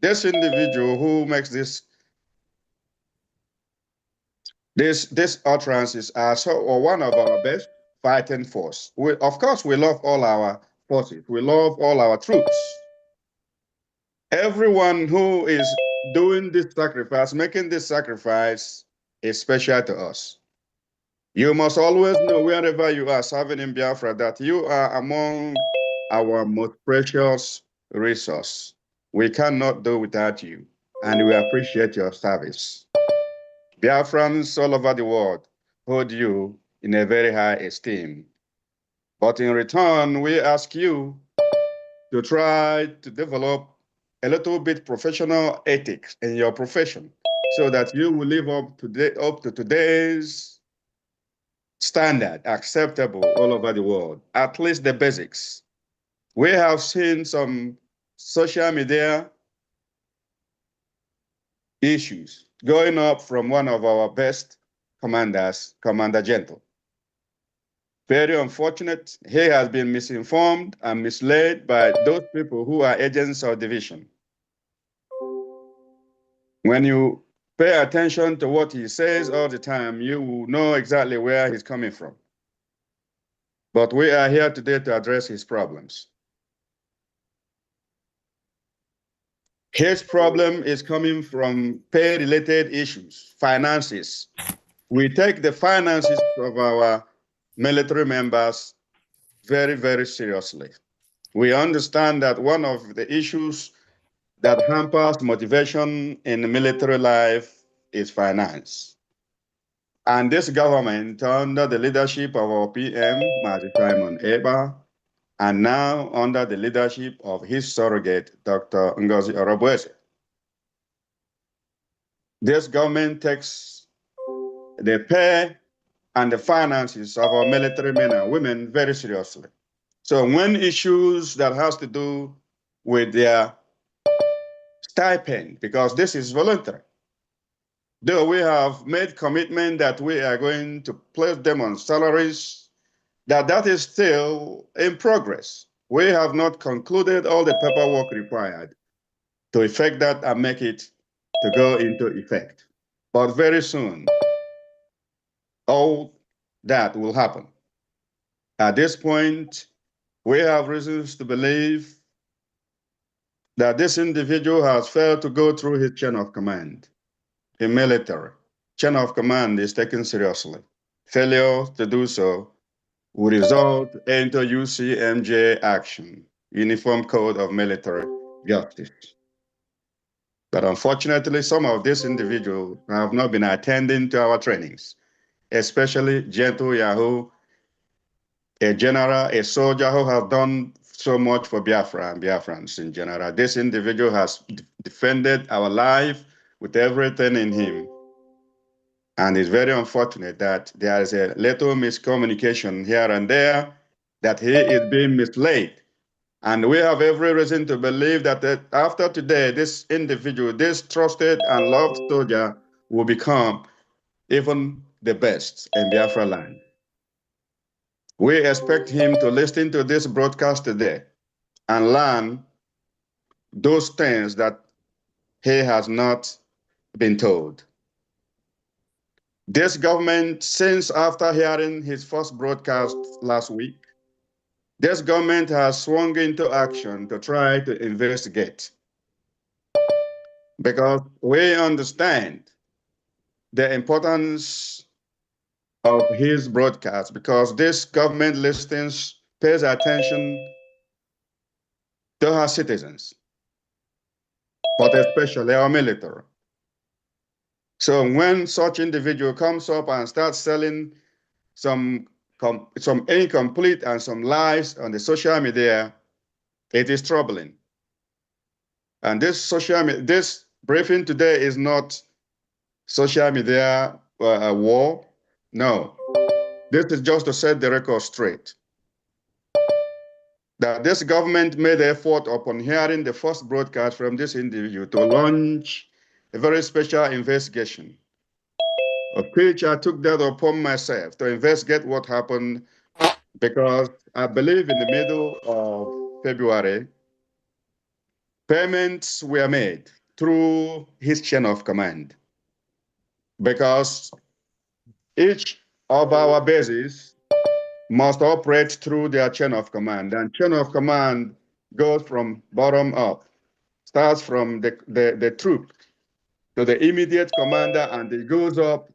This individual who makes this utterance is so, or one of our best fighting force. Of course, we love all our forces. We love all our troops. Everyone who is doing this sacrifice, making this sacrifice, is special to us. You must always know wherever you are serving in Biafra that you are among our most precious resource. We cannot do without you, and we appreciate your service. Biafrans all over the world hold you in a very high esteem. But in return, we ask you to try to develop a little bit professional ethics in your profession so that you will live up to today's standard, acceptable all over the world, at least the basics. We have seen some social media issues going up from one of our best commanders, Commander Gentle. Very unfortunate. He has been misinformed and misled by those people who are agents of division. When you pay attention to what he says all the time, you will know exactly where he's coming from. But we are here today to address his problems. His problem is coming from pay-related issues, finances. We take the finances of our military members very, very seriously. We understand that one of the issues that hampers motivation in military life is finance. And this government, under the leadership of our PM, Mazi Simon Eba, and now under the leadership of his surrogate, Dr. Ngozi Orobuese, this government takes the pay and the finances of our military men and women very seriously. So when issues that has to do with their stipend, because this is voluntary, though we have made commitment that we are going to place them on salaries, that is still in progress. We have not concluded all the paperwork required to effect that and make it to go into effect. But very soon, all that will happen. At this point, we have reasons to believe that this individual has failed to go through his chain of command. In military, chain of command is taken seriously. Failure to do so will result into UCMJ action, Uniform Code of Military Justice. But unfortunately, some of these individuals have not been attending to our trainings, especially Gentle Yahoo, a general, a soldier who has done so much for Biafra and Biafrans in general. This individual has defended our life with everything in him. And it's very unfortunate that there is a little miscommunication here and there, that he is being misled. And we have every reason to believe that after today, this individual, this trusted and loved soldier, will become even the best in Biafra land. We expect him to listen to this broadcast today and learn those things that he has not been told. This government, since after hearing his first broadcast last week, this government has swung into action to try to investigate, because we understand the importance of his broadcast, because this government listens, pays attention to her citizens, but especially our military. So when such individual comes up and starts selling some incomplete and some lies on the social media, it is troubling. And this briefing today is not social media war. No, this is just to set the record straight. That this government made effort upon hearing the first broadcast from this individual to launch a very special investigation, of which I took that upon myself to investigate what happened, because I believe in the middle of February, Payments were made through his chain of command because each of our bases must operate through their chain of command. And chain of command goes from bottom up, starts from the troop to the immediate commander, and it goes up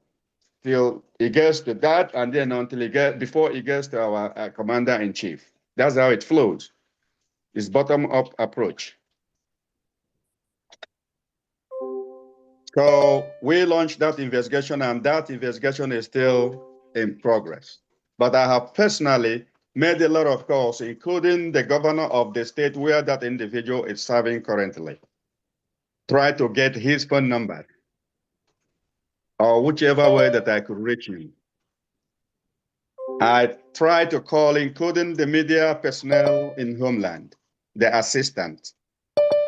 till it gets to that, and then before it gets to our commander in chief. That's how it flows. It's bottom up approach. So we launched that investigation, and that investigation is still in progress. But I have personally made a lot of calls, including the governor of the state where that individual is serving currently. Try to get his phone number or whichever way that I could reach him. I tried to call, including the media personnel in Homeland, the assistant,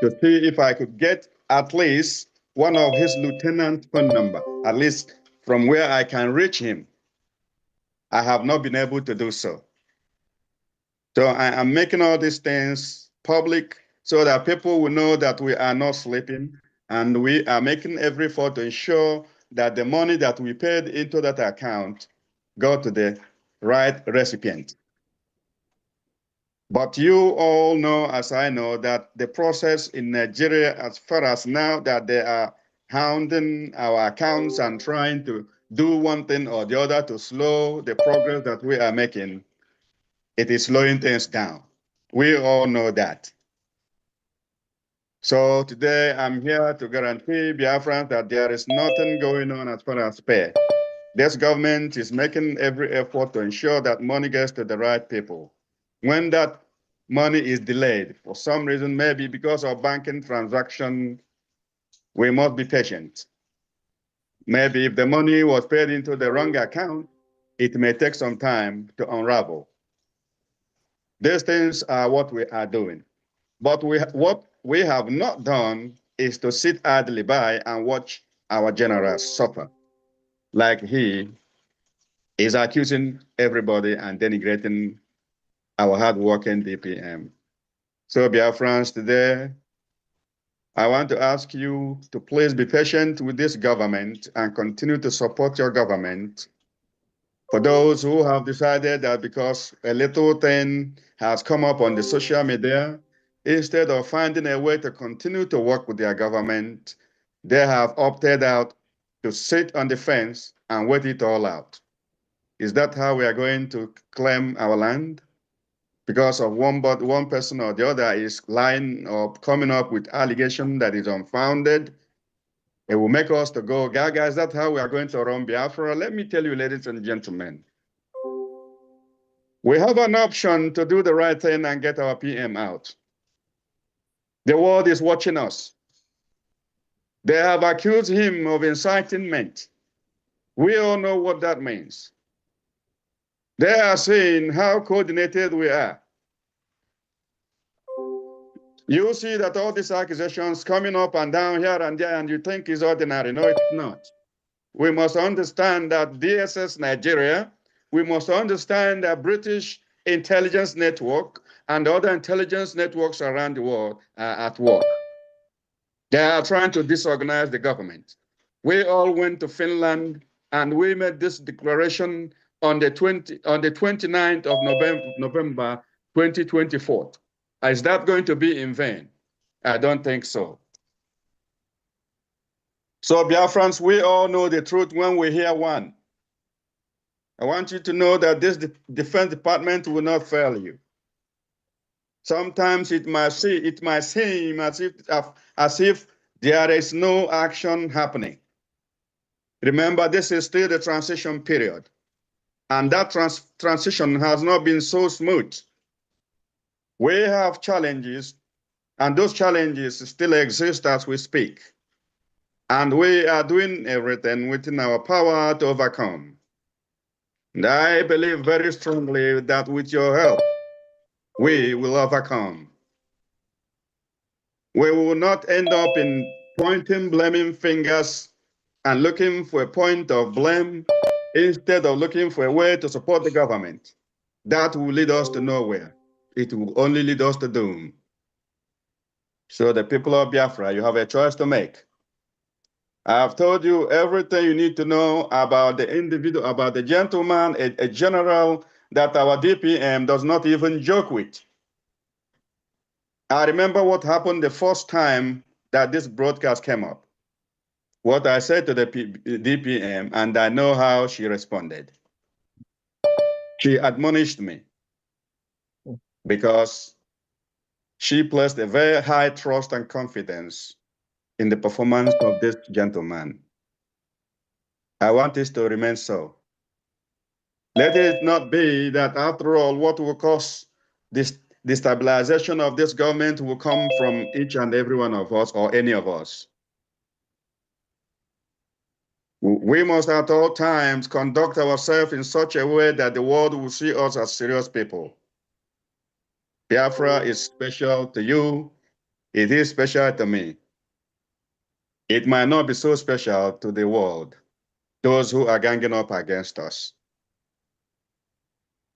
to see if I could get at least one of his lieutenant's phone number, at least from where I can reach him. I have not been able to do so. So I am making all these things public so that people will know that we are not sleeping, and we are making every effort to ensure that the money that we paid into that account go to the right recipient. But you all know, as I know, that the process in Nigeria, as far as now that they are hounding our accounts and trying to do one thing or the other to slow the progress that we are making, it is slowing things down. We all know that. So today I'm here to guarantee Biafrans that there is nothing going on as far as pay. This government is making every effort to ensure that money gets to the right people. When that money is delayed for some reason, maybe because of banking transaction, we must be patient. Maybe if the money was paid into the wrong account, it may take some time to unravel. These things are what we are doing. But what we have not done is to sit idly by and watch our generals suffer, like he is accusing everybody and denigrating our hardworking DPM. So, Biafrans, today, I want to ask you to please be patient with this government and continue to support your government. For those who have decided that because a little thing has come up on the social media, instead of finding a way to continue to work with their government, they have opted out to sit on the fence and wait it all out. Is that how we are going to claim our land? Because of one person or the other is lying or coming up with allegation that is unfounded, it will make us to go, Gaga, is that how we are going to run Biafra? Let me tell you, ladies and gentlemen, we have an option to do the right thing and get our PM out. The world is watching us. They have accused him of incitement. We all know what that means. They are saying how coordinated we are. You see that all these accusations coming up and down here and there, and you think it's ordinary. No, it's not. We must understand that DSS Nigeria, we must understand that British intelligence network and other intelligence networks around the world are at work. They are trying to disorganize the government. We all went to Finland and we made this declaration on the 29th of November 2024. Is that going to be in vain? I don't think so. So, Biafrans, we all know the truth when we hear one. I want you to know that this Defense Department will not fail you. Sometimes it might seem as if there is no action happening. Remember, this is still the transition period, and that transition has not been so smooth. We have challenges, and those challenges still exist as we speak. And we are doing everything within our power to overcome. And I believe very strongly that with your help, we will overcome. We will not end up in pointing, blaming fingers and looking for a point of blame instead of looking for a way to support the government. That will lead us to nowhere. It will only lead us to doom. So the people of Biafra, you have a choice to make. I have told you everything you need to know about the individual, about the gentleman, a general that our DPM does not even joke with. I remember what happened the first time that this broadcast came up. What I said to the DPM, and I know how she responded. She admonished me because she placed a very high trust and confidence in the performance of this gentleman. I want this to remain so. Let it not be that, after all, what will cause this destabilization of this government will come from each and every one of us or any of us. We must at all times conduct ourselves in such a way that the world will see us as serious people. Biafra is special to you. It is special to me. It might not be so special to the world, those who are ganging up against us.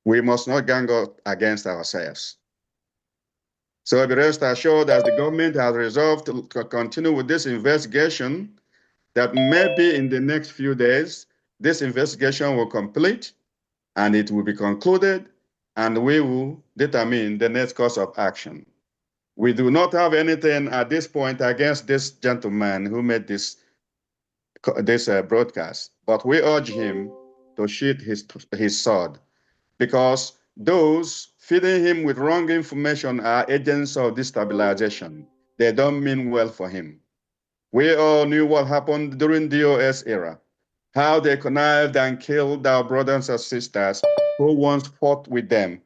We must not gang up against ourselves. So be rest assured, as the government has resolved to continue with this investigation, that maybe in the next few days, this investigation will complete and it will be concluded, and we will determine the next course of action. We do not have anything at this point against this gentleman who made this broadcast, but we urge him to sheath his sword, because those feeding him with wrong information are agents of destabilization. They don't mean well for him. We all knew what happened during the DOS era, how they connived and killed our brothers and sisters who once fought with them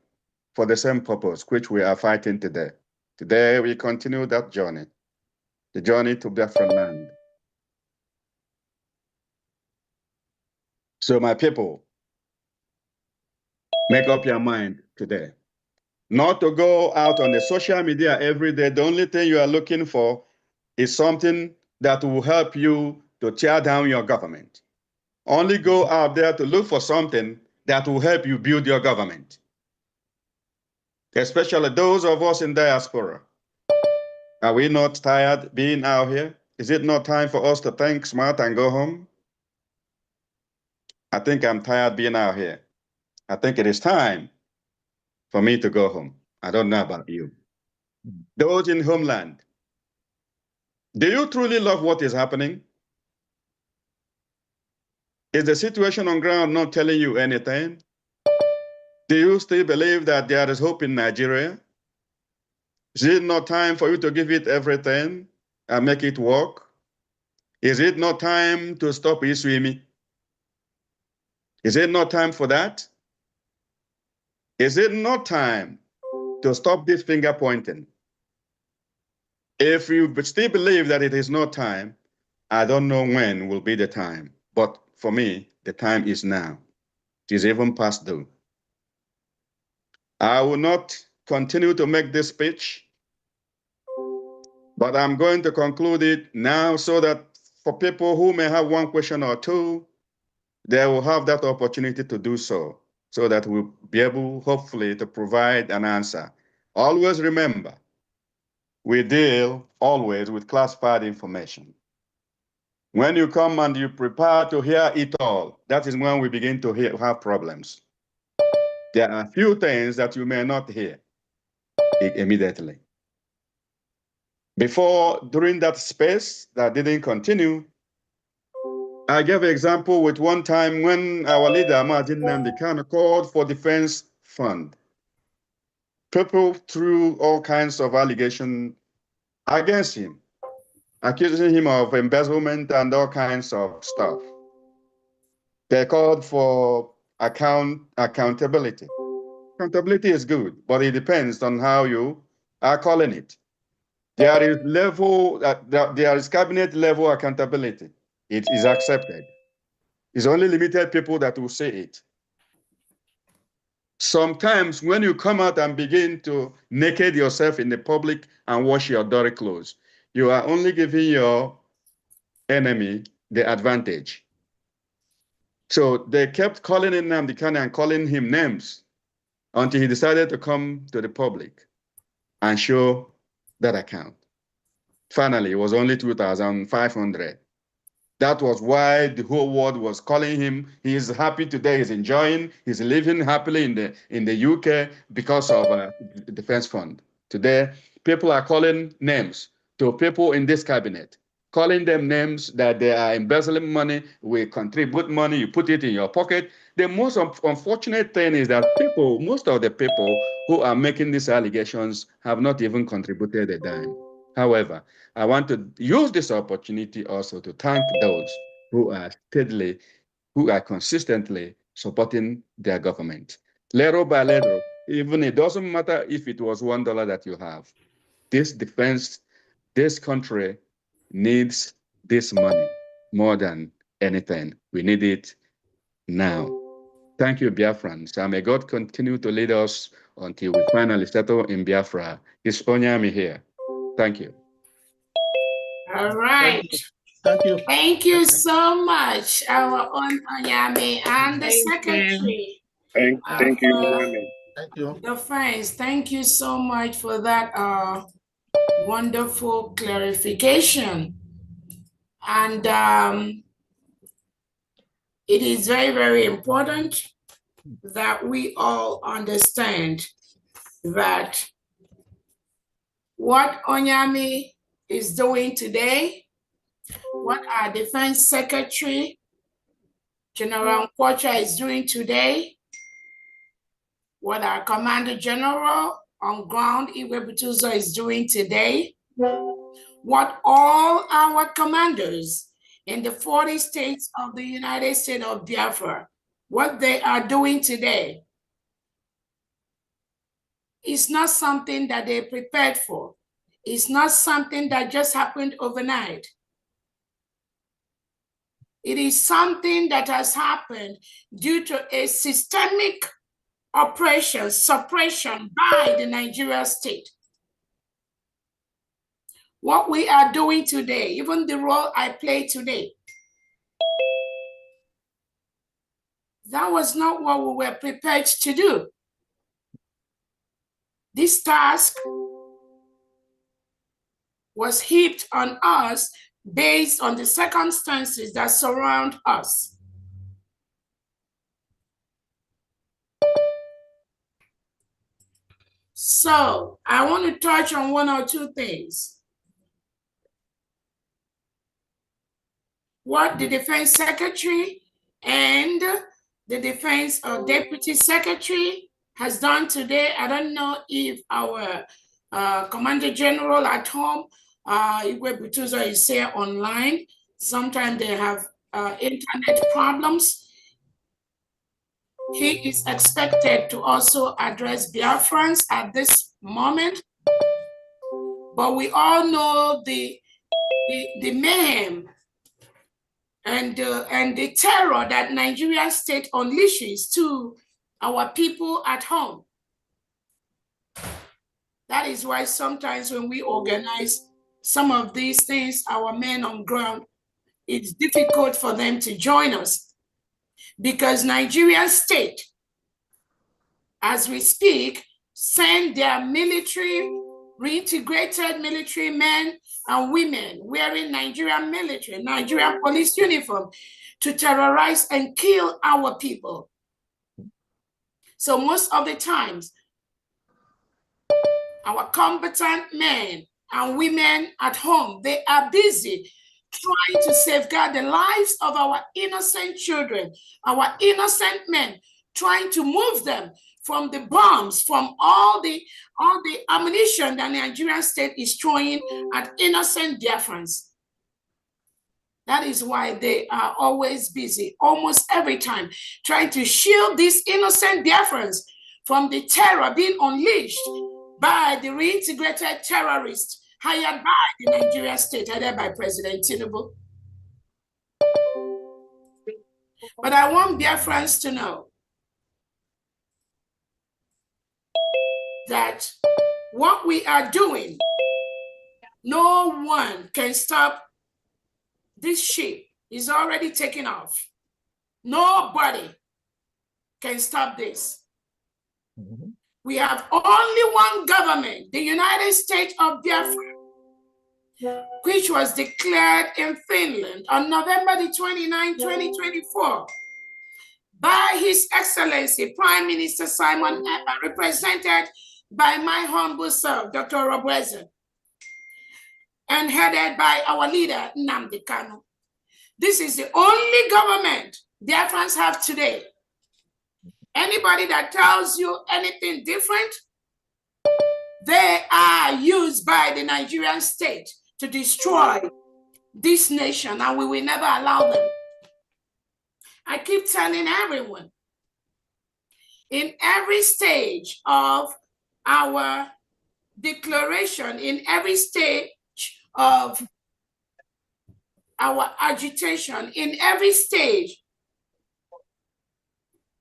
for the same purpose, which we are fighting today. Today, we continue that journey, the journey to Biafran land. So, my people, make up your mind today. Not to go out on the social media every day. The only thing you are looking for is something that will help you to tear down your government. Only go out there to look for something that will help you build your government. Especially those of us in diaspora. Are we not tired being out here? Is it not time for us to think smart and go home? I think I'm tired being out here. I think it is time for me to go home. I don't know about you. Those in homeland, do you truly love what is happening? Is the situation on ground not telling you anything? Do you still believe that there is hope in Nigeria? Is it not time for you to give it everything and make it work? Is it not time to stop Iswimi? Is it not time for that? Is it not time to stop this finger pointing? If you still believe that it is not time, I don't know when will be the time. But for me, the time is now. It is even past due. I will not continue to make this speech, but I'm going to conclude it now so that for people who may have one question or two, they will have that opportunity to do so that we'll be able, hopefully, to provide an answer. Always remember, we deal always with classified information. When you come and you prepare to hear it all, that is when we begin to have problems. There are few things that you may not hear immediately. During that space that didn't continue, I gave an example with one time when our leader, Martin Namdekan, called for defense fund. People threw all kinds of allegations against him, accusing him of embezzlement and all kinds of stuff. They called for accountability. Accountability is good, but it depends on how you are calling it. There is cabinet level accountability. It is accepted. It's only limited people that will say it. Sometimes when you come out and begin to naked yourself in the public and wash your dirty clothes, you are only giving your enemy the advantage. So they kept calling him Nnamdi Kanu and calling him names until he decided to come to the public and show that account. Finally, it was only 2,500. That was why the whole world was calling him. He is happy today. He's enjoying. He's living happily in the UK because of the defense fund. Today, people are calling names to people in this cabinet, calling them names that they are embezzling money. We contribute money. You put it in your pocket. The most unfortunate thing is that most of the people who are making these allegations have not even contributed a dime. However, I want to use this opportunity also to thank those who are steadily, who are consistently supporting their government. Little by little, even it doesn't matter if it was $1 that you have. This defense, this country needs this money more than anything. We need it now. Thank you, Biafrans. And may God continue to lead us until we finally settle in Biafra. It's Onyami here. Thank you. All right. Thank you. Thank you so much, our own Onyame and the secretary. Thank you. Thank you. The friends, thank you so much for that wonderful clarification. And it is very, very important that we all understand that what Onyame is doing today, what our Defense Secretary, General Nkwocha, is doing today, what our Commander General on ground, Igwe Butuzo, is doing today, what all our commanders in the 40 states of the United States of Biafra, what they are doing today is not something that they prepared for. It's not something that just happened overnight. It is something that has happened due to a systemic oppression, suppression by the Nigerian state. What we are doing today, even the role I play today, that was not what we were prepared to do. This task was heaped on us based on the circumstances that surround us. So I want to touch on one or two things. What the Defense Secretary and the Defense Deputy Secretary has done today. I don't know if our Commander General at home, Igwe Butuzo, is here online. Sometimes they have internet problems. He is expected to also address Biafrans at this moment. But we all know the mayhem and the terror that Nigerian state unleashes to our people at home. That is why sometimes when we organize some of these things, our men on ground, it's difficult for them to join us because Nigerian state, as we speak, send their military, reintegrated military men and women wearing Nigerian military, Nigerian police uniform to terrorize and kill our people. So most of the times, our combatant men and women at home, they are busy trying to safeguard the lives of our innocent children, our innocent men, trying to move them from the bombs, from all the ammunition that the Nigerian state is throwing at innocent Biafrans. That is why they are always busy, almost every time, trying to shield these innocent Biafrans from the terror being unleashed by the reintegrated terrorists hired by the Nigerian state, headed by President Tinubu. But I want Biafrans to know that what we are doing, no one can stop this ship. Is already taking off. Nobody can stop this. We have only one government, the United States of Biafra. which was declared in Finland on November the 29th, 2024, by His Excellency Prime Minister Simon Ekpa, represented by my humble self, Dr. Robrezen, and headed by our leader, Nnamdi Kanu. This is the only government Biafrans have today. Anybody that tells you anything different, they are used by the Nigerian state to destroy this nation, and we will never allow them. I keep telling everyone, in every stage of our declaration, in every stage of our agitation, in every stage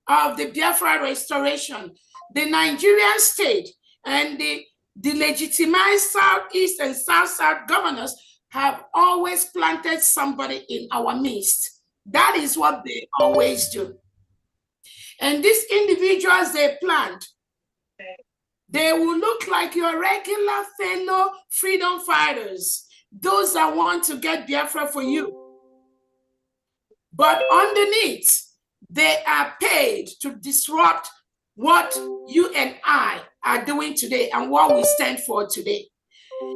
of the Biafra restoration, the Nigerian state and the legitimized Southeast and South-South governors have always planted somebody in our midst. That is what they always do. And these individuals they plant, they will look like your regular fellow freedom fighters, those that want to get Biafra for you. But underneath, they are paid to disrupt what you and I are doing today and what we stand for today.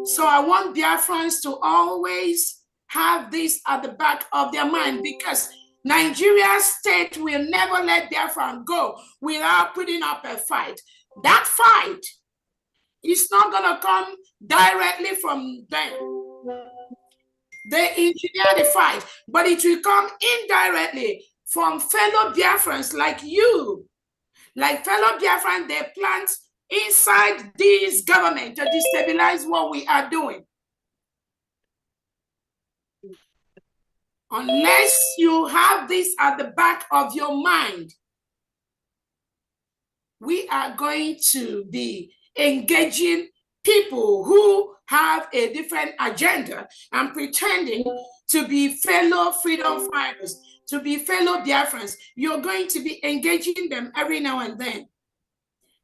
So I want Biafrans to always have this at the back of their mind, because Nigeria's state will never let Biafran go without putting up a fight. That fight is not going to come directly from them. They engineer the fight, but it will come indirectly from fellow Biafrans like you. Like fellow Biafrans, they plant inside this government to destabilize what we are doing. Unless you have this at the back of your mind, we are going to be engaging people who have a different agenda and pretending to be fellow freedom fighters, to be fellow Biafrans. You're going to be engaging them every now and then.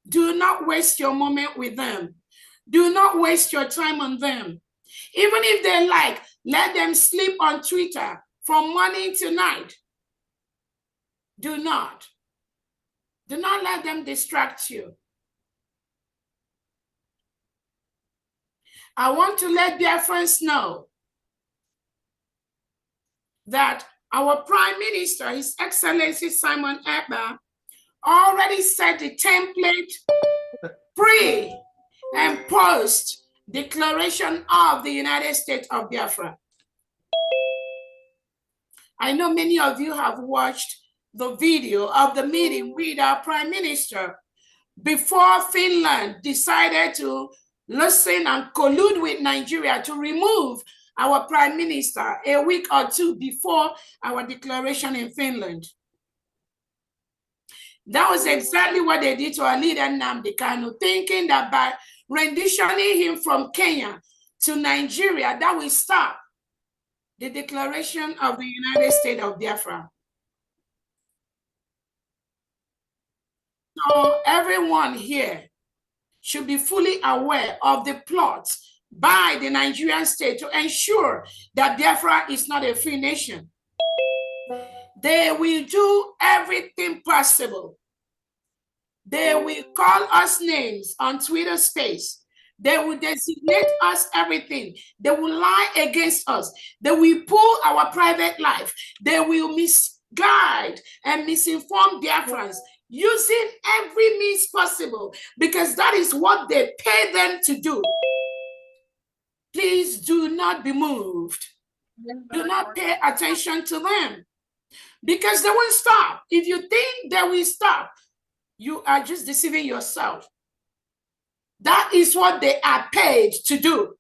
Do not waste your moment with them. Do not waste your time on them. Even if they like, let them sleep on Twitter from morning to night. Do not. Do not let them distract you. I want to let Biafrans know that our Prime Minister, His Excellency Simon Ekpa, already set the template pre and post declaration of the United States of Biafra. I know many of you have watched the video of the meeting with our Prime Minister before Finland decided to listen and collude with Nigeria to remove our Prime Minister a week or two before our declaration in Finland. That was exactly what they did to our leader Nnamdi Kanu, thinking that by renditioning him from Kenya to Nigeria, that will stop the declaration of the United States of Biafra. So everyone here should be fully aware of the plots by the Nigerian state to ensure that Biafra is not a free nation. They will do everything possible. They will call us names on Twitter space. They will designate us everything. They will lie against us. They will pull our private life. They will misguide and misinform Biafrans using every means possible, because that is what they pay them to do. Please do not be moved. Do not pay attention to them, because they won't stop. If you think they will stop, you are just deceiving yourself. That is what they are paid to do.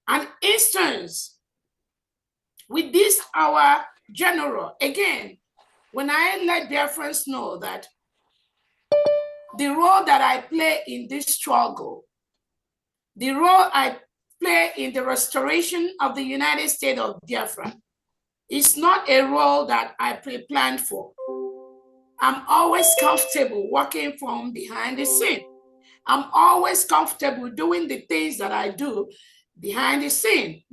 An instance with this, our general, again, when I let Biafrans know that the role that I play in this struggle, the role I play in the restoration of the United States of Biafra, is not a role that I pre-planned for. I'm always comfortable working from behind the scene. I'm always comfortable doing the things that I do behind the scene,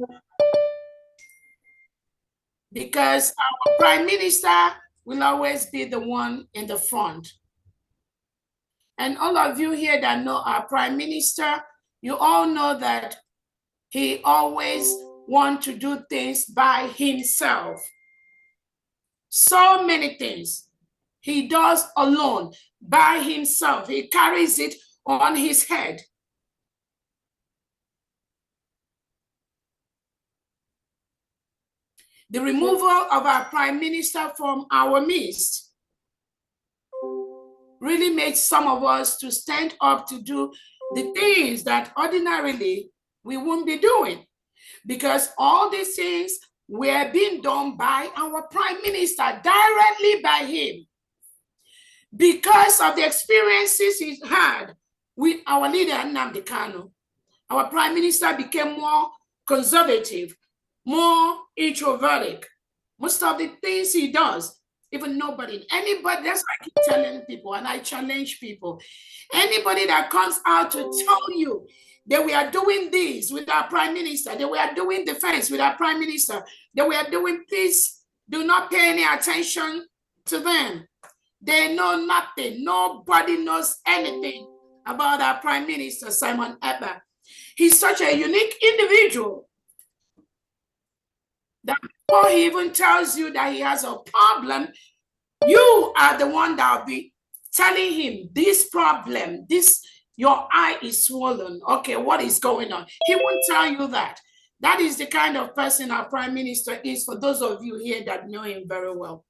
because our prime minister will always be the one in the front. And all of you here that know our prime minister, you all know that he always wants to do things by himself. So many things he does alone, by himself. He carries it on his head. The removal of our prime minister from our midst really makes some of us to stand up to do the things that ordinarily we wouldn't be doing, because all these things were being done by our prime minister, directly by him, because of the experiences he's had with our leader, Nnamdi Kanu. Our prime minister became more conservative, more introverted. Most of the things he does, even anybody, that's what I keep telling people, and I challenge people. Anybody that comes out to tell you that we are doing this with our prime minister, that we are doing defense with our prime minister, that we are doing peace, do not pay any attention to them. They know nothing. Nobody knows anything about our prime minister, Simon Ekpa. He's such a unique individual that before he even tells you that he has a problem, you are the one that will be telling him this problem, your eye is swollen. Okay, what is going on? He won't tell you that. That is the kind of person our prime minister is, for those of you here that know him very well.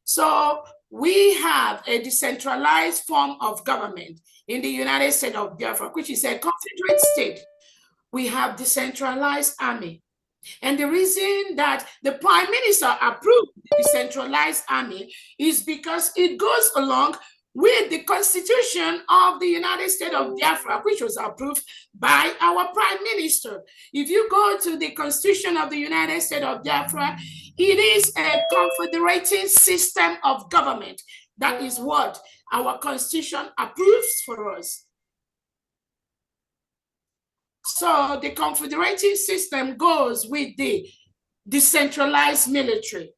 So we have a decentralized form of government in the United States of Biafra, which is a Confederate state. We have decentralized army. And the reason that the prime minister approved the decentralized army is because it goes along with the Constitution of the United States of Biafra, which was approved by our prime minister. If you go to the Constitution of the United States of Biafra, it is a confederating system of government. That is what our Constitution approves for us. So the confederating system goes with the decentralized military.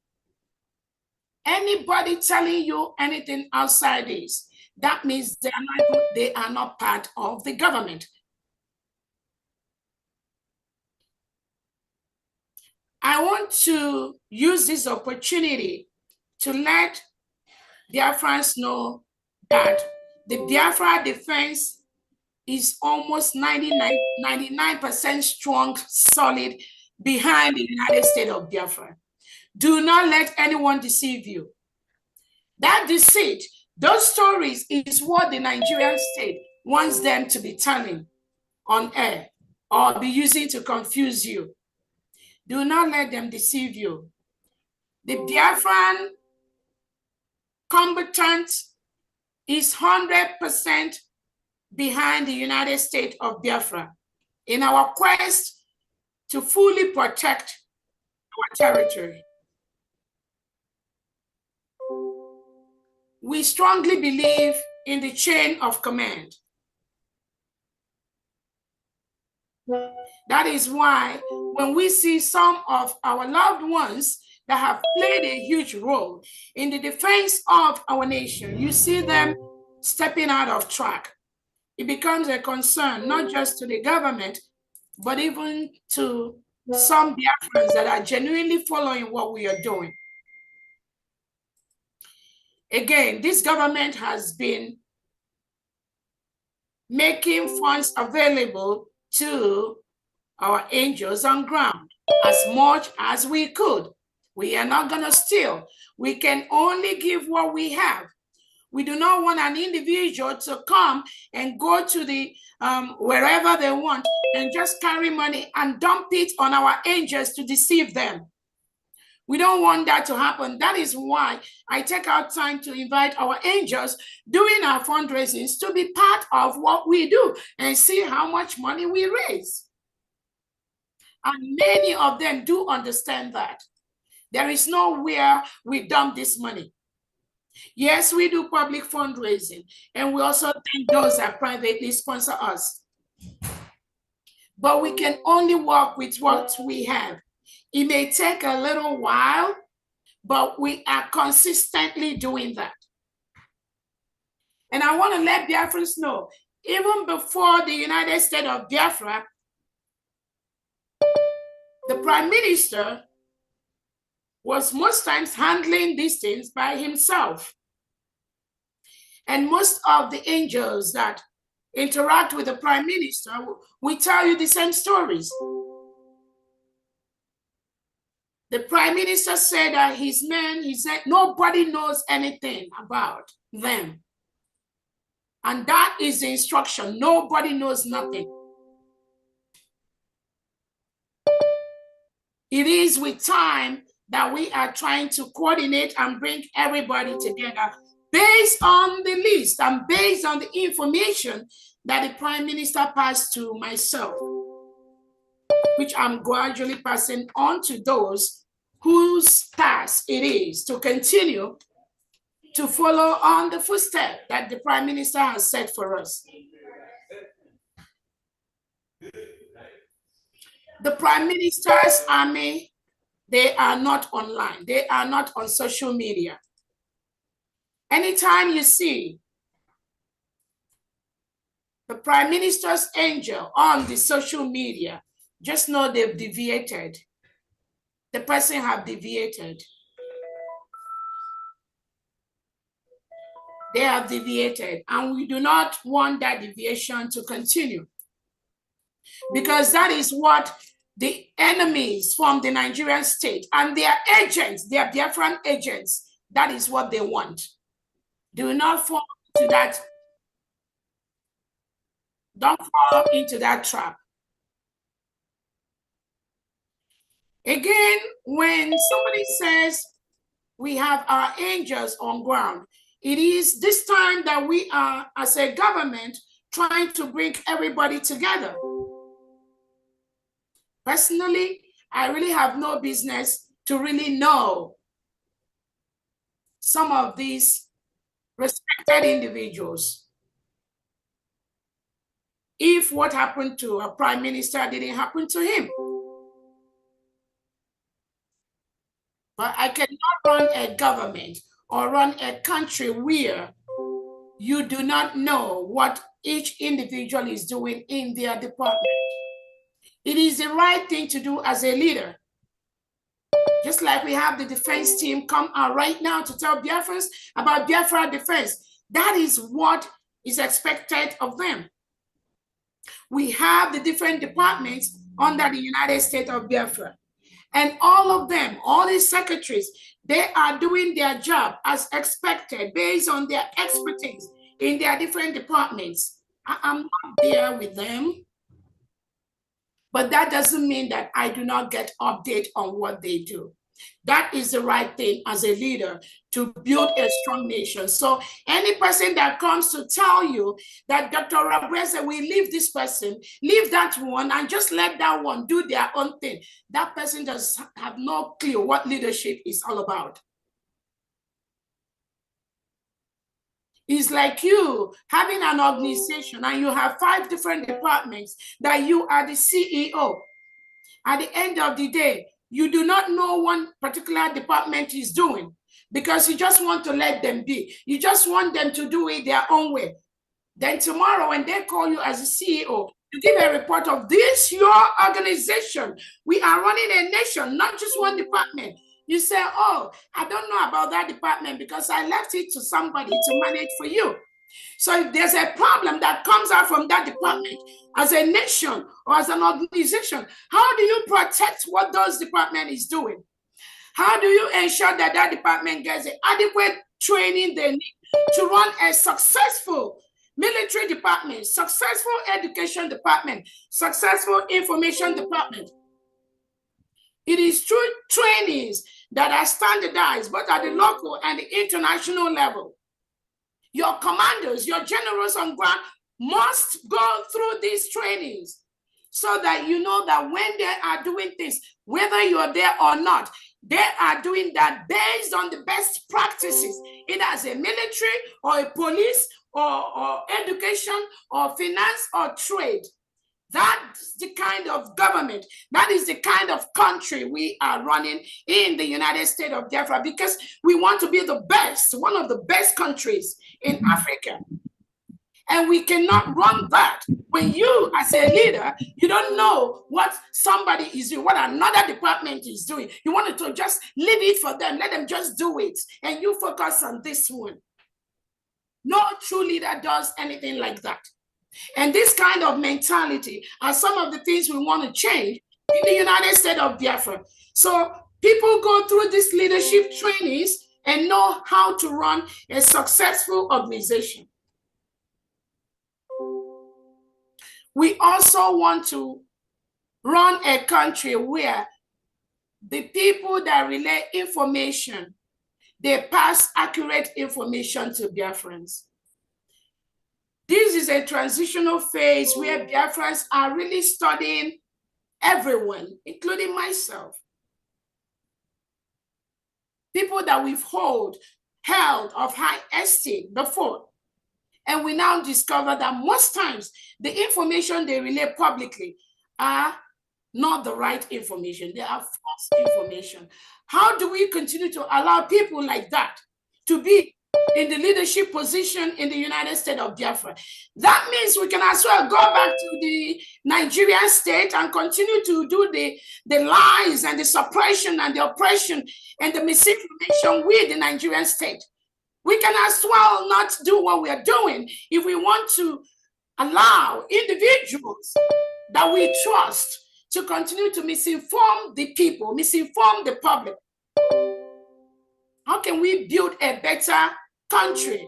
Anybody telling you anything outside this, that means they are not part of the government. I want to use this opportunity to let Biafrans know that the Biafra defense is almost 99% strong, solid behind the United States of Biafra. Do not let anyone deceive you. That deceit, those stories is what the Nigerian state wants them to be telling on air or be using to confuse you. Do not let them deceive you. The Biafran combatant is 100% behind the United States of Biafra in our quest to fully protect our territory. We strongly believe in the chain of command. That is why when we see some of our loved ones that have played a huge role in the defense of our nation, you see them stepping out of track. It becomes a concern, not just to the government, but even to some Biafrans that are genuinely following what we are doing. Again, this government has been making funds available to our angels on ground as much as we could. We are not going to steal. We can only give what we have. We do not want an individual to come and go to the wherever they want and just carry money and dump it on our angels to deceive them. We don't want that to happen. That is why I take out time to invite our angels doing our fundraisings to be part of what we do and see how much money we raise. And many of them do understand that. There is nowhere we dump this money. Yes, we do public fundraising, and we also thank those that privately sponsor us. But we can only work with what we have. It may take a little while, but we are consistently doing that. And I want to let Biafrans know, even before the United States of Biafra, the Prime Minister was most times handling these things by himself. And most of the angels that interact with the Prime Minister will tell you the same stories. The Prime Minister said that his men, he said, nobody knows anything about them. And that is the instruction. Nobody knows nothing. It is with time that we are trying to coordinate and bring everybody together based on the list and based on the information that the Prime Minister passed to myself, which I'm gradually passing on to those whose task it is to continue to follow on the footsteps that the Prime Minister has set for us. The Prime Minister's army, they are not online. They are not on social media. Anytime you see the Prime Minister's angel on the social media, just know they've deviated. The person have deviated. They have deviated, and we do not want that deviation to continue, because that is what the enemies from the Nigerian state and their agents, their Biafran agents, that is what they want. Do not fall into that. Don't fall into that trap. Again, when somebody says we have our angels on ground, it is this time that we are, as a government, trying to bring everybody together. Personally, I really have no business to really know some of these respected individuals. If what happened to a prime minister didn't happen to him. But I cannot run a government or run a country where you do not know what each individual is doing in their department. It is the right thing to do as a leader. Just like we have the defense team come out right now to tell Biafrans about Biafra defense. That is what is expected of them. We have the different departments under the United States of Biafra. And all of them, all these secretaries, they are doing their job as expected based on their expertise in their different departments. I'm not there with them. But that doesn't mean that I do not get update on what they do. That is the right thing as a leader to build a strong nation. So any person that comes to tell you that Dr. Rabreza will leave this person, leave that one, and just let that one do their own thing, that person does have no clue what leadership is all about. It's like you having an organization and you have 5 different departments that you are the CEO. At the end of the day, you do not know one particular department is doing because you just want to let them be. You just want them to do it their own way. Then tomorrow when they call you as a CEO, you give a report of this, your organization. We are running a nation, not just one department. You say, oh, I don't know about that department because I left it to somebody to manage for you. So if there's a problem that comes out from that department as a nation or as an organization, how do you protect what those department is doing? How do you ensure that that department gets the adequate training they need to run a successful military department, successful education department, successful information department? It is through trainings that are standardized, both at the local and the international level. Your commanders, your generals on ground must go through these trainings so that you know that when they are doing things, whether you're there or not, They are doing that based on the best practices, either as a military or a police or education or finance or trade. That's the kind of government, that is the kind of country we are running in the United States of Biafra, because we want to be the best, one of the best countries in Africa. And we cannot run that when you, as a leader, you don't know what somebody is doing, what another department is doing. You want to just leave it for them, let them just do it, and you focus on this one. No true leader does anything like that. And this kind of mentality are some of the things we want to change in the United States of Biafra. So people go through these leadership trainings and know how to run a successful organization. We also want to run a country where the people that relay information, they pass accurate information to Biafrans. This is a transitional phase where Biafrans are really studying everyone, including myself. People that we've held of high esteem before. And we now discover that most times the information they relay publicly are not the right information. They are false information. How do we continue to allow people like that to be in the leadership position in the United States of Biafra? That means we can as well go back to the Nigerian state and continue to do the lies and the suppression and the oppression and the misinformation with the Nigerian state. We can as well not do what we are doing if we want to allow individuals that we trust to continue to misinform the people, misinform the public. How can we build a better country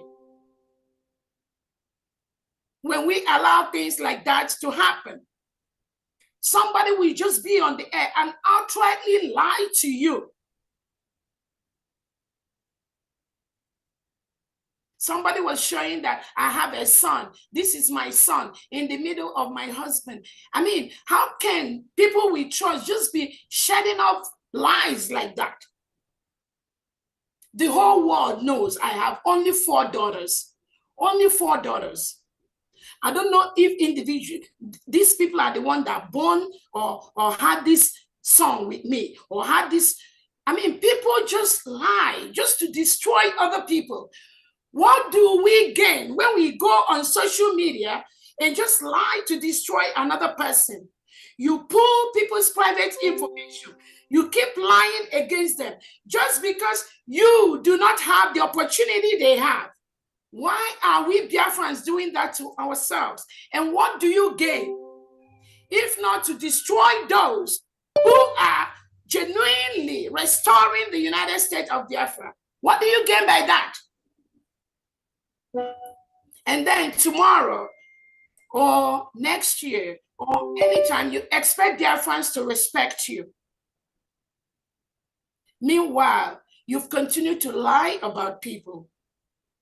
when we allow things like that to happen? Somebody will just be on the air and outrightly lie to you. Somebody was showing that I have a son. This is my son in the middle of my husband. I mean, how can people we trust just be shedding off lies like that? The whole world knows I have only 4 daughters. Only 4 daughters. I don't know if these people are the ones that born or had this son with me or had this. I mean, people just lie just to destroy other people. What do we gain when we go on social media and just lie to destroy another person? You pull people's private information. You keep lying against them just because you do not have the opportunity they have. Why are we Biafrans doing that to ourselves? And what do you gain? If not to destroy those who are genuinely restoring the United States of Biafra. What do you gain by that? And then tomorrow or next year or anytime you expect Biafrans to respect you. Meanwhile, you've continued to lie about people.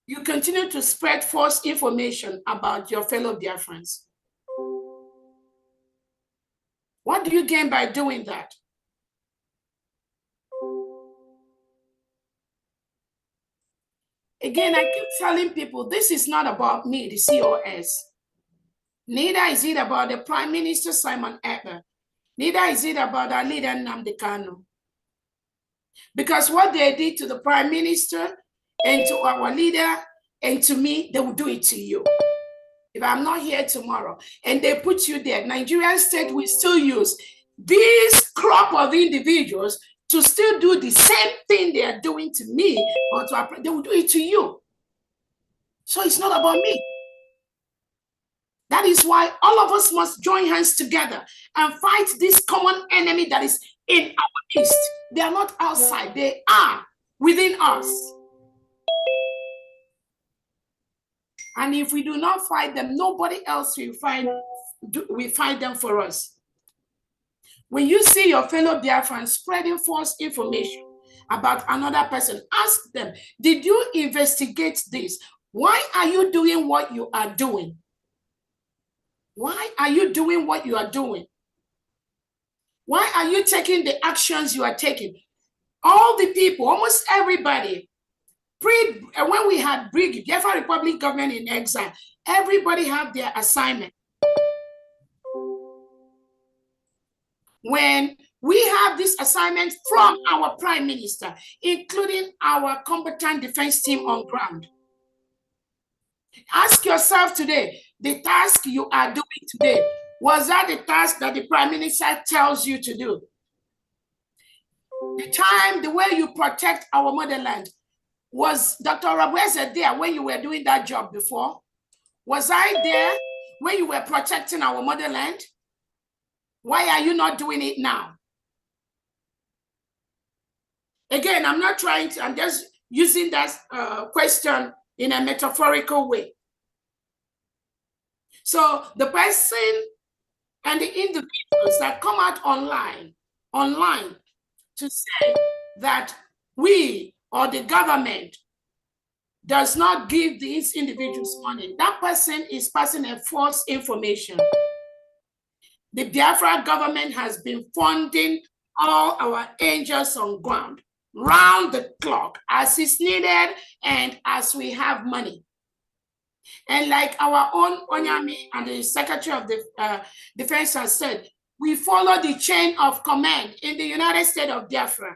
You continue to spread false information about your fellow Biafrans. What do you gain by doing that? Again, I keep telling people, this is not about me, the COS. Neither is it about the Prime Minister, Simon Ekpa. Neither is it about our leader, Nnamdi Kanu. Because what they did to the Prime Minister and to our leader and to me, they will do it to you. If I'm not here tomorrow and they put you there, Nigerian state will still use this crop of individuals to still do the same thing they are doing to me, or they will do it to you. So it's not about me. That is why all of us must join hands together and fight this common enemy that is in our midst. They are not outside, they are within us. And if we do not fight them, nobody else will fight them for us. When you see your fellow Biafrans spreading false information about another person, ask them, did you investigate this? Why are you doing what you are doing? Why are you doing what you are doing? Why are you taking the actions you are taking? all the people, almost everybody, when we had Brigade, Biafra Republic government in exile, everybody had their assignment. When we have this assignment from our prime minister, including our combatant defense team on ground. Ask yourself today, the task you are doing today, was that the task that the prime minister tells you to do? The way you protect our motherland, was Dr. Rabweze there when you were doing that job before? Was I there when you were protecting our motherland? Why are you not doing it now? Again, I'm not trying to, I'm just using that question in a metaphorical way. So the person and the individuals that come out online to say that we or the government does not give these individuals money, that person is passing a false information. The Biafra government has been funding all our angels on ground, round the clock, as is needed and as we have money. And like our own Onyami and the Secretary of the Defense has said, we follow the chain of command in the United States of Biafra.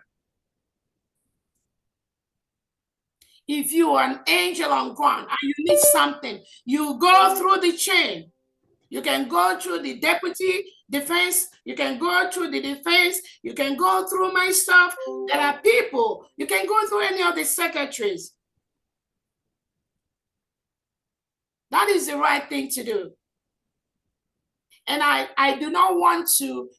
If you are an angel on ground and you need something, you go through the chain. You can go through the deputy defense, you can go through the defense, you can go through my stuff. There are people, you can go through any of the secretaries. That is the right thing to do. And I do not want to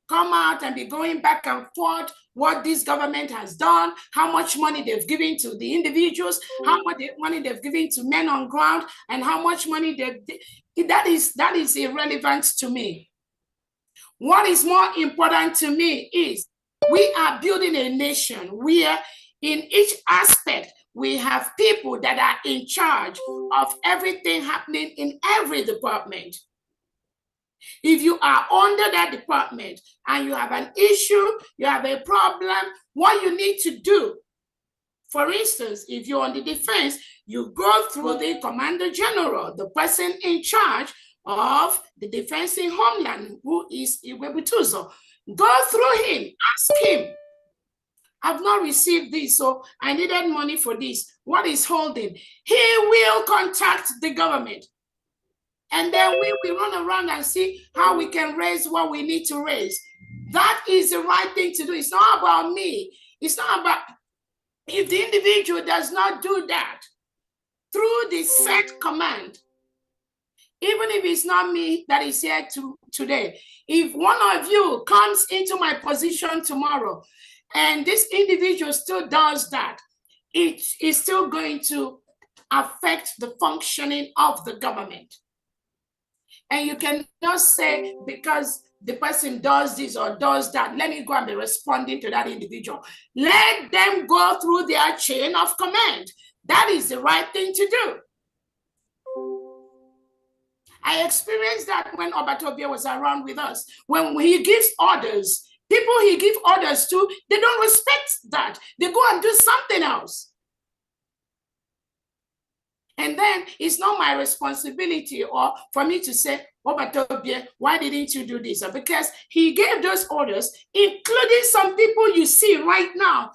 come out and be going back and forth what this government has done, how much money they've given to the individuals, how much money they've given to men on ground, and how much money that is irrelevant to me. What is more important to me is we are building a nation where in each aspect we have people that are in charge of everything happening in every department. If you are under that department and you have an issue, you have a problem, what you need to do, for instance, if you're on the defense, you go through the Commander General, the person in charge of the defense in Homeland, who is Iwebutuzo. Go through him, ask him, I've not received this, so I needed money for this. What is holding? He will contact the government. And then we will run around and see how we can raise what we need to raise. That is the right thing to do. It's not about me. It's not about, if the individual does not do that through the set command, even if it's not me that is here today, if one of you comes into my position tomorrow and this individual still does that, it is still going to affect the functioning of the government. And you cannot say because the person does this or does that, let me go and be responding to that individual. Let them go through their chain of command. That is the right thing to do. I experienced that when Obatobia was around with us. When he gives orders, people he gives orders to, they don't respect that. They go and do something else. And then it's not my responsibility or for me to say, Obatobia, why didn't you do this? Because he gave those orders, including some people you see right now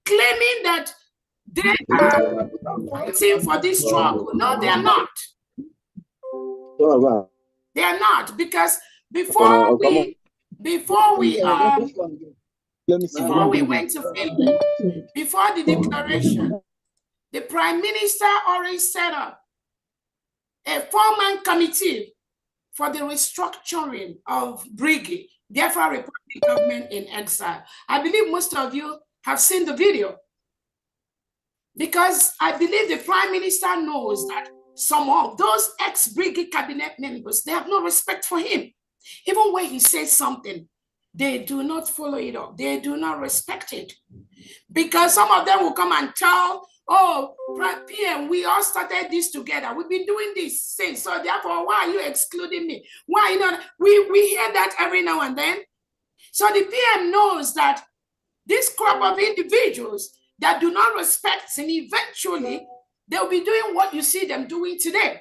claiming that they are fighting for this struggle. No, they are not. They are not, because before we went to Finland, before the declaration, the Prime Minister already set up a 4-man committee for the restructuring of Brigade, Biafra Republic government in exile. I believe most of you have seen the video, because I believe the Prime Minister knows that some of those ex-Brigade cabinet members, they have no respect for him. Even when he says something, they do not follow it up. They do not respect it. Because some of them will come and tell, oh, PM, we all started this together. We've been doing this since. So therefore, why are you excluding me? Why not? We hear that every now and then. So the PM knows that this crop of individuals that do not respect, and eventually they'll be doing what you see them doing today.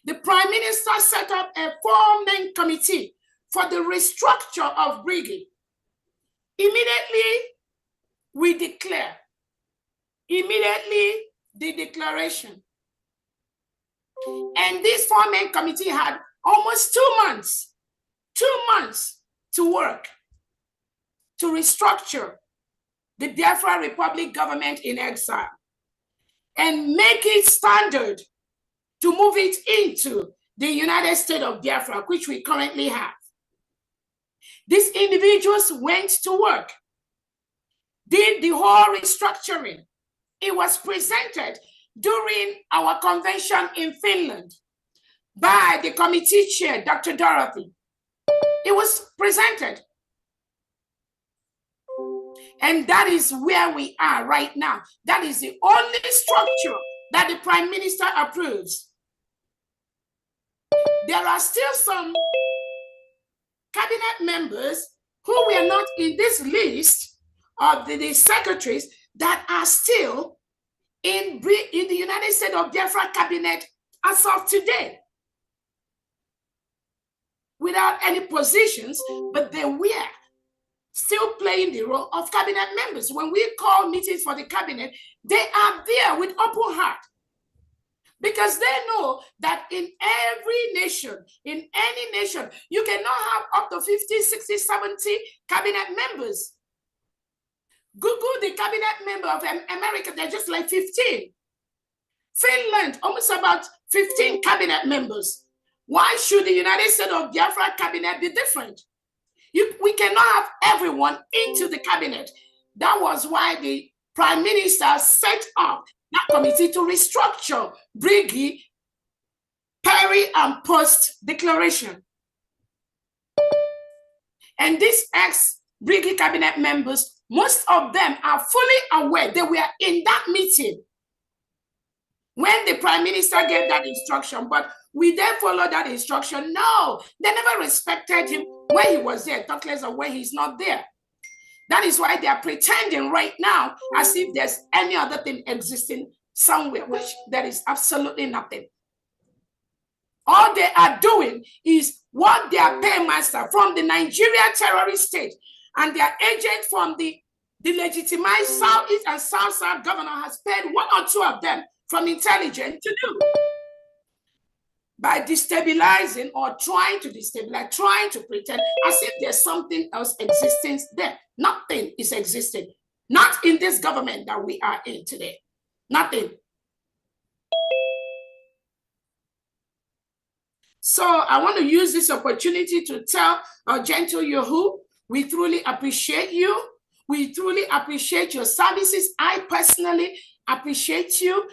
The Prime Minister set up a 4-man committee for the restructure of Briggy. Immediately, we declare. Immediately, the declaration. And this 4-man committee had almost 2 months to work to restructure the Biafra Republic government in exile and make it standard to move it into the United States of Biafra, which we currently have. These individuals went to work, did the whole restructuring. It was presented during our convention in Finland by the committee chair, Dr. Dorothy. It was presented. And that is where we are right now. That is the only structure that the Prime Minister approves. There are still some cabinet members who were not in this list of the secretaries that are still in the United States of Biafra cabinet as of today, without any positions, but they were still playing the role of cabinet members. When we call meetings for the cabinet, they are there with open heart, because they know that in every nation, in any nation, you cannot have up to 50, 60, 70 cabinet members. Google the cabinet member of America, they're just like 15. Finland, almost about 15 cabinet members. Why should the United States of Biafra cabinet be different? We cannot have everyone into the cabinet. That was why the Prime Minister set up that committee to restructure Briggy, Perry, and Post declaration. And these ex-Briggy cabinet members, most of them are fully aware. They were in that meeting when the Prime Minister gave that instruction, but we then follow that instruction. No, they never respected him when he was there, talk less of when he's not there. That is why they are pretending right now as if there's any other thing existing somewhere, which there is absolutely nothing. All they are doing is what their paymaster from the Nigeria terrorist state and their agent from the legitimized Southeast and South governor has paid 1 or 2 of them from intelligence to do. By destabilizing or trying to destabilize, trying to pretend as if there's something else existing there. Nothing is existing. Not in this government that we are in today. Nothing. So I want to use this opportunity to tell our gentle Yahu, we truly appreciate you. We truly appreciate your services. I personally appreciate you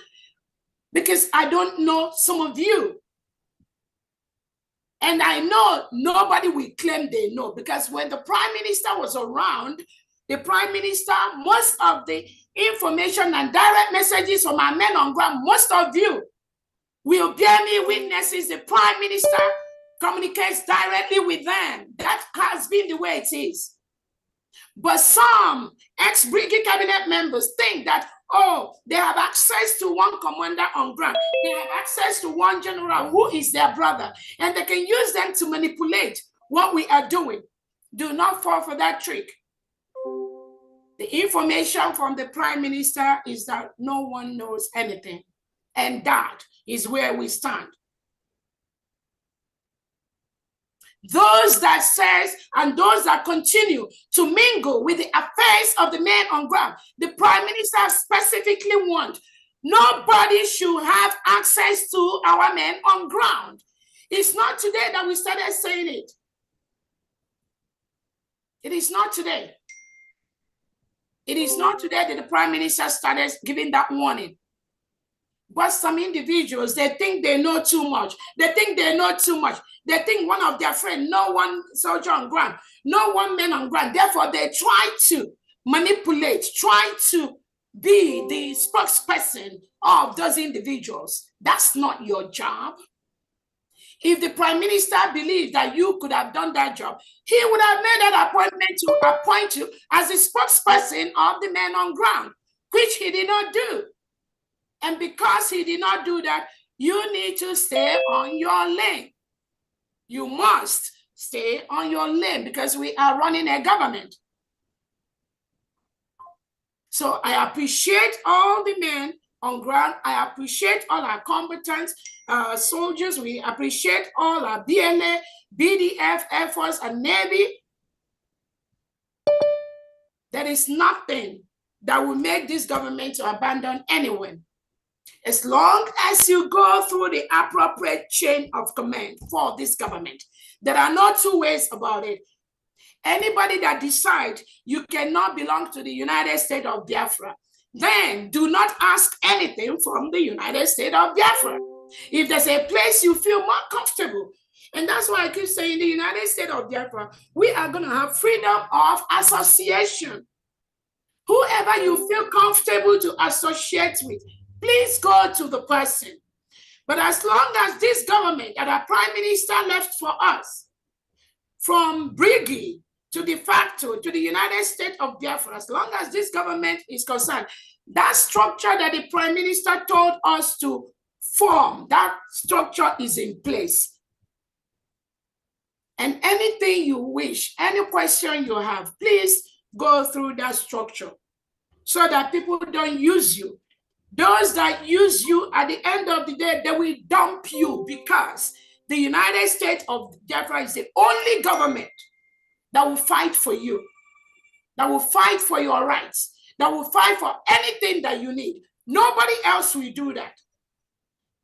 because I don't know some of you. And I know nobody will claim they know, because when the Prime Minister was around, the Prime Minister, most of the information and direct messages from our men on ground, most of you will bear me witnesses. The Prime Minister communicates directly with them. That has been the way it is. But some ex-Briggy cabinet members think that, oh, they have access to one commander on ground. They have access to one general who is their brother, and they can use them to manipulate what we are doing. Do not fall for that trick. The information from the Prime Minister is that no one knows anything, and that is where we stand. Those that says and those that continue to mingle with the affairs of the men on ground, the Prime Minister specifically warned, nobody should have access to our men on ground. It's not today that we started saying it. It is not today. It is not today that the Prime Minister started giving that warning. But some individuals, they think they know too much. They think they know too much. They think one of their friends, no one soldier on ground, no one man on ground. Therefore, they try to manipulate, try to be the spokesperson of those individuals. That's not your job. If the prime minister believed that you could have done that job, he would have made that appointment to appoint you as the spokesperson of the men on ground, which he did not do. And because he did not do that, you need to stay on your lane. You must stay on your lane because we are running a government. So I appreciate all the men on ground. I appreciate all our combatant soldiers. We appreciate all our BLA, BDF, Air Force, and Navy. There is nothing that will make this government to abandon anyone. As long as you go through the appropriate chain of command for this government, there are no two ways about it. Anybody that decides you cannot belong to the United States of Biafra, then do not ask anything from the United States of Biafra. If there's a place you feel more comfortable, and that's why I keep saying the United States of Biafra, we are going to have freedom of association. Whoever you feel comfortable to associate with, please go to the person. But as long as this government and our prime minister left for us, from Briggy to de facto to the United States of Biafra, as long as this government is concerned, that structure that the prime minister told us to form, that structure is in place. And anything you wish, any question you have, please go through that structure so that people don't use you. Those that use you, at the end of the day, they will dump you, because the United States of Biafra is the only government that will fight for you, that will fight for your rights, that will fight for anything that you need. Nobody else will do that.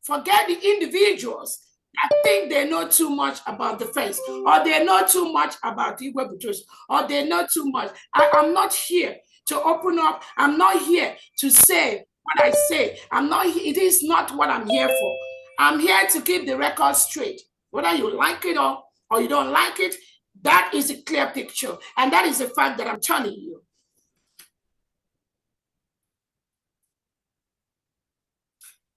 Forget the individuals that think they know too much about defense, or they know too much about Igwe Butus, or they know too much. I'm not here to open up. I'm not here to say what I say. It is not what I'm here for. I'm here to keep the record straight. Whether you like it or you don't like it, that is a clear picture. And that is the fact that I'm telling you.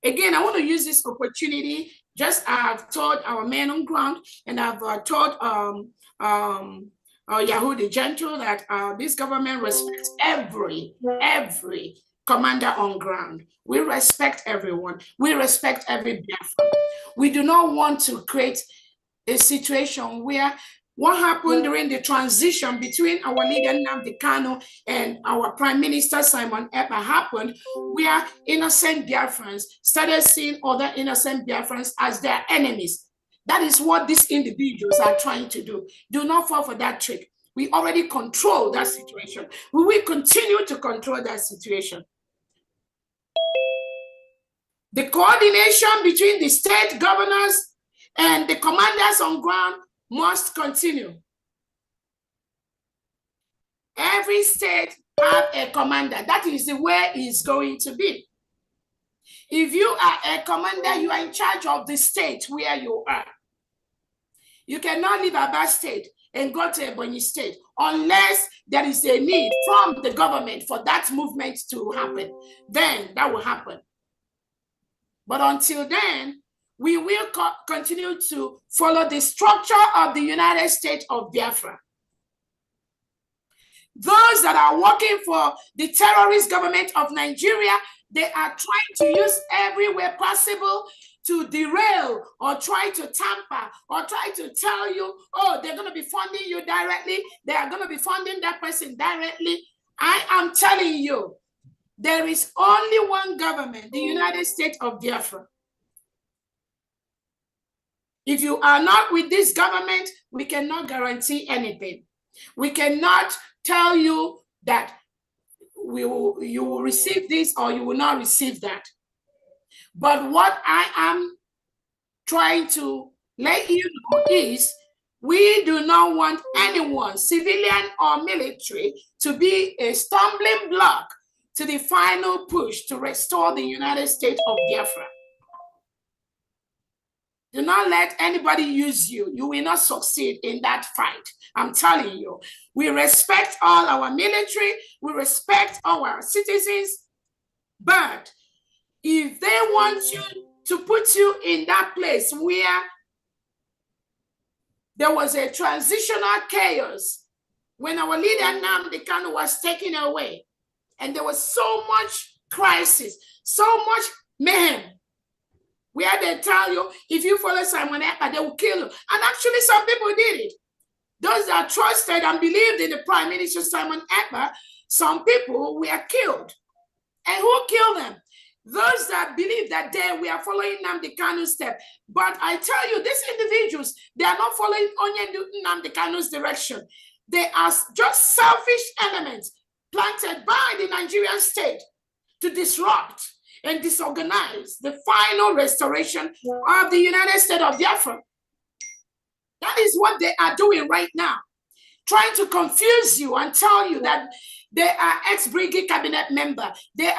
Again, I want to use this opportunity. Just I've told our men on ground, and I've told Yahoo the Gentle that this government respects every commander on ground. We respect everyone. We respect every Biafran. We do not want to create a situation where what happened during the transition between our leader Nnamdi Kanu and our Prime Minister Simon Ekpa happened, where innocent Biafrans started seeing other innocent Biafrans as their enemies. That is what these individuals are trying to do. Do not fall for that trick. We already control that situation. We will continue to control that situation. The coordination between the state governors and the commanders on ground must continue. Every state have a commander. That is the way it's going to be. If you are a commander, you are in charge of the state where you are. You cannot leave Aba State and go to Ebonyi State unless there is a need from the government for that movement to happen. Then that will happen. But until then, we will continue to follow the structure of the United States of Biafra. Those that are working for the terrorist government of Nigeria, they are trying to use every way possible to derail or try to tamper or try to tell you, oh, they're going to be funding you directly. They are going to be funding that person directly. I am telling you, there is only one government, the United States of Biafra. If you are not with this government, we cannot guarantee anything. We cannot tell you that you will receive this or you will not receive that. But what I am trying to let you know is we do not want anyone, civilian or military, to be a stumbling block to the final push to restore the United States of Biafra. Do not let anybody use you. You will not succeed in that fight. I'm telling you. We respect all our military. We respect our citizens. But if they want you to put you in that place where there was a transitional chaos when our leader Nnamdi Kanu was taken away. And there was so much crisis, so much mayhem. Where they tell you, if you follow Simon Ekpa, they will kill you. And actually, some people did it. Those that trusted and believed in the Prime Minister Simon Ekpa, some people were killed. And who killed them? Those that believe that they were following Nnamdi Kanu's step. But I tell you, these individuals, they are not following Nnamdi Kanu's direction. They are just selfish elements planted by the Nigerian state to disrupt and disorganize the final restoration of the United States of Biafra. That is what they are doing right now, trying to confuse you and tell you that they are ex-Brigade cabinet member. There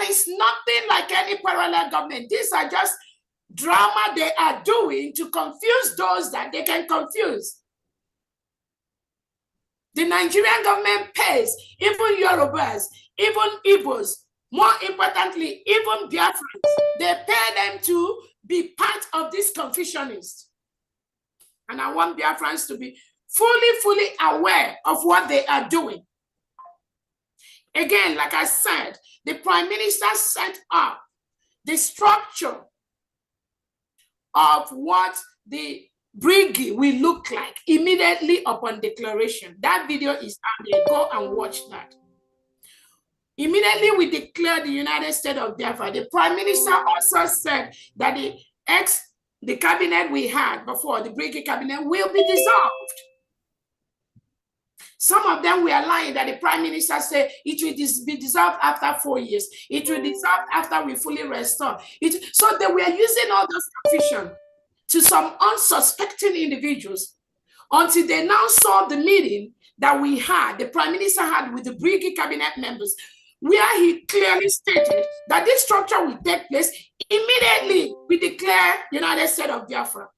is nothing like any parallel government. These are just drama they are doing to confuse those that they can confuse. The Nigerian government pays even Yorubas, even Igbos, more importantly, even Biafrans. They pay them to be part of this confucianists. And I want Biafrans to be fully aware of what they are doing. Again, like I said, the Prime Minister set up the structure of what the brigade will look like immediately upon declaration. That video is out there. Go and watch that. Immediately we declared the United States of Biafra. The Prime Minister also said that the cabinet we had before, the brigade cabinet, will be dissolved. Some of them were lying that the Prime Minister said it will be dissolved after 4 years. It will dissolve after we fully restore it. So they were using all those confusion to some unsuspecting individuals until they now saw the meeting that we had, the Prime Minister had with the brigade cabinet members, where he clearly stated that this structure will take place immediately we declare United States of Biafra.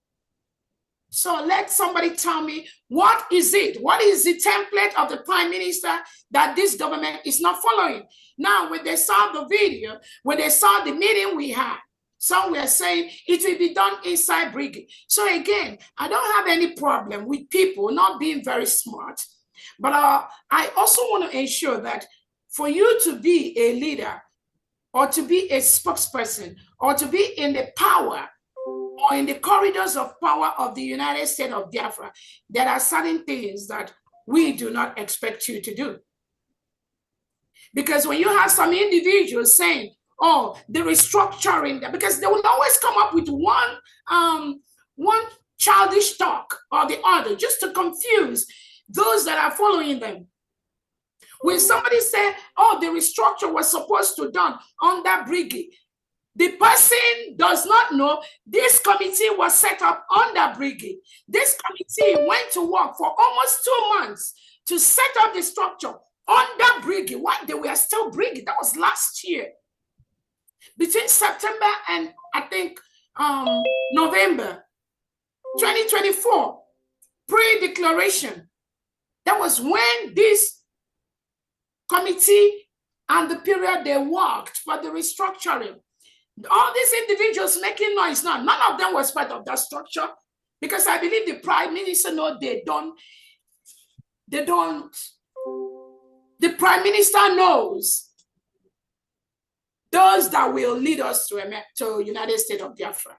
So let somebody tell me, what is it? What is the template of the Prime Minister that this government is not following? Now, when they saw the video, when they saw the meeting we had, some were saying it will be done inside brigade. So again, I don't have any problem with people not being very smart, but I also want to ensure that for you to be a leader or to be a spokesperson or to be in the power or in the corridors of power of the United States of Biafra, there are certain things that we do not expect you to do. Because when you have some individuals saying, oh, the restructuring, because they will always come up with one childish talk or the other just to confuse those that are following them. When somebody say, oh, the restructure was supposed to be done under brigade, the person does not know this committee was set up under brigade. This committee went to work for almost 2 months to set up the structure under brigade. Why? They were still brigade. That was last year. Between September and I think November 2024, pre-declaration, that was when this committee and the period they worked for the restructuring. All these individuals making noise now, none of them was part of that structure, because I believe the Prime Minister knows the Prime Minister knows those that will lead us to United States of Biafra.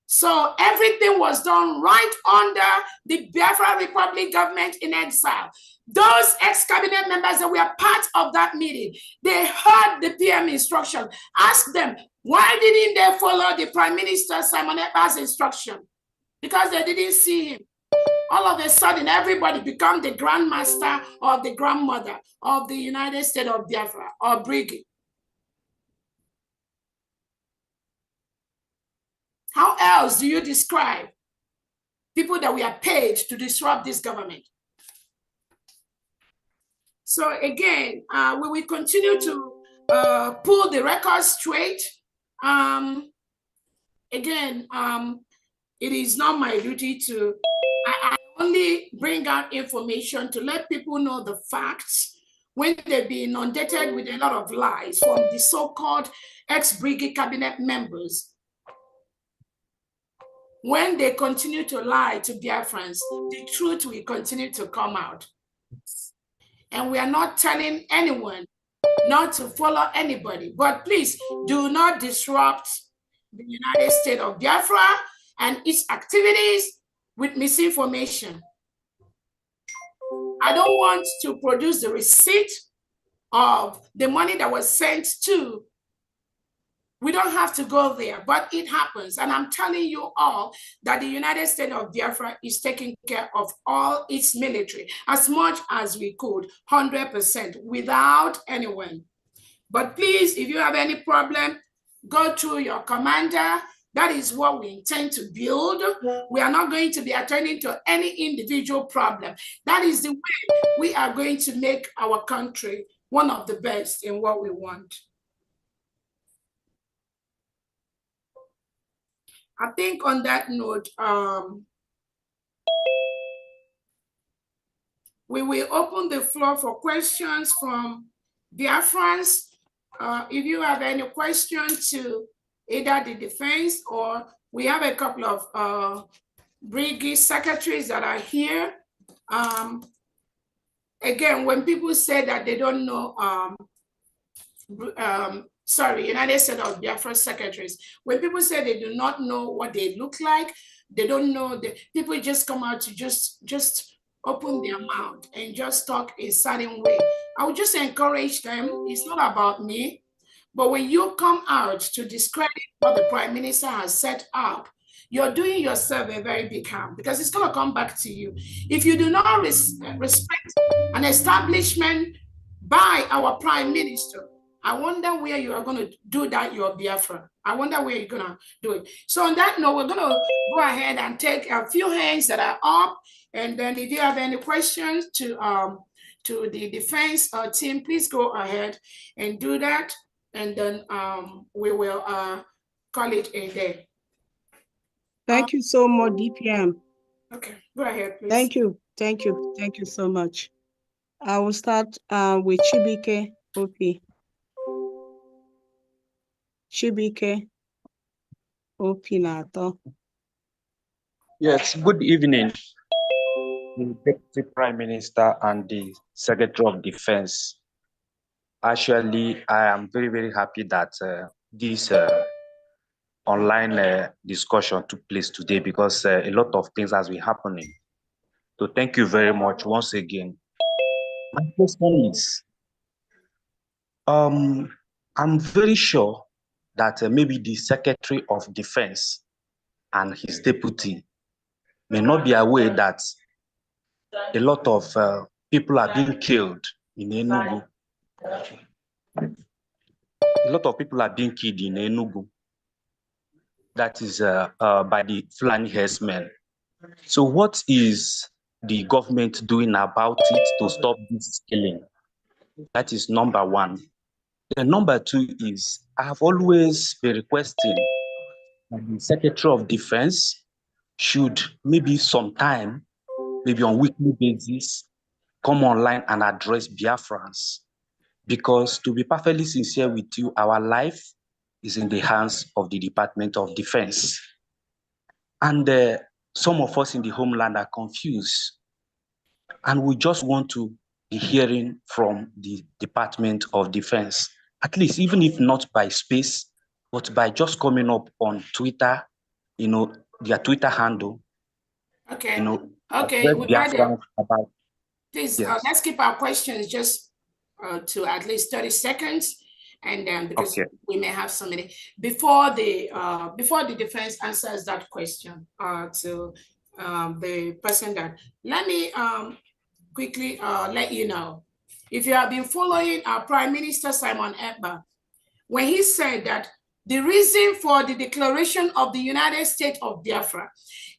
So everything was done right under the Biafra Republic government in exile. Those ex-cabinet members that were part of that meeting, they heard the PM instruction. Ask them, why didn't they follow the Prime Minister Simon Ekpa's instruction? Because they didn't see him. All of a sudden, everybody become the grandmaster or the grandmother of the United States of Biafra or brigade. How else do you describe people that we are paid to disrupt this government? So again, we will continue to pull the records straight. Again, it is not my duty to, I only bring out information to let people know the facts when they've been inundated with a lot of lies from the so-called ex-brigade cabinet members. when they continue to lie to Biafrans, the truth will continue to come out. And we are not telling anyone not to follow anybody, but please do not disrupt the United States of Biafra and its activities with misinformation. I don't want to produce the receipt of the money that was sent to. We don't have to go there, but it happens. And I'm telling you all that the United States of Biafra is taking care of all its military as much as we could, 100%, without anyone. But please, if you have any problem, go to your commander. That is what we intend to build. We are not going to be attending to any individual problem. That is the way we are going to make our country one of the best in what we want. I think on that note, we will open the floor for questions from Biafrans. If you have any questions to either the defense, or we have a couple of brigade secretaries that are here. Again, when people say that they don't know, United States of Biafra secretaries, when people say they do not know what they look like, they don't know, people just come out to just open their mouth and just talk a certain way. I would just encourage them. It's not about me, but when you come out to discredit what the Prime Minister has set up, you're doing yourself a very big harm, because it's going to come back to you. If you do not respect an establishment by our Prime Minister, I wonder where you are going to do that, your Biafra. I wonder where you're going to do it. So on that note, we're going to go ahead and take a few hands that are up. And then if you have any questions to the defense team, please go ahead and do that. And then we will call it a day. Thank you so much, DPM. Okay, go ahead, please. Thank you. Thank you. Thank you so much. I will start with Chibike OP. Chibike OP Nato. Yes, good evening, the Deputy Prime Minister and the Secretary of Defense. Actually, I am very, very happy that this online discussion took place today, because a lot of things has been happening. So thank you very much once again. My question is, I'm very sure that maybe the Secretary of Defense and his deputy may not be aware that a lot of people are being killed in Enugu. A lot of people are being killed in Enugu. That is by the Fulani herdsmen. So what is the government doing about it to stop this killing? That is number one. And number two is, I have always been requesting that the Secretary of Defense should maybe sometime, maybe on weekly basis, come online and address Biafrans. Because to be perfectly sincere with you, our life is in the hands of the Department of Defense. And some of us in the homeland are confused. And we just want to be hearing from the Department of Defense, at least even if not by space, but by just coming up on Twitter, you know, their Twitter handle. Okay. You know, okay. We got it. About, please, yes. Let's keep our questions just to at least 30 seconds. And then because okay. we may have so many before the defense answers that question to the person that, let me quickly let you know, if you have been following our Prime Minister Simon Ekpa, when he said that the reason for the declaration of the United States of Biafra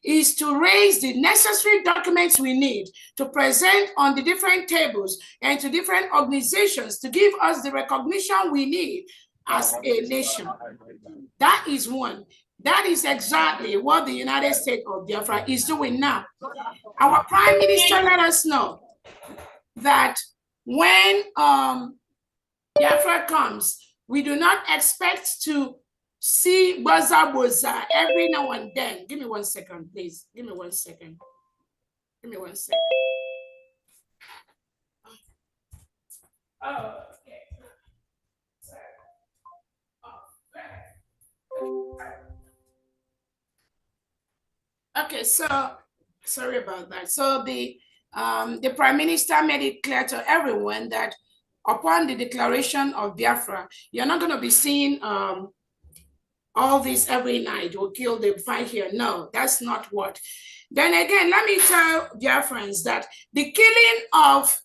is to raise the necessary documents we need to present on the different tables and to different organizations to give us the recognition we need as a nation. That is one. That is exactly what the United States of Biafra is doing now. Our Prime Minister let us know that when Biafra comes, we do not expect to see boza every now and then. Give me 1 second, please. Give me 1 second. Give me 1 second. Oh, okay. Okay, so sorry about that. So the Prime Minister made it clear to everyone that upon the declaration of Biafra, you're not going to be seeing all this every night. We'll kill the fight here. No, that's not what. Then again, let me tell Biafrans that the killing of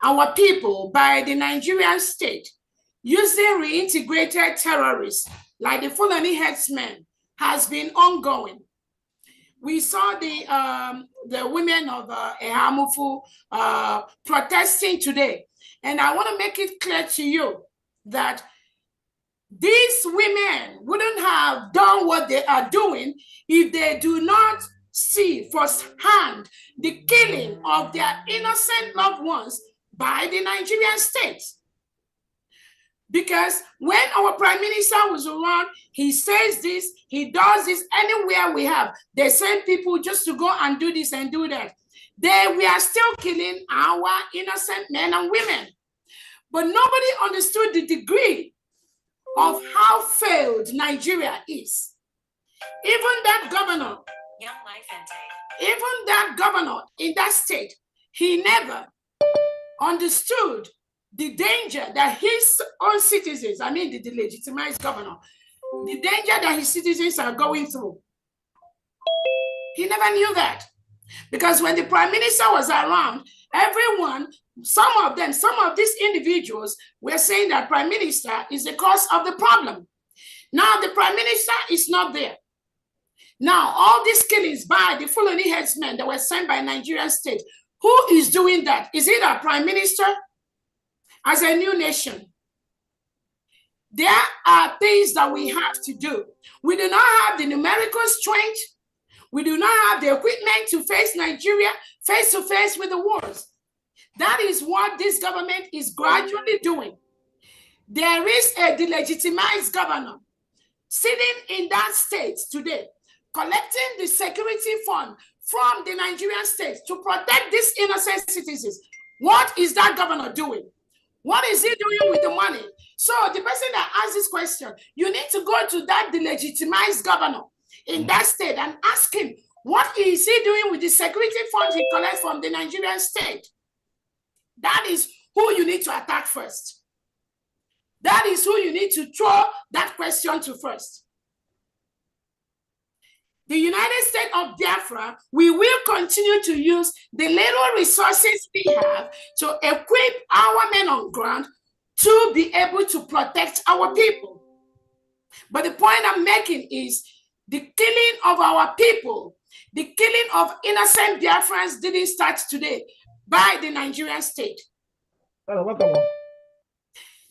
our people by the Nigerian state using reintegrated terrorists like the Fulani headsmen has been ongoing. We saw the women of Ehamufu protesting today. And I want to make it clear to you that these women wouldn't have done what they are doing if they do not see firsthand the killing of their innocent loved ones by the Nigerian state. Because when our Prime Minister was around, he says this, he does this anywhere we have. They send people just to go and do this and do that. We are still killing our innocent men and women. But nobody understood the degree of how failed Nigeria is. Even that governor, in that state, he never understood the danger that his own citizens, I mean the delegitimized governor, the danger that his citizens are going through. He never knew that. Because when the Prime Minister was around, everyone, some of these individuals were saying that Prime Minister is the cause of the problem. Now the Prime Minister is not there. Now all these killings by the Fulani headsmen that were sent by Nigerian state, who is doing that? Is it our Prime Minister? As a new nation, there are things that we have to do. We do not have the numerical strength. We do not have the equipment to face Nigeria face to face with the wars. That is what this government is gradually doing. There is a delegitimized governor sitting in that state today, collecting the security fund from the Nigerian state to protect these innocent citizens. What is that governor doing? What is he doing with the money? So the person that asked this question, you need to go to that delegitimized governor in that state and ask him, what is he doing with the security funds he collects from the Nigerian state? That is who you need to attack first. That is who you need to throw that question to first. The United States of Biafra, we will continue to use the little resources we have to equip our men on ground to be able to protect our people. But the point I'm making is the killing of our people, the killing of innocent Biafrans didn't start today by the Nigerian state.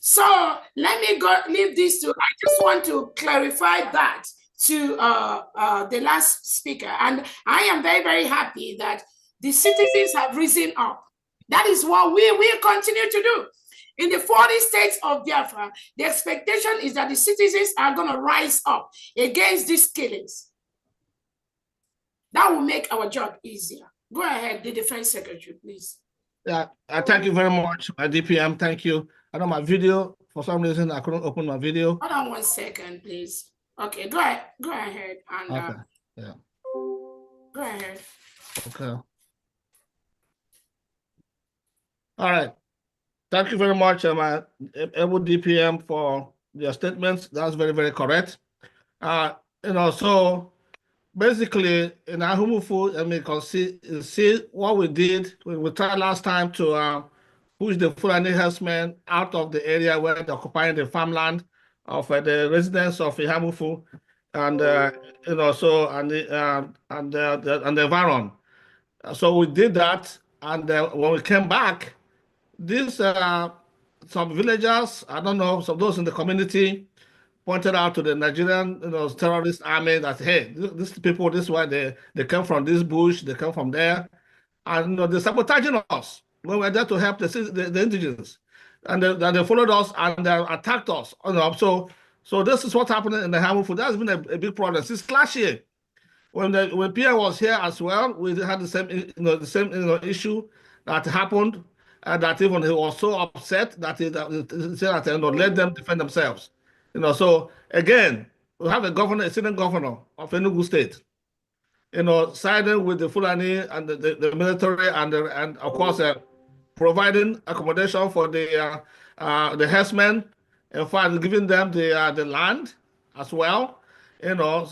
So let me leave this to, I just want to clarify that to the last speaker. And I am very, very happy that the citizens have risen up. That is what we will continue to do. In the 40 states of Biafra, the expectation is that the citizens are going to rise up against these killings. That will make our job easier. Go ahead, the Defense Secretary, please. Yeah, thank you very much, my DPM. Thank you. I know my video, for some reason, I couldn't open my video. Hold on 1 second, please. Okay, go ahead. Go ahead. And, okay, yeah. Go ahead. Okay. All right. Thank you very much, my able DPM, for your statements. That's very, very correct. So basically, in Ahumufu, I mean, see what we did. We tried last time to push the Fulani herdsmen out of the area where they're occupying the farmland of the residents of Ihamufu, and the environment. So we did that, and when we came back, these some villagers, I don't know, some of those in the community pointed out to the Nigerian terrorist army that, hey, these people, this is why they come from this bush, they come from there, and they're sabotaging us when we're there to help the indigenous. And they followed us and they attacked us. So So this is what's happening in the Hamufu. That's been a big problem since last year. When Pierre was here as well, we had the same issue that happened, and that even he was so upset that he said that let them defend themselves. So again, we have a sitting governor of Enugu State, siding with the Fulani and the military and of course providing accommodation for the herdsmen, in fact giving them the land as well. Because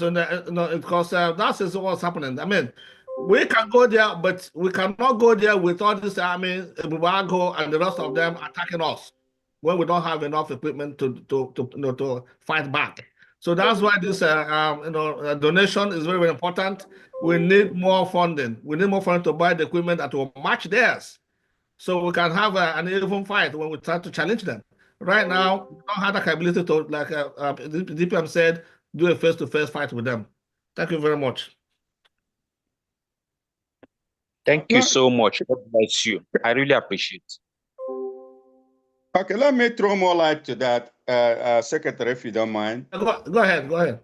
that is what's happening. I mean, we can go there, but we cannot go there with all this army, Bubago and the rest of them attacking us when we don't have enough equipment to fight back. So that's why this donation is very, very important. We need more funding. We need more funding to buy the equipment that will match theirs, so we can have an even fight when we try to challenge them. Right now, we don't have the capability to, like DPM said, do a face-to-face fight with them. Thank you very much. Thank you so much. God bless you. I really appreciate it. Okay, let me throw more light to that, Secretary, if you don't mind. Go ahead.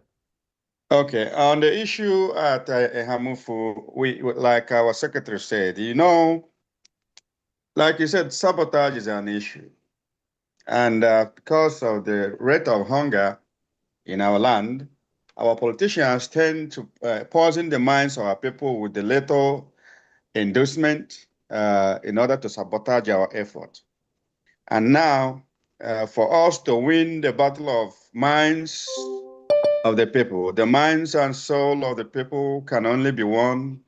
Okay, on the issue at Hamufu, we, like our Secretary said, like you said, sabotage is an issue. And because of the rate of hunger in our land, our politicians tend to poison the minds of our people with the little inducement in order to sabotage our effort. And now, for us to win the battle of minds of the people, the minds and soul of the people can only be won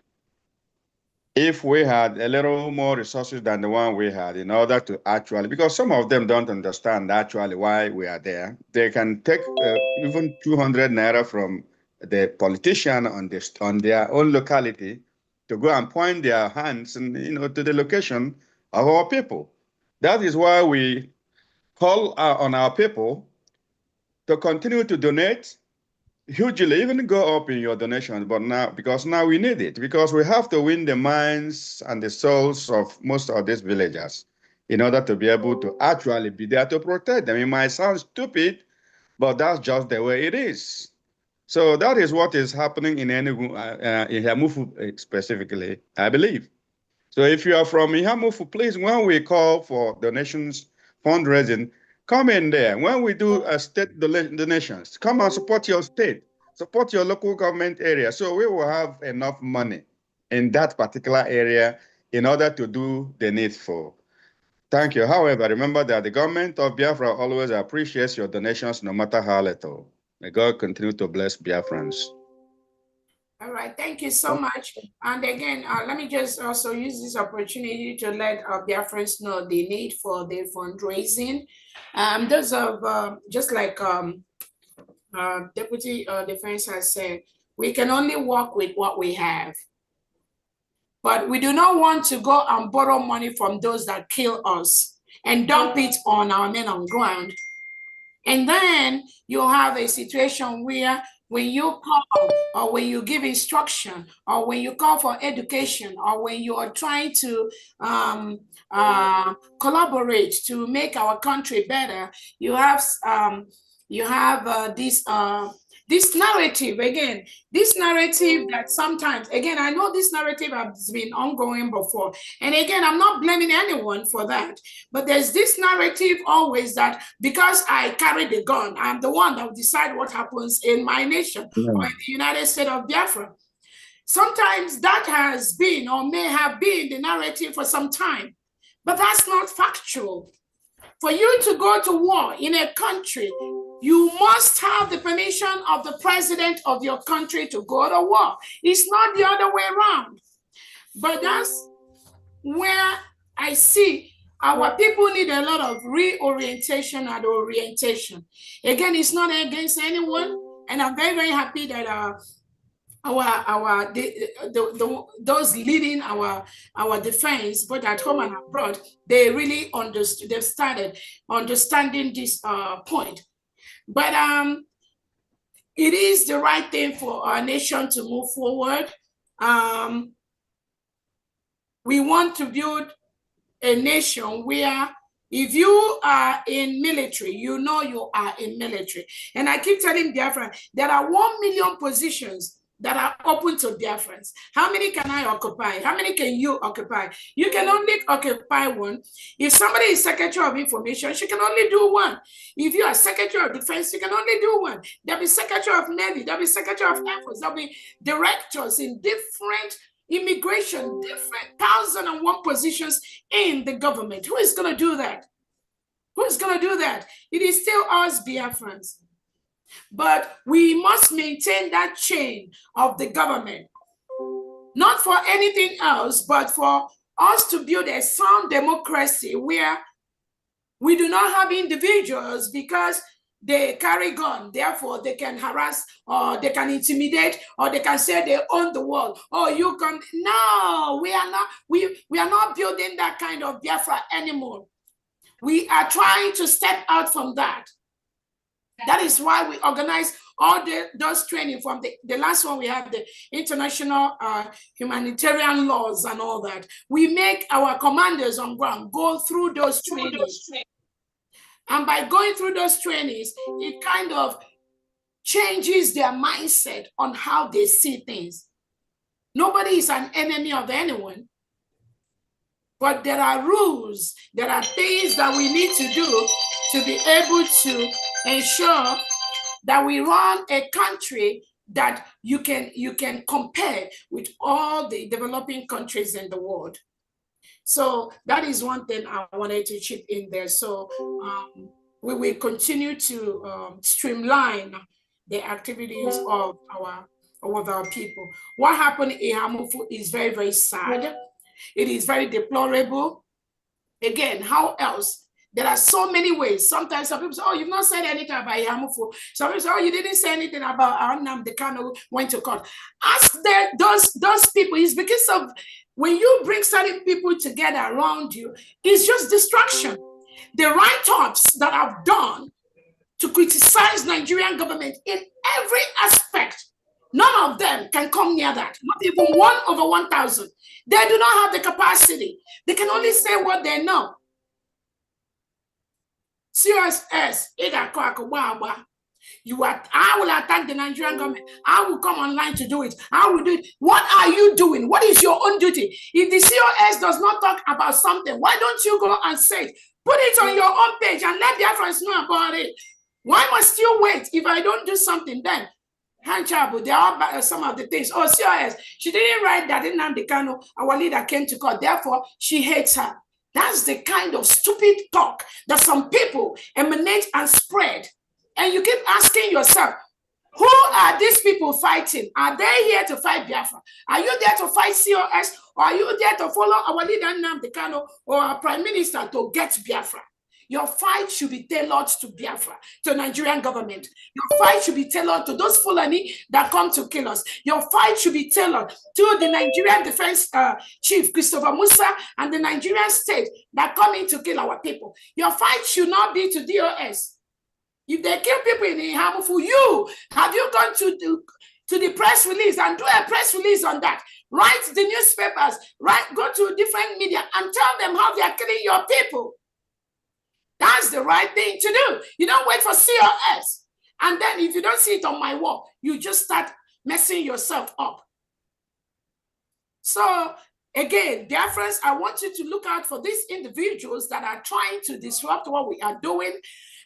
if we had a little more resources than the one we had in order to actually, because some of them don't understand actually why we are there. They can take even 200 naira from the politician on their own locality to go and point their hands and, to the location of our people. That is why we call on our people to continue to donate hugely, even go up in your donations, but because now we need it, because we have to win the minds and the souls of most of these villagers in order to be able to actually be there to protect them. It might sound stupid, but that's just the way it is. So that is what is happening in Enugu, in Hamufu specifically, I believe. So if you are from Ihamufu, please, when we call for donations, fundraising, come in there. When we do state donations, come and support your state, support your local government area. So we will have enough money in that particular area in order to do the needful. Thank you. However, remember that the government of Biafra always appreciates your donations, no matter how little. May God continue to bless Biafrans. All right, thank you so much. And again, let me just also use this opportunity to let our Biafrans know the need for the fundraising. Those of, just like Deputy Defense has said, we can only work with what we have. But we do not want to go and borrow money from those that kill us and dump it on our men on ground. And then you'll have a situation where when you call or when you give instruction or when you call for education or when you are trying to collaborate to make our country better, you have this narrative, again, this narrative that sometimes, again, I know this narrative has been ongoing before. And again, I'm not blaming anyone for that. But there's this narrative always that because I carry the gun, I'm the one that will decide what happens in my nation or in the United States of Biafra. Sometimes that has been or may have been the narrative for some time, but that's not factual. For you to go to war in a country, you must have the permission of the president of your country to go to war. It's not the other way around. But that's where I see our people need a lot of reorientation and orientation. Again, it's not against anyone. And I'm very, very happy that those leading our defense, both at home and abroad, they really understood, they've started understanding this point. But it is the right thing for our nation to move forward. We want to build a nation where If you are in military, you know you are in military. And I keep telling Biafra, there are 1 million positions that are open to Biafrans. How many can I occupy? How many can you occupy? You can only occupy one. If somebody is Secretary of Information, she can only do one. If you are Secretary of Defense, you can only do one. There'll be Secretary of Navy, there'll be Secretary of Air Force, there'll be directors in different immigration, different 1,001 positions in the government. Who is going to do that? Who is going to do that? It is still us, Biafrans. But we must maintain that chain of the government, not for anything else, but for us to build a sound democracy where we do not have individuals because they carry gun, therefore they can harass or they can intimidate or they can say they own the world. Oh, you can. No, we are not. We are not building that kind of Biafra anymore. We are trying to step out from that. That is why we organize all those training from the last one. We have the international humanitarian laws and all that. We make our commanders on ground go through those trainings. And by going through those trainings, it kind of changes their mindset on how they see things. Nobody is an enemy of anyone. But there are rules, there are things that we need to do to be able to ensure that we run a country that you can compare with all the developing countries in the world. So that is one thing I wanted to chip in there. So we will continue to streamline the activities of our people. What happened in Hamufu is very, very sad. It is very deplorable. Again, how else? There are so many ways. Sometimes some people say, oh, you've not said anything about Yamufu. Some people say, oh, you didn't say anything about Arnam Dekano went to court. Ask those people. It's because of when you bring certain people together around you, it's just destruction. The write-ups that I've done to criticize Nigerian government in every aspect, none of them can come near that. Not even 1 over 1,000. They do not have the capacity. They can only say what they know. CSS, I will attack the Nigerian government. I will come online to do it. I will do it. What are you doing? What is your own duty? If the COS does not talk about something, why don't you go and say it? Put it on your own page and let the Biafrans know about it. Why must you wait? If I don't do something, then Hanchabu, there are some of the things. Oh, COS, she didn't write that Nnamdi Kanu, our leader, came to court. Therefore, she hates her. That's the kind of stupid talk that some people emanate and spread. And you keep asking yourself, who are these people fighting? Are they here to fight Biafra? Are you there to fight COS? Or are you there to follow our leader Nnamdi Kanu or our prime minister to get Biafra? Your fight should be tailored to Biafra, to Nigerian government. Your fight should be tailored to those Fulani that come to kill us. Your fight should be tailored to the Nigerian Defense Chief, Christopher Musa, and the Nigerian state that come in to kill our people. Your fight should not be to DOS. If they kill people in Hamufu, have you gone to the press release and do a press release on that? Write the newspapers, go to different media and tell them how they are killing your people. That's the right thing to do. You don't wait for COS. And then if you don't see it on my wall, you just start messing yourself up. So again, dear friends, I want you to look out for these individuals that are trying to disrupt what we are doing.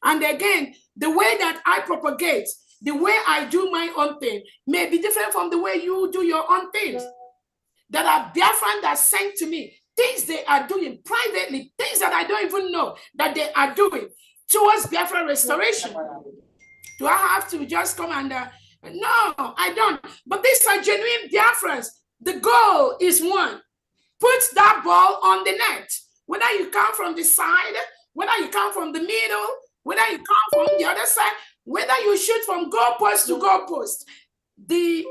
And again, the way that I propagate, the way I do my own thing may be different from the way you do your own things. That are Biafran that sent to me. Things they are doing privately, things that I don't even know that they are doing towards Biafra restoration. Do I have to just come and, no, I don't. But these are genuine Biafrans. The goal is one. Put that ball on the net. Whether you come from the side, whether you come from the middle, whether you come from the other side, whether you shoot from goalpost to goalpost. The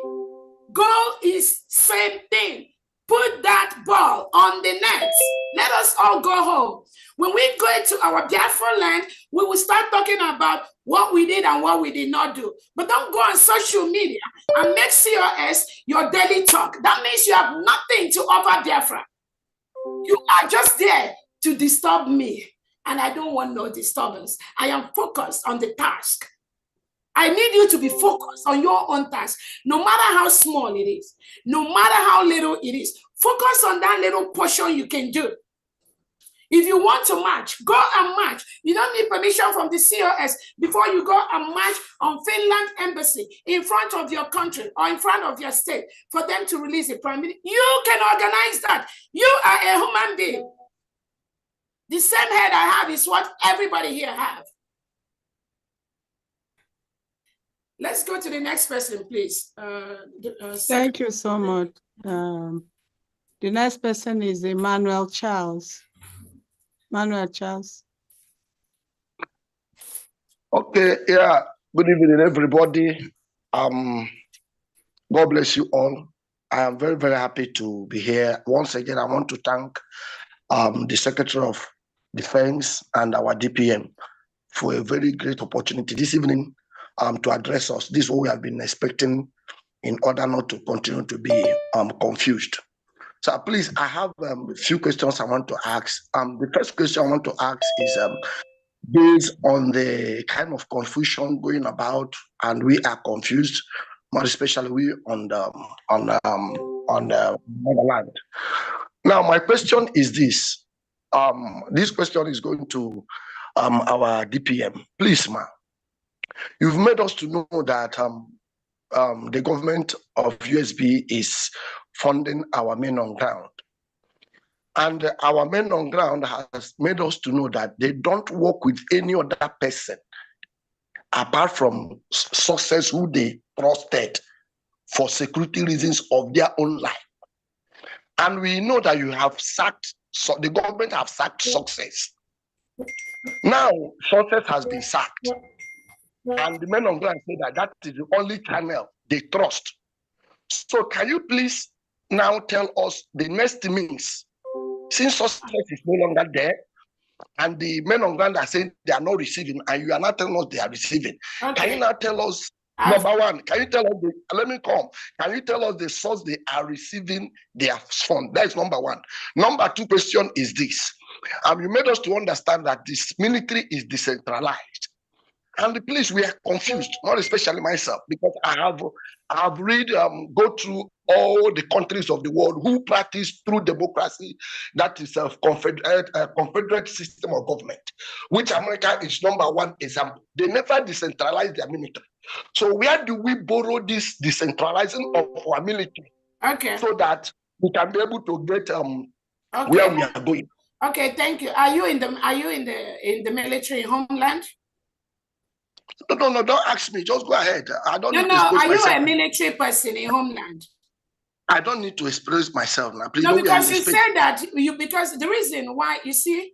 goal is same thing. Put that ball on the net. Let us all go home. When we go to our Biafra land, we will start talking about what we did and what we did not do. But don't go on social media and make COS your daily talk. That means you have nothing to offer Biafra. You are just there to disturb me. and I don't want no disturbance. I am focused on the task. I need you to be focused on your own task, no matter how small it is, no matter how little it is. Focus on that little portion you can do. If you want to march, go and march. You don't need permission from the COS before you go and march on Finland embassy in front of your country or in front of your state for them to release a prime minister. You can organize that. You are a human being. The same head I have is what everybody here have. Let's go to the next person, please. Thank you so much. The next person is Emmanuel Charles. Manuel Charles. Okay, yeah. Good evening, everybody. God bless you all. I am very, very happy to be here. Once again, I want to thank the Secretary of Defense and our DPM for a very great opportunity this evening to address us. This is what we have been expecting in order not to continue to be confused. So please, I have a few questions I want to ask. The first question I want to ask is based on the kind of confusion going about, and we are confused, more especially we on the motherland. Now, my question is this. This question is going to our DPM. Please, ma'am, you've made us to know that the government of U.S.B. is funding our men on ground. And our men on ground has made us to know that they don't work with any other person apart from sources who they trusted for security reasons of their own life. And we know that you have sacked, so the government have sacked success. Now, success has been sacked. And the men on ground say that that is the only channel they trust. So can you please now tell us the next means, since success is no longer there, and the men on ground are saying they are not receiving, and you are not telling us they are receiving. Okay. Can you now tell us, number one, can you tell us, can you tell us the source they are receiving their fund? That is number one. Number two question is this. You made us to understand that this military is decentralized. And please, we are confused, not especially myself, because I have read, go through all the countries of the world who practice through democracy, that is a confederate system of government, which America is number one example. They never decentralize their military. So where do we borrow this decentralizing of our military? Okay. So that we can be able to get where we are going. Okay, thank you. Are you in the military homeland? No, don't ask me. Just go ahead. I don't need to expose myself. Are you a military person in homeland? I don't need to express myself now. Please, no, because you said that because the reason why, you see,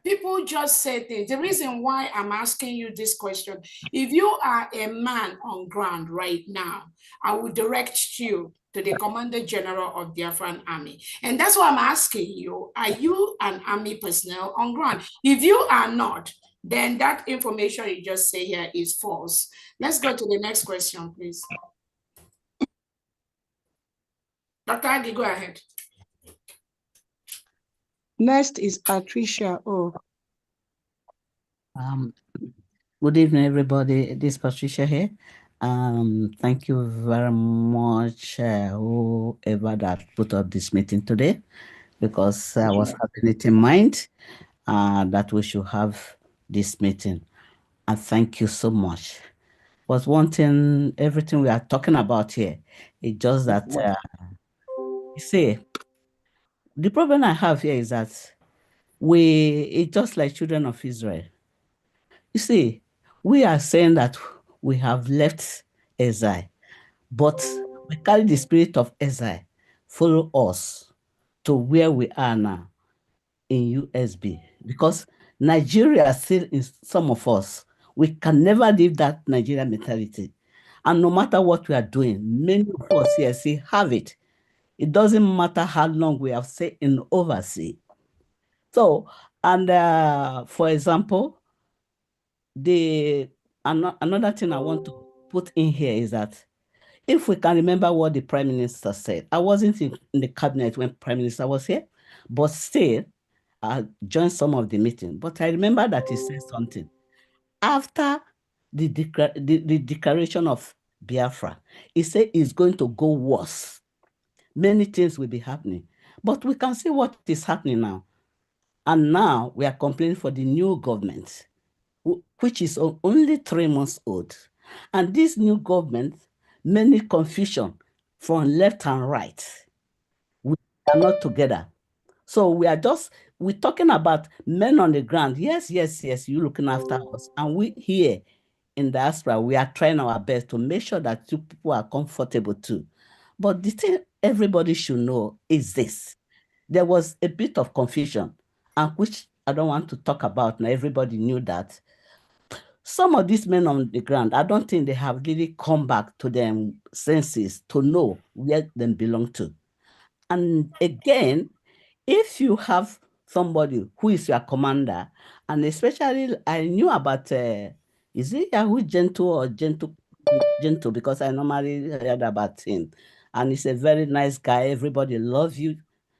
people just say things. The reason why I'm asking you this question, if you are a man on ground right now, I will direct you to the Commander General of the Biafran Army. And that's why I'm asking you, are you an army personnel on ground? If you are not, then that information you just say here is false. Let's go to the next question, please. Dr. Adi, go ahead. Next is Patricia O. Good evening, everybody. This is Patricia here. Thank you very much, whoever that put up this meeting today, because I was having it in mind that we should have this meeting. And thank you so much. But one thing, everything we are talking about here, it's just that, you see, the problem I have here is that it's just like children of Israel. You see, we are saying that we have left exile, but we carry the spirit of exile, follow us to where we are now in U.S.B. Because Nigeria still in some of us, we can never leave that Nigerian mentality. And no matter what we are doing, many of us here say have it. It doesn't matter how long we have stayed in overseas. So, and for example, another thing I want to put in here is that if we can remember what the Prime Minister said, I wasn't in the cabinet when Prime Minister was here, but still, joined some of the meeting, but I remember that he said something. After the declaration of Biafra, he said it's going to go worse. Many things will be happening. But we can see what is happening now. And now we are complaining for the new government, which is only 3 months old. And this new government, many confusion from left and right. We are not together. So we're talking about men on the ground. Yes, you're looking after us. And we here in diaspora, we are trying our best to make sure that you people are comfortable too. But the thing everybody should know is this. There was a bit of confusion, and which I don't want to talk about now. Everybody knew that. Some of these men on the ground, I don't think they have really come back to their senses to know where they belong to. And again, if you have somebody who is your commander, and especially I knew about, is it Yahoo Gentle or Gentle, because I normally heard about him. And he's a very nice guy. Everybody loves you.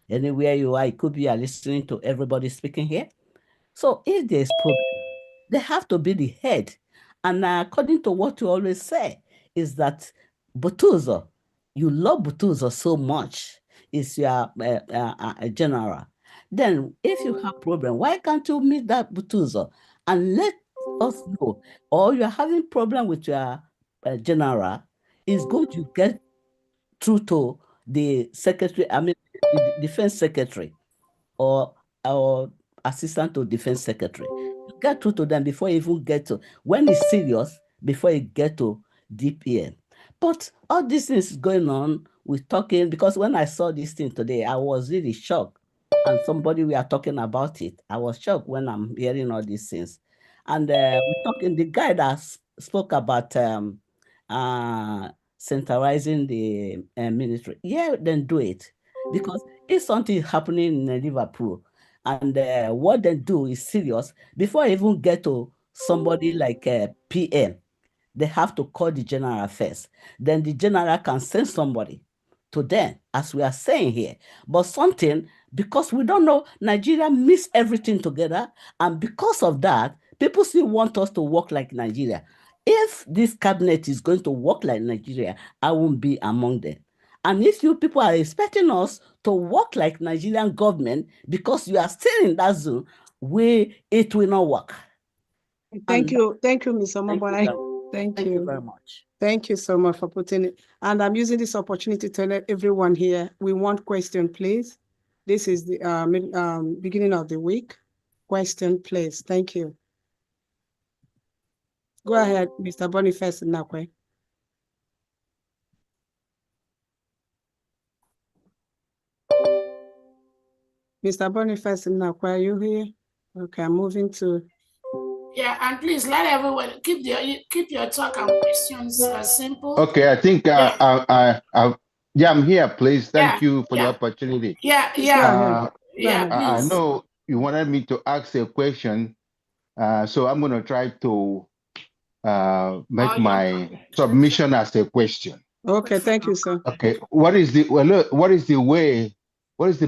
Anywhere you are, it could be you're listening to everybody speaking here. So if there's problem, they have to be the head. And according to what you always say, is that Butuzo, you love Butuzo so much, is your general. Then if you have problem, why can't you meet that Butuzo and let us know? Or you're having problem with your general, it's good you get through to the secretary, I mean, the defense secretary or assistant to defense secretary. You get through to them before you even get to, when it's serious, before you get to DPN. But all these things going on, we're talking, because when I saw this thing today, I was really shocked. And somebody we are talking about it. I was shocked when I'm hearing all these things. And we're talking, the guy that spoke about centralizing the military. Yeah, then do it. Because if something is happening in Liverpool and what they do is serious, before I even get to somebody like PM, they have to call the general first. Then the general can send somebody to them, as we are saying here. But something, because we don't know, Nigeria mix everything together. And because of that, people still want us to work like Nigeria. If this cabinet is going to work like Nigeria, I won't be among them. And if you people are expecting us to work like Nigerian government because you are still in that zone, it will not work. Thank you, Mr. Mobile. Thank you very much. Thank you so much for putting it. And I'm using this opportunity to let everyone here, we want question, please. This is the beginning of the week. Question, please. Thank you. Go ahead, Mr. Boniface Nakwe. Mr. Boniface Nakwe, are you here? Okay, I'm moving to. Yeah, and please let everyone keep your talk and questions simple. Okay, I think I'm here, please. Thank you for the opportunity. Yeah. I know you wanted me to ask a question, so I'm going to try to make my submission as a question. Okay, thank you, sir. Okay, what is the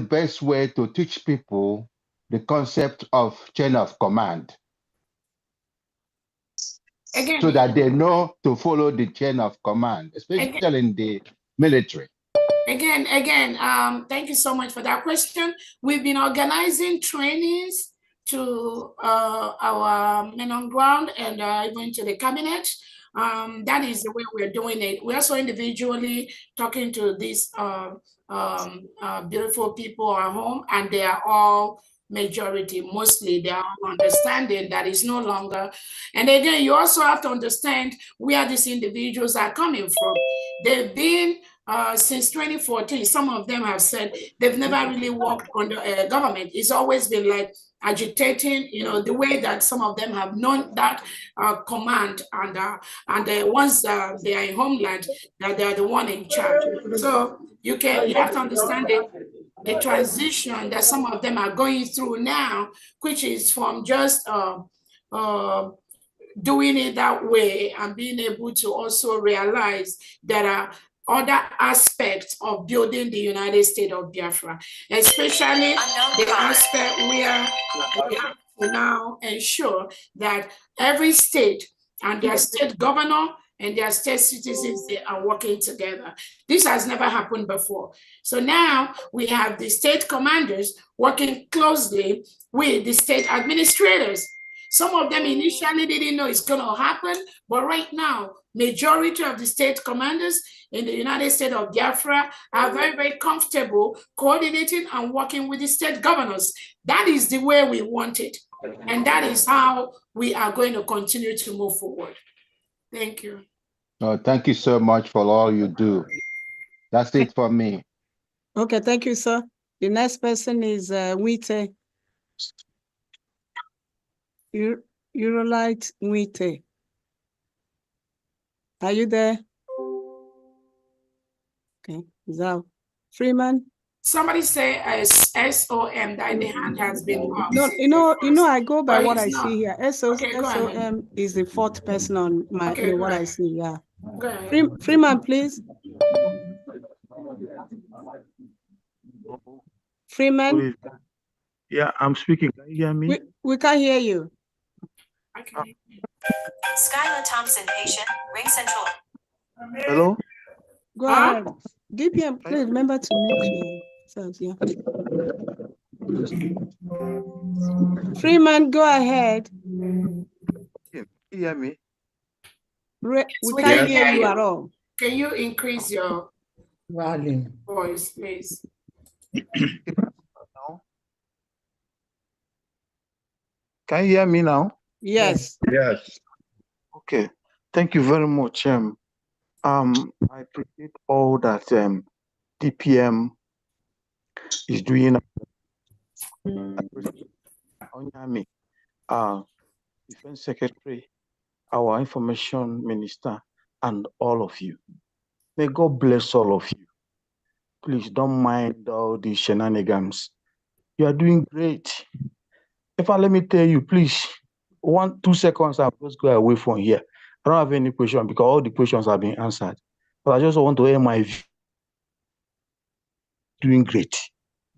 best way to teach people the concept of chain of command? Again, so that they know to follow the chain of command, especially in the military. Again, thank you so much for that question. We've been organizing trainings to our men on ground and even to the cabinet. That is the way we're doing it. We're also individually talking to these beautiful people at home, and they are all mostly they are understanding that it's no longer. And again, you also have to understand where these individuals are coming from. They've been since 2014. Some of them have said they've never really worked under a government. It's always been like agitating, the way that some of them have known that command, and once they are in homeland, that they are the one in charge. So you have to understand the transition that some of them are going through now, which is from just doing it that way and being able to also realize that other aspects of building the United States of Biafra, especially the aspect where we have to now ensure that every state and their state governor and their state citizens, they are working together. This has never happened before. So now we have the state commanders working closely with the state administrators. Some of them initially didn't know it's going to happen, but right now, majority of the state commanders in the United States of Biafra are very, very comfortable coordinating and working with the state governors. That is the way we want it. And that is how we are going to continue to move forward. Thank you. Oh, thank you so much for all you do. That's it for me. Okay, thank you, sir. The next person is Wite. Eurolite Wite. Are you there? Okay, Zal. Freeman? Somebody say SOM, that the hand has been up. No, you know, I go by what I not. see here. SOM is the fourth person on my what I see. Yeah. Go ahead. Freeman, please. Freeman. Yeah, I'm speaking. Can you hear me? We can't hear you. Okay. Skylar Thompson, patient, Ring Central. Hello? Go ahead. DPM, please remember to mute yourselves. Yeah. Freeman, go ahead. Can you hear me? We can't hear you at all. Can you increase your volume voice, please? Can you hear me now? Yes. Yes. Okay. Thank you very much. I appreciate all that DPM is doing. Defense Secretary, our Information Minister, and all of you. May God bless all of you. Please don't mind all these shenanigans. You are doing great. Let me tell you, please, 1-2 seconds, I'll just go away from here. I don't have any question because all the questions have been answered. But I just want to hear my view. Doing great.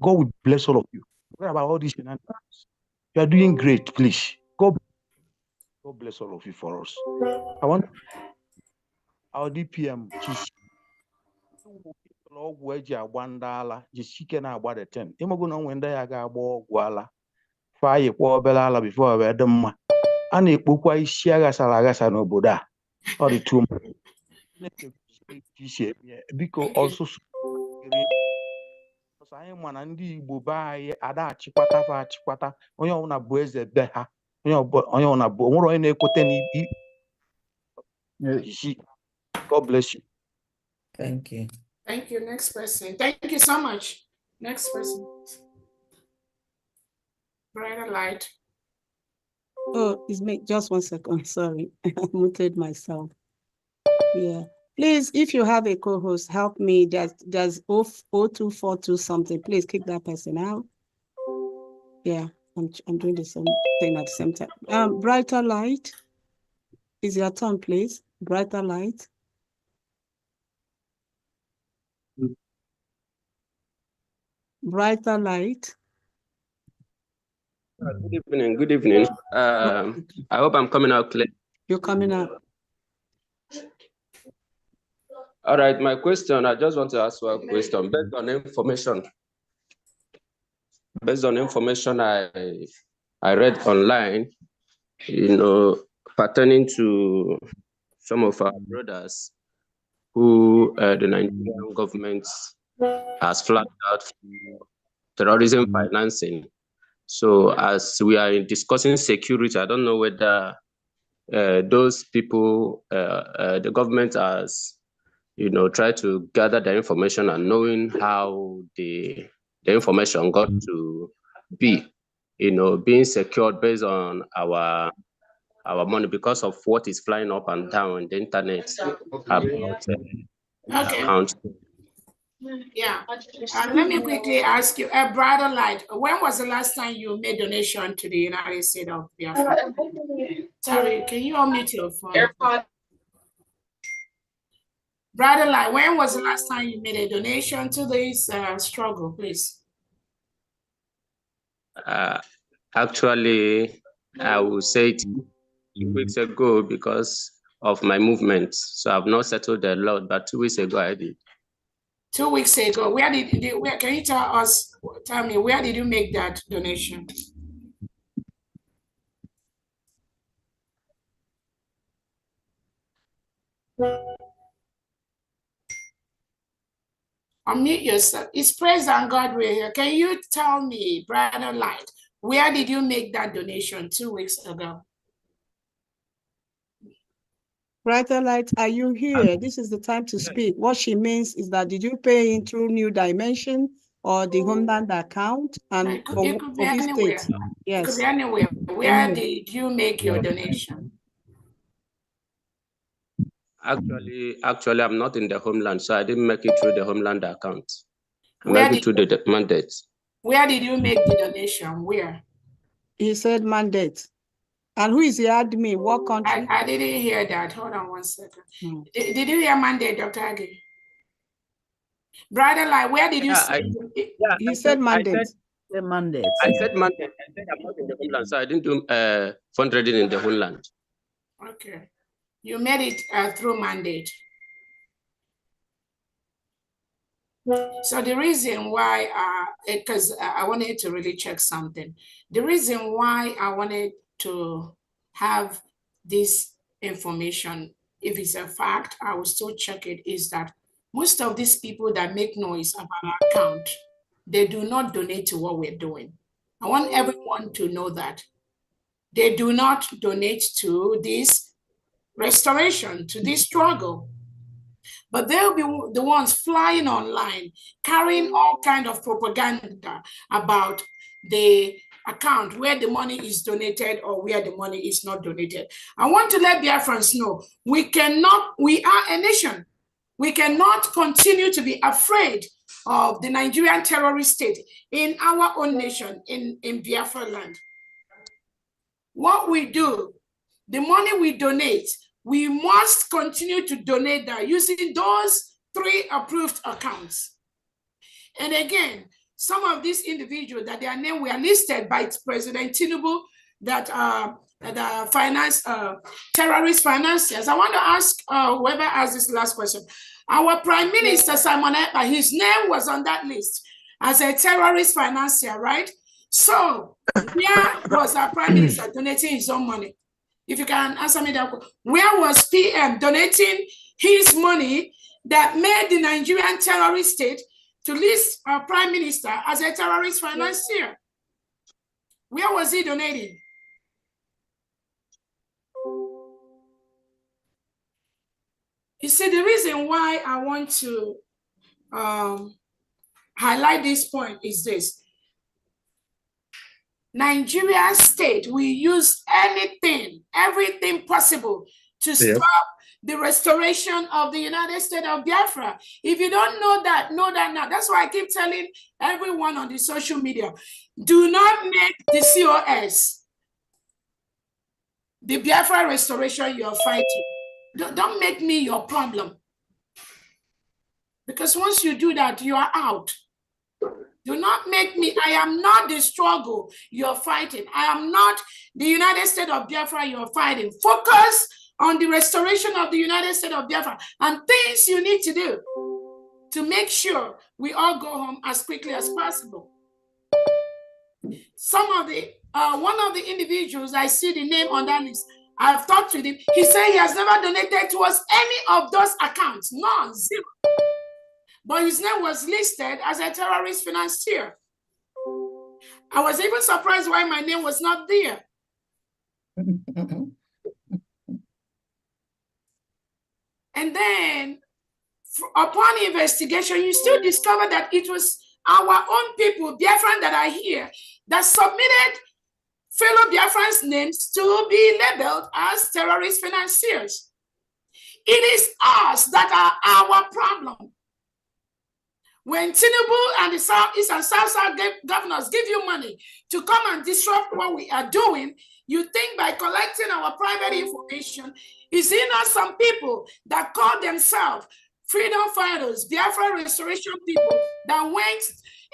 God will bless all of you. What about all these shenanigans? You are doing great, please. God bless all of you for us. I want our DPM ọgwụ eji agba ndị ala jisike na-agba the 10 ịmago na onwe ndị ya ga-agba ọgwụ ala fayikwa obere ala before wee dị mma a na-ekpokwa isi aghasara aghasa n'obodo a ọ dị too biko ọsụsụ anyị ma na ndị Igbo be anyị ada achịkwata onye ọbụla bụ eze be ha onye ọbụla bụ onwere onye na-ekwete n'ibi. God bless you. Thank you. Thank you. Next person. Thank you so much. Next person. Brighter light. Oh, it's me. Just 1 second. Sorry. I muted myself. Yeah. Please, if you have a co-host, help me. There's 0242 something. Please kick that person out. Yeah, I'm doing the same thing at the same time. Brighter light. Is your turn, please? Brighter light. Brighter light. Good evening. Good evening. I hope I'm coming out clear. You're coming out. All right. My question, I just want to ask one question based on information. Based on information I read online, pertaining to some of our brothers who the Nigerian government has flagged out for terrorism financing. So as we are discussing security, I don't know whether those people, the government has, tried to gather the information and knowing how the information got to be, being secured based on our money because of what is flying up and down on the internet about accounts. Yeah. Let me quickly ask you, a brighter light. When was the last time you made donation to the United States of Biafra? Sorry, can you unmute your phone? Brother Lai, when was the last time you made a donation to this struggle, please? Actually, I will say it 2 weeks ago because of my movement. So I've not settled a lot, but 2 weeks ago I did. 2 weeks ago, where can you tell me, where did you make that donation? Unmute yourself. It's praise and God we're here. Can you tell me, Brother Light, where did you make that donation 2 weeks ago? Brother Light, are you here? This is the time to speak. What she means is that did you pay in through New Dimension or the Homeland account? And it could be anywhere. State? Yes. It could be anywhere. Where did you make your donation? Actually, I'm not in the Homeland, so I didn't make it through the Homeland account. I made it through the mandate. Where did you make the donation? Where? He said mandate. And who is the admin? What country? I didn't hear that. Hold on one second. Did you hear mandate, Dr. Agi? Brother, like, where did you say? He said mandate. I said mandate. I said I'm not in the Homeland, so I didn't do fundraising in the Homeland. Okay. You made it through mandate. So the reason why, because I wanted to really check something. The reason why I wanted to have this information, if it's a fact, I will still check it, is that most of these people that make noise about our account, they do not donate to what we're doing. I want everyone to know that. They do not donate to this restoration, to this struggle. But they'll be the ones flying online, carrying all kind of propaganda about the account, where the money is donated or where the money is not donated. I want to let Biafrans know, we are a nation. We cannot continue to be afraid of the Nigerian terrorist state in our own nation, in Biafra land. What we do, the money we donate, we must continue to donate that using those 3 approved accounts. And again, some of these individuals that their name were listed by President Tinubu that finance terrorist financiers. I want to ask whoever asked this last question. Our Prime Minister Simon Ekpa, his name was on that list as a terrorist financier, right? So where was our Prime Minister donating his own money? If you can answer me that question. Where was PM donating his money that made the Nigerian terrorist state to list our Prime Minister as a terrorist financier? Where was he donating? You see, the reason why I want to highlight this point is this. Nigeria state will use everything possible to stop the restoration of the United States of Biafra. If you don't know that now. That's why I keep telling everyone on the social media, do not make the COS the Biafra restoration you're fighting. Don't make me your problem. Because once you do that, you are out. Do not make me, I am not the struggle you're fighting. I am not the United States of Biafra you're fighting. Focus on the restoration of the United States of Biafra and things you need to do to make sure we all go home as quickly as possible. One of the individuals, I see the name on that list, I've talked with him. He said he has never donated towards any of those accounts, none, 0. But his name was listed as a terrorist financier. I was even surprised why my name was not there. And then, upon investigation, you still discover that it was our own people, Biafran, that are here, that submitted fellow Biafrans' names to be labeled as terrorist financiers. It is us that are our problem. When Tinubu and the Southeast and South governors give you money to come and disrupt what we are doing, you think by collecting our private information, is in us some people that call themselves freedom fighters, Biafra restoration people that went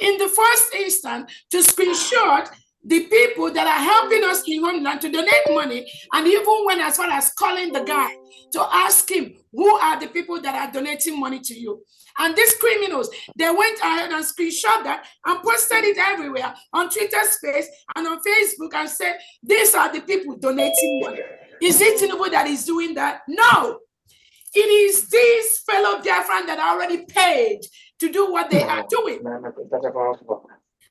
in the first instance to screenshot the people that are helping us in homeland to donate money, and even went as far as calling the guy to ask him, who are the people that are donating money to you? And these criminals, they went ahead and screenshot that and posted it everywhere on Twitter space and on Facebook and said, these are the people donating money. Is it Tinubu that is doing that? No. It is these fellow Biafrans that are already paid to do what they are doing.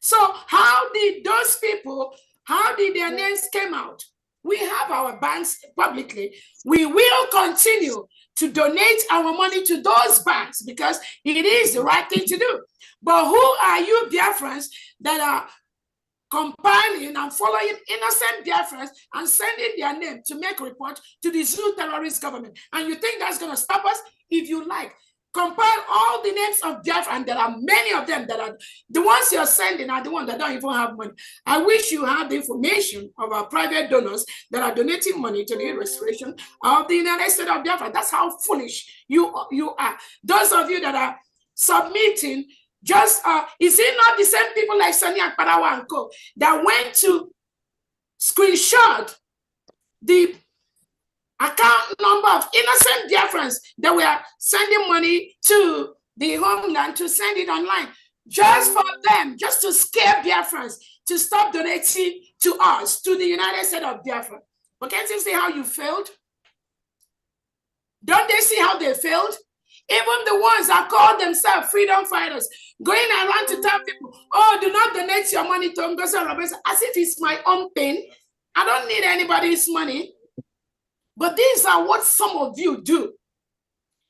So how did those people, how did their names come out? We have our banks publicly. We will continue to donate our money to those banks because it is the right thing to do. But who are you Biafrans that are compiling and following innocent Biafrans and sending their name to make report to the Zoo terrorist government? And you think that's going to stop us? If you like, compile all the names of Biafra, and there are many of them that are the ones you're sending are the ones that don't even have money. I wish you had the information of our private donors that are donating money to the restoration of the United States of Biafra. That's how foolish you are. Those of you that are submitting, just is it not the same people like Sonny Akparawa and Co. that went to screenshot the account number of innocent Biafrans that were sending money to the homeland to send it online, just for them, just to scare Biafrans to stop donating to us, to the United States of Biafra. But can't you see how you failed? Don't they see how they failed? Even the ones that call themselves freedom fighters, going around to tell people, oh, do not donate your money to Ngozi Robinson, as if it's my own thing. I don't need anybody's money. But these are what some of you do.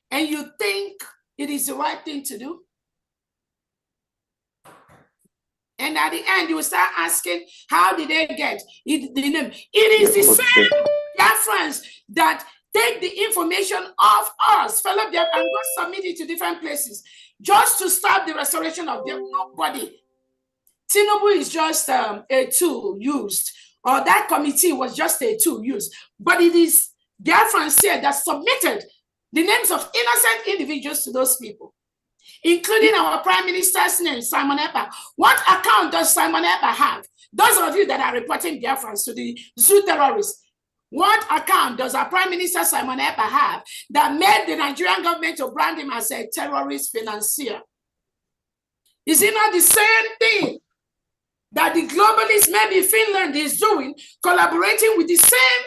And you think it is the right thing to do. And at the end, you will start asking, how did they get it, the name? It is the same Biafrans that take the information of us, fellow Biafrans, and go submit it to different places just to stop the restoration of Biafra. Nobody. Tinubu is just a tool used, or that committee was just a tool used. But it is Biafrans here that submitted the names of innocent individuals to those people, including our Prime Minister's name, Simon Ekpa. What account does Simon Ekpa have? Those of you that are reporting Biafrans to the Zoo terrorists, what account does our Prime Minister Simon Ekpa have that made the Nigerian government to brand him as a terrorist financier? Is it not the same thing that the globalists, maybe Finland, is doing, collaborating with the same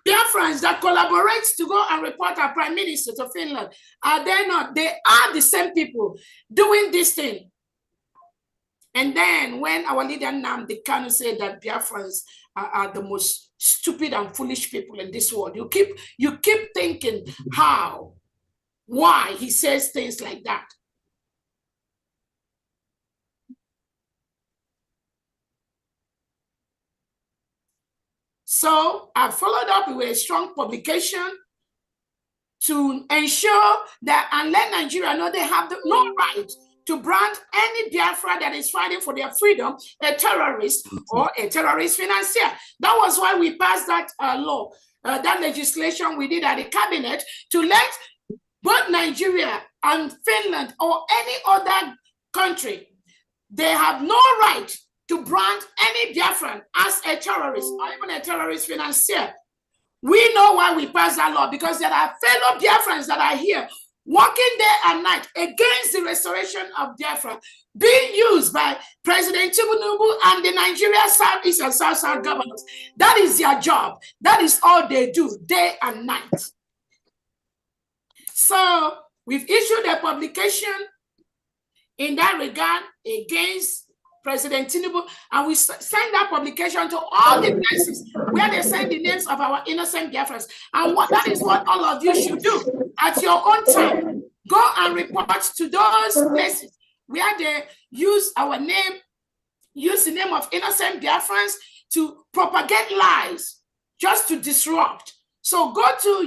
Biafrans that collaborates to go and report our Prime Minister to Finland? Are they not? They are the same people doing this thing. And then when our leader Nnamdi Kanu said that Biafrans are the most stupid and foolish people in this world, you keep thinking how, why he says things like that. So I followed up with a strong publication to ensure that, and let Nigeria know they have no right to brand any Biafra that is fighting for their freedom a terrorist or a terrorist financier. That was why we passed that law, that legislation we did at the cabinet, to let both Nigeria and Finland or any other country, they have no right to brand any Biafran as a terrorist or even a terrorist financier. We know why we passed that law, because there are fellow Biafrans that are here working day and night against the restoration of Biafra, being used by President Tinubu and the Nigeria Southeast and South governors. That is their job. That is all they do, day and night. So we've issued a publication in that regard against President Tinubu, and we send that publication to all the places where they send the names of our innocent Biafrans. And that is what all of you should do at your own time. Go and report to those places where they use our name, use the name of innocent Biafrans to propagate lies, just to disrupt. So go to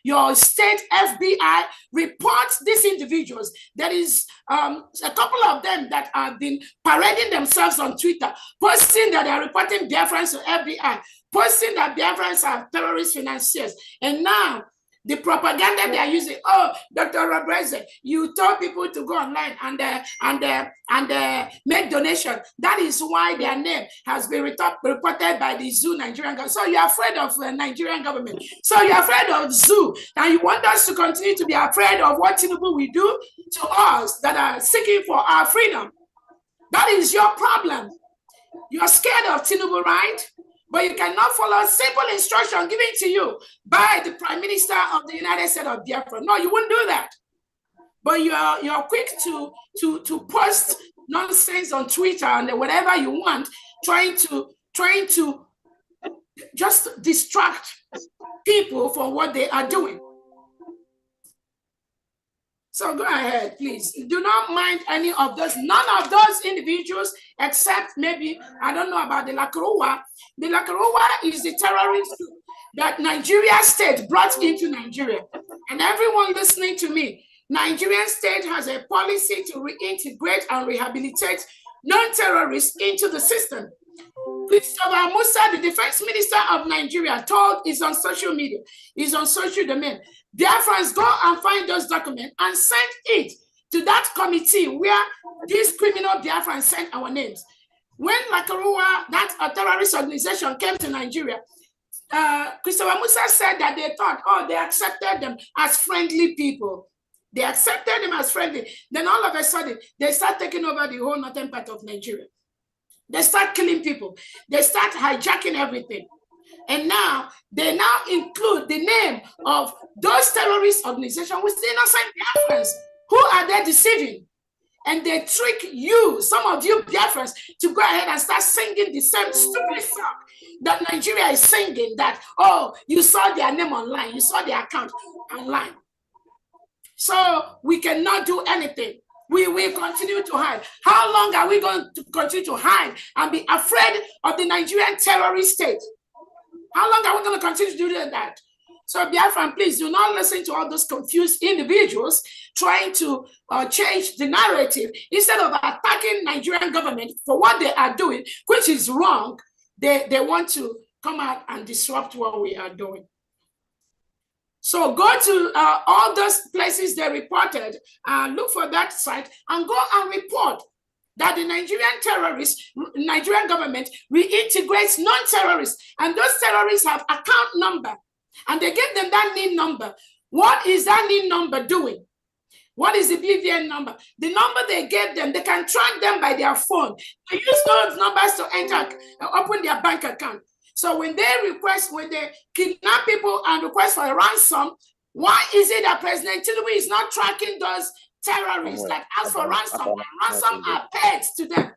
your state FBI, report these individuals. There is a couple of them that have been parading themselves on Twitter, posting that they are reporting Biafrans to FBI, posting that Biafrans are terrorist financiers. And now The propaganda they are using. Oh, Dr. Robreze, you told people to go online and make donation. That is why their name has been reported by the zoo Nigerian government. So you're afraid of the Nigerian government. So you're afraid of zoo, and you want us to continue to be afraid of what Tinubu will do to us that are seeking for our freedom. That is your problem. You're scared of Tinubu, right? But you cannot follow simple instruction given to you by the Prime Minister of the United States of Biafra. No, you wouldn't do that. But you're quick to post nonsense on Twitter and whatever you want, trying to just distract people from what they are doing. So go ahead, please. Do not mind any of those. None of those individuals, except maybe, I don't know about the Lakaruwa. The Lakaruwa is the terrorist that Nigeria state brought into Nigeria. And everyone listening to me, Nigerian state has a policy to reintegrate and rehabilitate non-terrorists into the system. Christopher Musa, the defense minister of Nigeria, is on social media, is on social domain. Biafrans, go and find those documents and send it to that committee where these criminal Biafrans sent our names. When Lakaruwa, that terrorist organization, came to Nigeria, Christopher Musa said that they thought, oh, they accepted them as friendly people. They accepted them as friendly. Then all of a sudden, they start taking over the whole northern part of Nigeria. They start killing people. They start hijacking everything. And now, they now include the name of those terrorist organizations with the innocent Biafrans. Who are they deceiving? And they trick you, some of you Biafrans, to go ahead and start singing the same stupid song that Nigeria is singing, that, oh, you saw their name online, you saw their account online. So we cannot do anything. We will continue to hide. How long are we going to continue to hide and be afraid of the Nigerian terrorist state? How long are we going to continue to do that? So Biafran, please do not listen to all those confused individuals trying to change the narrative. Instead of attacking Nigerian government for what they are doing, which is wrong, they want to come out and disrupt what we are doing. So go to all those places they reported, look for that site and go and report that the Nigerian government reintegrates non-terrorists, and those terrorists have account number, and they give them that NIN number. What is that NIN number doing? What is the BVN number? The number they gave them, they can track them by their phone. They use those numbers to enter, open their bank account. So when they kidnap people and request for a ransom, why is it that President Tinubu is not tracking those terrorists that ask for ransom and ransom are paid to them?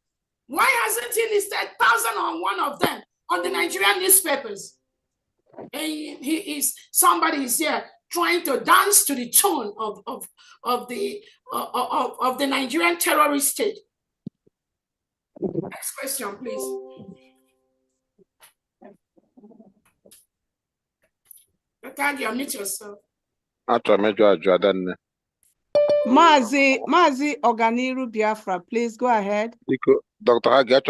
Why hasn't he listed 1,001 of them on the Nigerian newspapers? And somebody is here trying to dance to the tune of the Nigerian terrorist state. Next question, please. Unmute yourself. Mazi Oganiru Biafra, please go ahead. Dr. Hagi,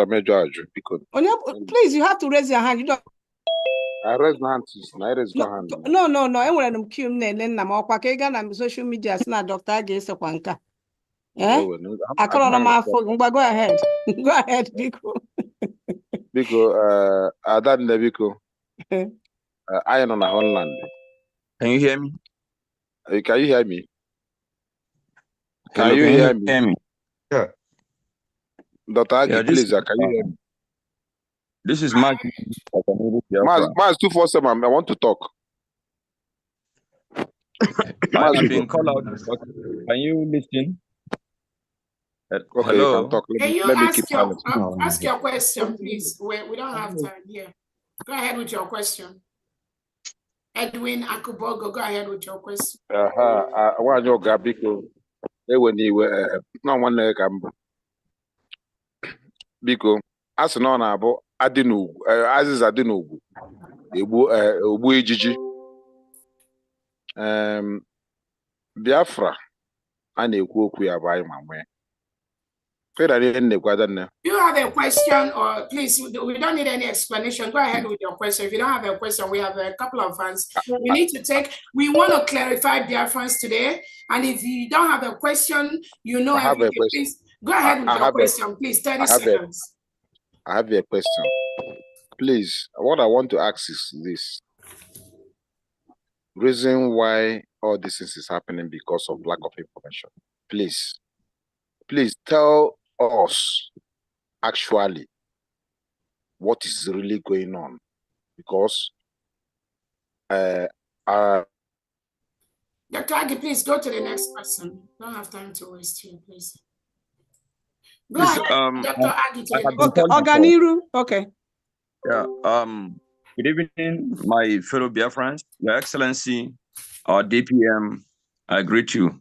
please, you have to raise your hand. You don't. I raise my hand. I raise my hand. No. I want to kill me. Then I'm on social media. It's not Dr. Hagi Sekwanka. Eh? I call on my phone. But go ahead. Go ahead, Biko. Biko, Adan Biko. I am on a Holland. Can you hear me? Can you hear me? Can you hear me? Yeah. Dr. Hagi, please, can you hear me? This is Mark. Mars 247. I want to talk. I have been called out. Can you listen? Okay, hello? you can talk. Let me keep silent. Ask your question, please. We don't have time here. Go ahead with your question. Edwin Akubogo, go ahead with your question. I want your Gabiko. When you were not one leg. Biko, as no abo adinu, Aziz Adinu, Obu Ejiji, Biafra, and a cook we are buying my way. You have a question, or please, we don't need any explanation. Go ahead with your question. If you don't have a question, we have a couple of hands. We need to take, we want to clarify Biafrans today. And if you don't have a question, you know everything, please go ahead with your question, please. 30 seconds. I have a question. Please, what I want to ask is this. Reason why all this is happening because of lack of information. Please tell us actually what is really going on, because Dr. Agi, please go to the next person. Don't have time to waste here, please. Go ahead, Dr. Agi. Okay, Oganiru. Okay. Yeah. Good evening, my fellow Biafrans. Your Excellency, our DPM, I greet you.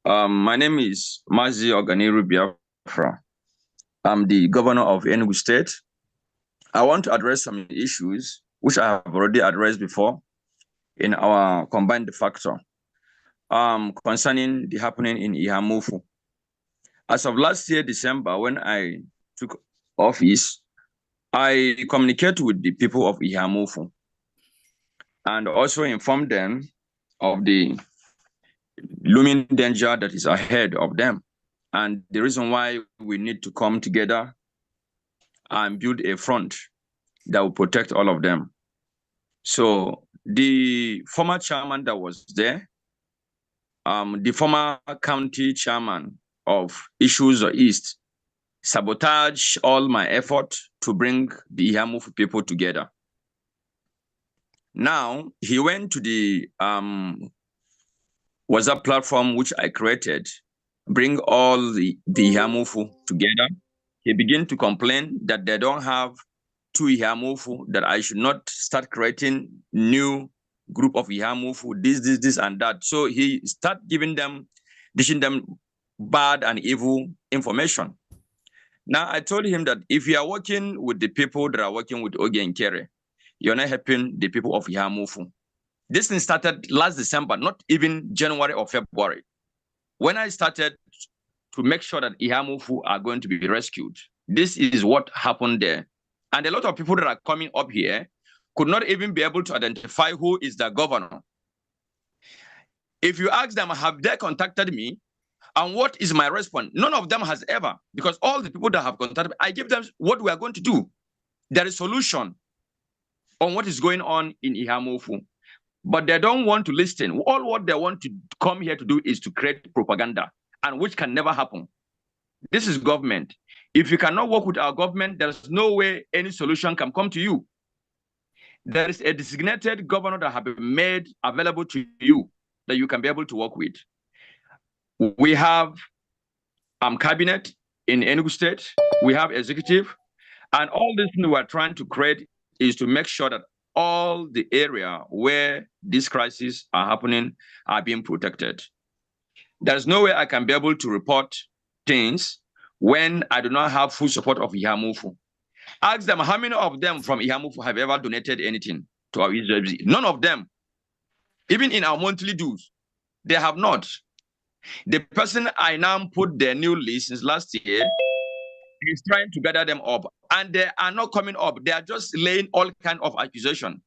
My name is Mazi Oganiru Biafra. I'm the governor of Enugu State. I want to address some issues which I have already addressed before in our combined factor concerning the happening in Ihamufu. As of last year, December, when I took office, I communicated with the people of Ihamufu and also informed them of the looming danger that is ahead of them and the reason why we need to come together and build a front that will protect all of them. So the former chairman that was there, the former county chairman of Issues East, sabotage all my effort to bring the Ihamufu people together. Now, he went to the WhatsApp platform which I created, bring all the Ihamufu together. He began to complain that they don't have two Ihamufu, that I should not start creating new group of Ihamufu, this, and that. So he started giving them, dishing them bad and evil information. Now, I told him that if you are working with the people that are working with Ogi and Kere, you're not helping the people of Ihamufu. This thing started last December, not even January or February. When I started to make sure that Ihamufu are going to be rescued, this is what happened there. And a lot of people that are coming up here could not even be able to identify who is the governor. If you ask them, have they contacted me? And what is my response? None of them has ever, because all the people that have contacted me, I give them what we are going to do. There is a solution on what is going on in Ihamufu, but they don't want to listen. All what they want to come here to do is to create propaganda, and which can never happen. This is government. If you cannot work with our government, there's no way any solution can come to you. There is a designated governor that have been made available to you that you can be able to work with. We have cabinet in Enugu State. We have executive. And all this we are trying to create is to make sure that all the area where these crises are happening are being protected. There's no way I can be able to report things when I do not have full support of Ihamufu. Ask them how many of them from Ihamufu have ever donated anything to our U.S.B. None of them. Even in our monthly dues, they have not. The person I now put their new list since last year is trying to gather them up, and they are not coming up. They are just laying all kinds of accusation.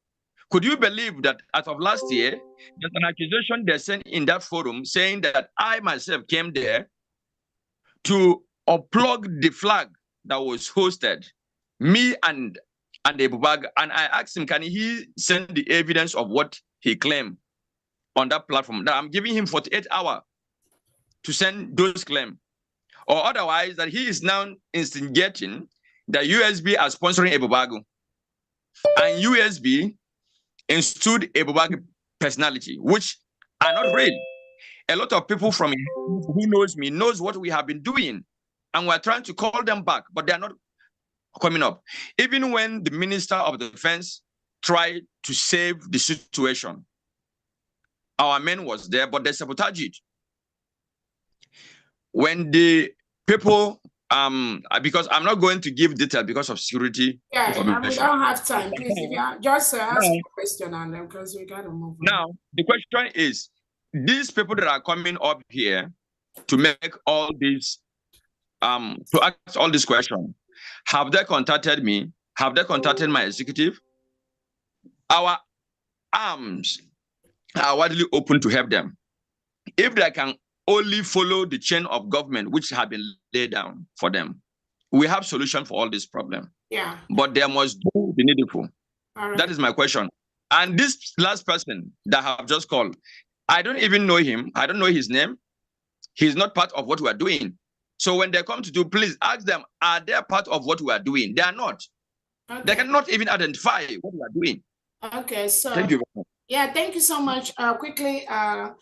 Could you believe that as of last year, there's an accusation they sent in that forum saying that I myself came there to unplug the flag that was hosted, me and Ebubag, and I asked him, can he send the evidence of what he claimed on that platform? That I'm giving him 48 hours to send those claims, or otherwise that he is now instigating that U.S.B. are sponsoring Ebubag, and U.S.B. installed Ebubag personality, which are not real. A lot of people from who knows me knows what we have been doing, and we're trying to call them back, but they're not coming up. Even when the Minister of Defense tried to save the situation, our men was there, but they sabotaged it. When the people, because I'm not going to give detail because of security information. We don't have time. Please, if you just ask a question and then because we gotta move on. Now, the question is, these people that are coming up here to make all these to ask all these questions. Have they contacted me? Have they contacted my executive? Our arms are widely open to help them. If they can only follow the chain of government which have been laid down for them, we have solution for all this problem. Yeah. But they must do the needful. Right. That is my question. And this last person that I have just called, I don't even know him. I don't know his name. He's not part of what we are doing. So when they come to do, please ask them, are they part of what we are doing? They are not. Okay. They cannot even identify what we are doing. Okay, so thank you. Yeah, thank you so much. Quickly, yeah,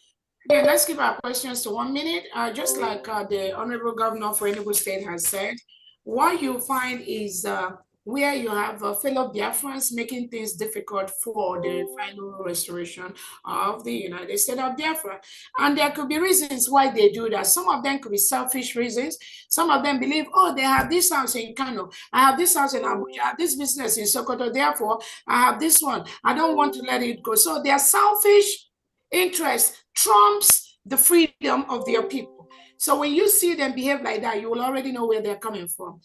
let's keep our questions to 1 minute. Just like the Honorable Governor for Enugu State has said, what you find is where you have fellow Biafrans making things difficult for the final restoration of the United States of Biafra. And there could be reasons why they do that. Some of them could be selfish reasons. Some of them believe, oh, they have this house in Kano, I have this house in Abuja, I have this business in Sokoto, therefore I have this one. I don't want to let it go. So their selfish interest trumps the freedom of their people. So when you see them behave like that, you will already know where they're coming from.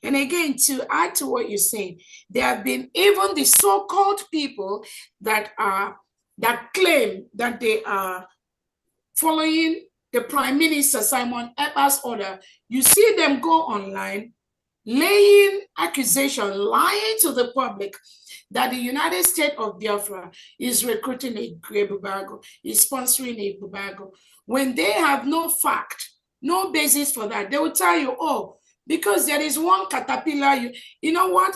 And again, to add to what you're saying, there have been even the so-called people that claim that they are following the Prime Minister Simon Ekpa's order. You see them go online, laying accusation, lying to the public that the United States of Biafra is recruiting a Bubago, is sponsoring a Bubago. When they have no fact, no basis for that, they will tell you, oh, because there is one caterpillar, you know what?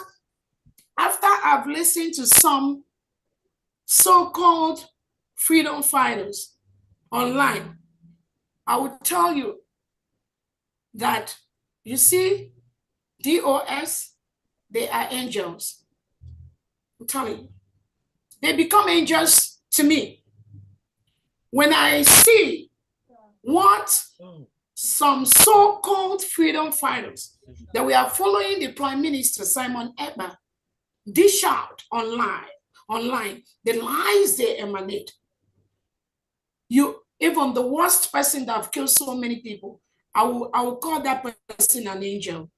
After I've listened to some so-called freedom fighters online, I would tell you that, you see, DOS, they are angels. I'm telling you. They become angels to me. When I see what some so-called freedom fighters that we are following the Prime Minister Simon Ekpa dish out online, the lies they emanate. Even the worst person that have killed so many people, I will call that person an angel,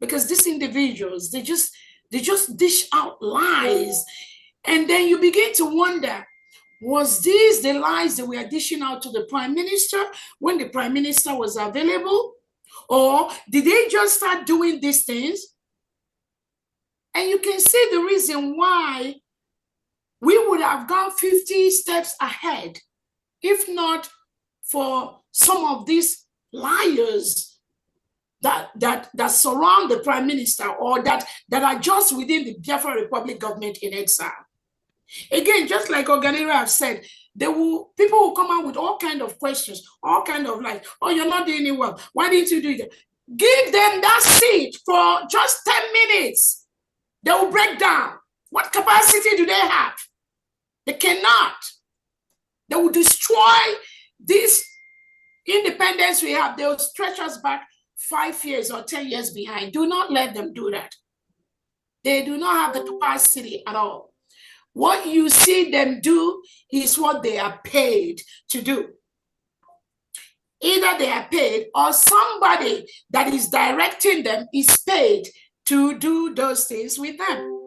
because these individuals, they just dish out lies, and then you begin to wonder, was these the lies that we are dishing out to the Prime Minister when the Prime Minister was available? Or did they just start doing these things? And you can see the reason why we would have gone 50 steps ahead, if not for some of these liars that surround the Prime Minister, or that are just within the Biafra Republic government in exile. Again, just like Oganira have said, people will come out with all kinds of questions, all kinds of like, oh, you're not doing it well. Why didn't you do that? Give them that seat for just 10 minutes. They will break down. What capacity do they have? They cannot. They will destroy this independence we have. They will stretch us back 5 years or 10 years behind. Do not let them do that. They do not have the capacity at all. What you see them do is what they are paid to do. Either they are paid or somebody that is directing them is paid to do those things with them.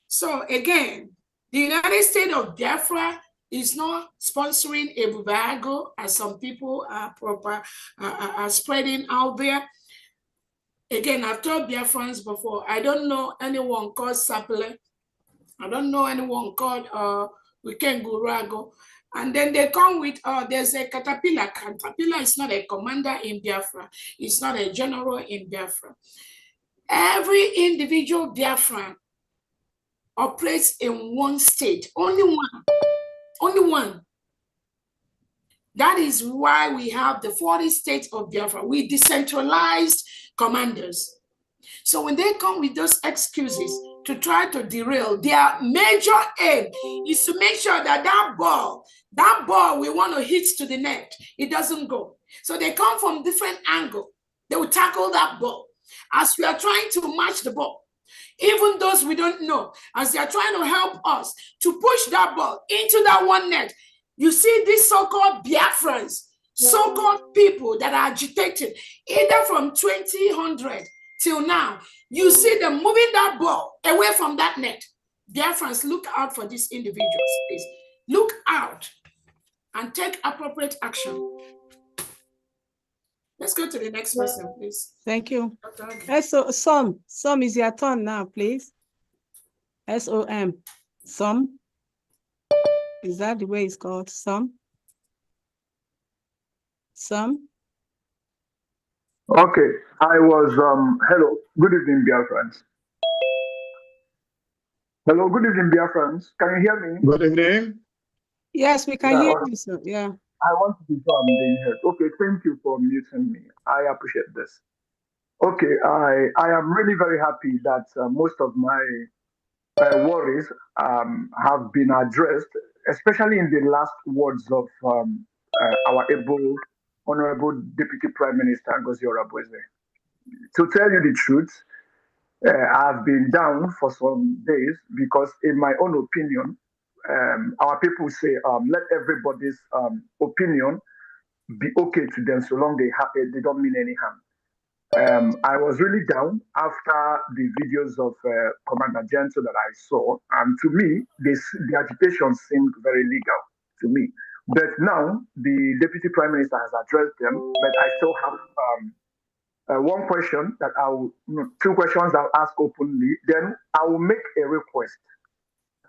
So again, the United States of Biafra is not sponsoring a Bubago, as some people are spreading out there. Again, I've told Biafrans before, I don't know anyone called Sapele. I don't know anyone called Wikengurago. And then they come with, there's a caterpillar. Caterpillar is not a commander in Biafra. It's not a general in Biafra. Every individual Biafran operates in one state, only one. That is why we have the 40 states of Biafra. We decentralized commanders. So when they come with those excuses to try to derail, their major aim is to make sure that that ball we want to hit to the net, it doesn't go. So they come from different angles. They will tackle that ball. As we are trying to match the ball, even those we don't know, as they are trying to help us to push that ball into that one net, you see these so-called Biafrans so-called people that are agitated, either from 2000 till now, you see them moving that ball away from that net. Biafrans, look out for these individuals, please. Look out and take appropriate action. Let's go to the next person, please. Thank you. So, Som is your turn now, please. SOM. Som. Is that the way it's called? Som? Some? Okay, I was, hello, good evening, Biafrans. Hello, good evening, Biafrans. Can you hear me? Good evening. Yes, we can hear you, sir. Yeah. I want to be sure I'm being heard. Okay, thank you for muting me. I appreciate this. Okay, I am really very happy that most of my worries have been addressed, especially in the last words of our able, Honorable Deputy Prime Minister Ngozi Oreboweze. To tell you the truth, I've been down for some days because, in my own opinion, our people say let everybody's opinion be okay to them so long they don't mean any harm. I was really down after the videos of Commander Gento that I saw, and to me, the agitation seemed very legal to me. But now the Deputy Prime Minister has addressed them, but I still have one question that two questions I'll ask openly. Then I will make a request.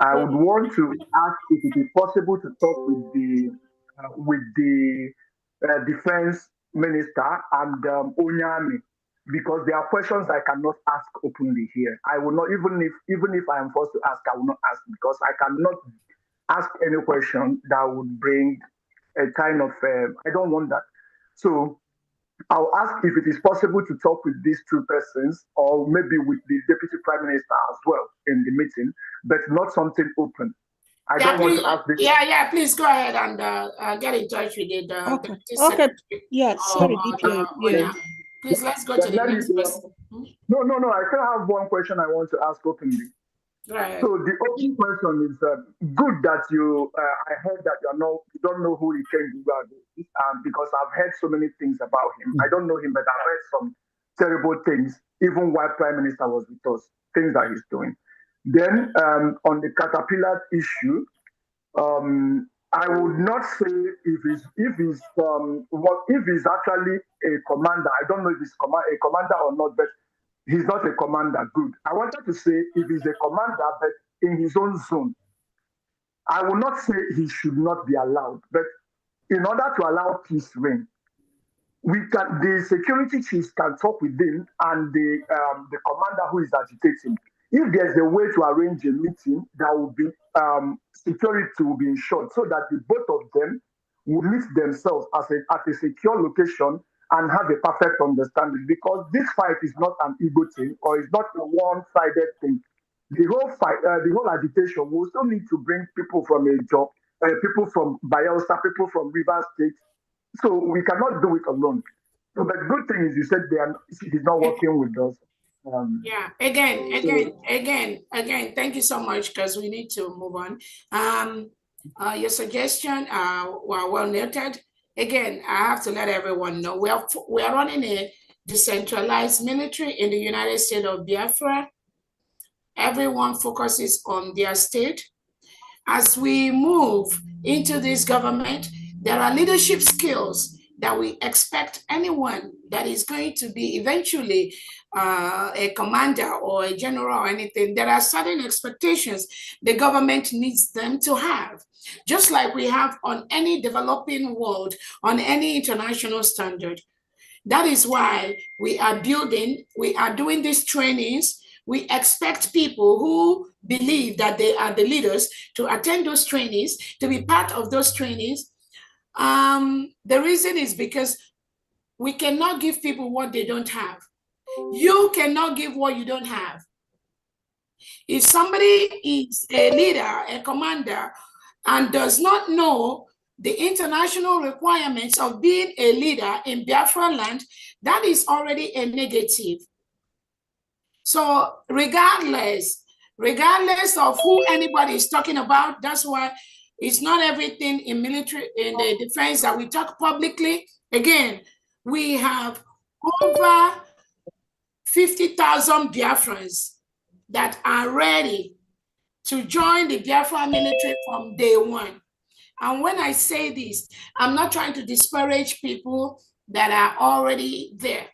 I would want to ask if it is possible to talk with the Defense Minister and Onyami, because there are questions I cannot ask openly here. I will not, even if I am forced to ask, I will not ask, because I cannot ask any question that would bring a kind of, I don't want that. So I'll ask if it is possible to talk with these two persons, or maybe with the Deputy Prime Minister as well in the meeting, but not something open. I don't want to ask this. Yeah, please go ahead and get in touch with it. Okay. Yeah, sorry, DPM. Yeah. Please, let's go to the next person. No. I still have one question I want to ask openly. Right. So the open question is good that I heard that you don't know who Ikengu is, because I've heard so many things about him. I don't know him, but I've heard some terrible things, even while Prime Minister was with us, things that he's doing. Then on the Caterpillar issue, I would not say if he's actually a commander. I don't know if he's a commander or not, but he's not a commander. Good. I wanted to say if he's a commander, but in his own zone. I will not say he should not be allowed, but in order to allow peace reign, the security chiefs can talk with him and the commander who is agitating. If there's a way to arrange a meeting, that will be security will be ensured, so that the both of them will meet themselves at a secure location and have a perfect understanding. Because this fight is not an ego thing, or it's not a one-sided thing. The whole fight, the whole agitation, will still need to bring people from a job, people from Bayelsa, people from Rivers State. So we cannot do it alone. So the good thing is, you said he's not working with us. Yeah, again, thank you so much, because we need to move on. Your suggestion were well noted. Again, I have to let everyone know we are running a decentralized military in the United States of Biafra. Everyone focuses on their state. As we move into this government, there are leadership skills that we expect anyone that is going to be eventually a commander or a general or anything. There are certain expectations the government needs them to have, just like we have on any developing world, on any international standard. That is why we are doing these trainings. We expect people who believe that they are the leaders to attend those trainings, to be part of those trainings. The reason is because we cannot give people what they don't have. You cannot give what you don't have. If somebody is a leader, a commander, and does not know the international requirements of being a leader in Biafra land, that is already a negative. So regardless of who anybody is talking about, that's why It's not everything in military, in the defense that we talk publicly. Again, we have over 50,000 Biafrans that are ready to join the Biafra military from day one. And when I say this, I'm not trying to disparage people that are already there.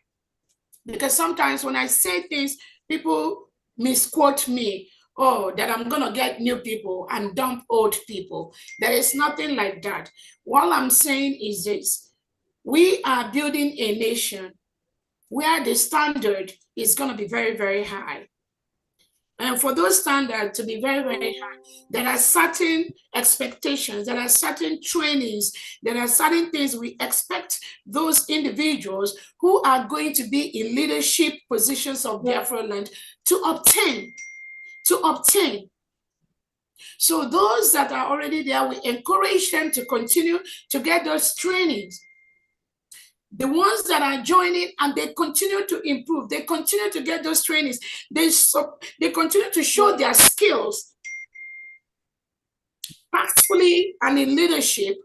Because sometimes when I say things, people misquote me, oh, that I'm going to get new people and dump old people. There is nothing like that. What I'm saying is this: we are building a nation where the standard is going to be very, very high. And for those standards to be very, very high, there are certain expectations, there are certain trainings, there are certain things we expect those individuals who are going to be in leadership positions of Biafra land to obtain. So those that are already there, we encourage them to continue to get those trainings. The ones that are joining and they continue to improve, they continue to get those trainings, they continue to show their skills tactfully and in leadership,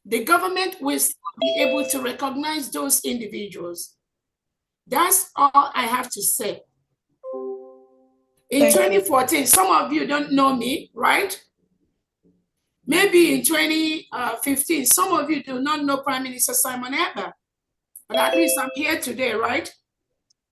the government will be able to recognize those individuals. That's all I have to say. In 2014, some of you don't know me, right? Maybe in 2015, some of you do not know Prime Minister Simon Ekpa, but at least I'm here today, right?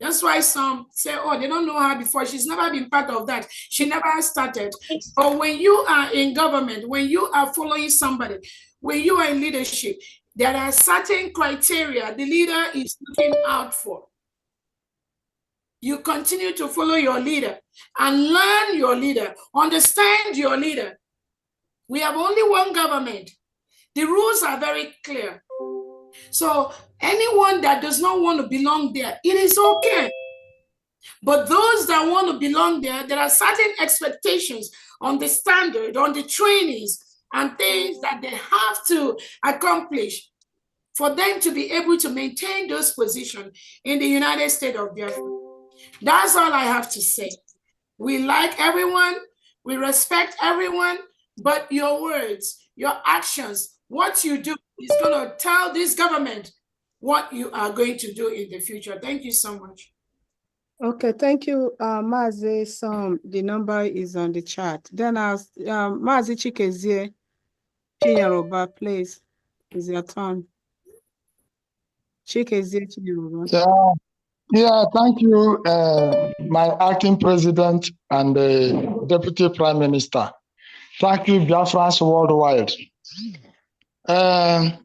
That's why some say, oh, they don't know her before. She's never been part of that. She never started. But when you are in government, when you are following somebody, when you are in leadership, there are certain criteria the leader is looking out for. You continue to follow your leader and learn your leader, understand your leader. We have only one government. The rules are very clear. So anyone that does not want to belong there, it is okay. But those that want to belong there, there are certain expectations on the standard, on the trainings and things that they have to accomplish for them to be able to maintain those positions in the United States of Biafra. That's all I have to say. We like everyone, we respect everyone, but your words, your actions, what you do is going to tell this government what you are going to do in the future. Thank you so much. Okay, thank you, Mazi. The number is on the chat. Then as Mazi Chikezie Chinyaroba, please, it's your turn. Chikezie Chinyaroba. Yeah, thank you, my acting president and deputy prime minister. Thank you, Biafrans worldwide. I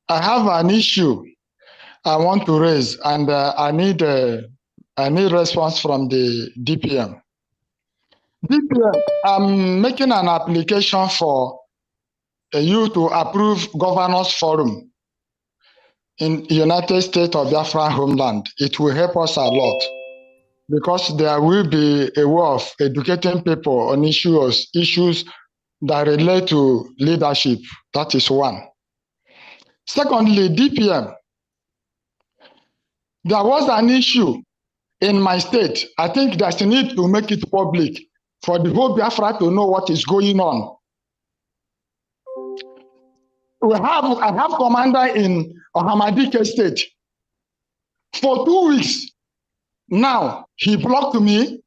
have an issue I want to raise, and I need response from the DPM. DPM, I'm making an application for you to approve governors forum in United States of Biafra homeland. It will help us a lot because there will be a way of educating people on issues that relate to leadership. That is one. Secondly, DPM, there was an issue in my state. I think there's a need to make it public for the whole Biafra to know what is going on. I have commander in Ohamadike state. For 2 weeks now, he blocked me.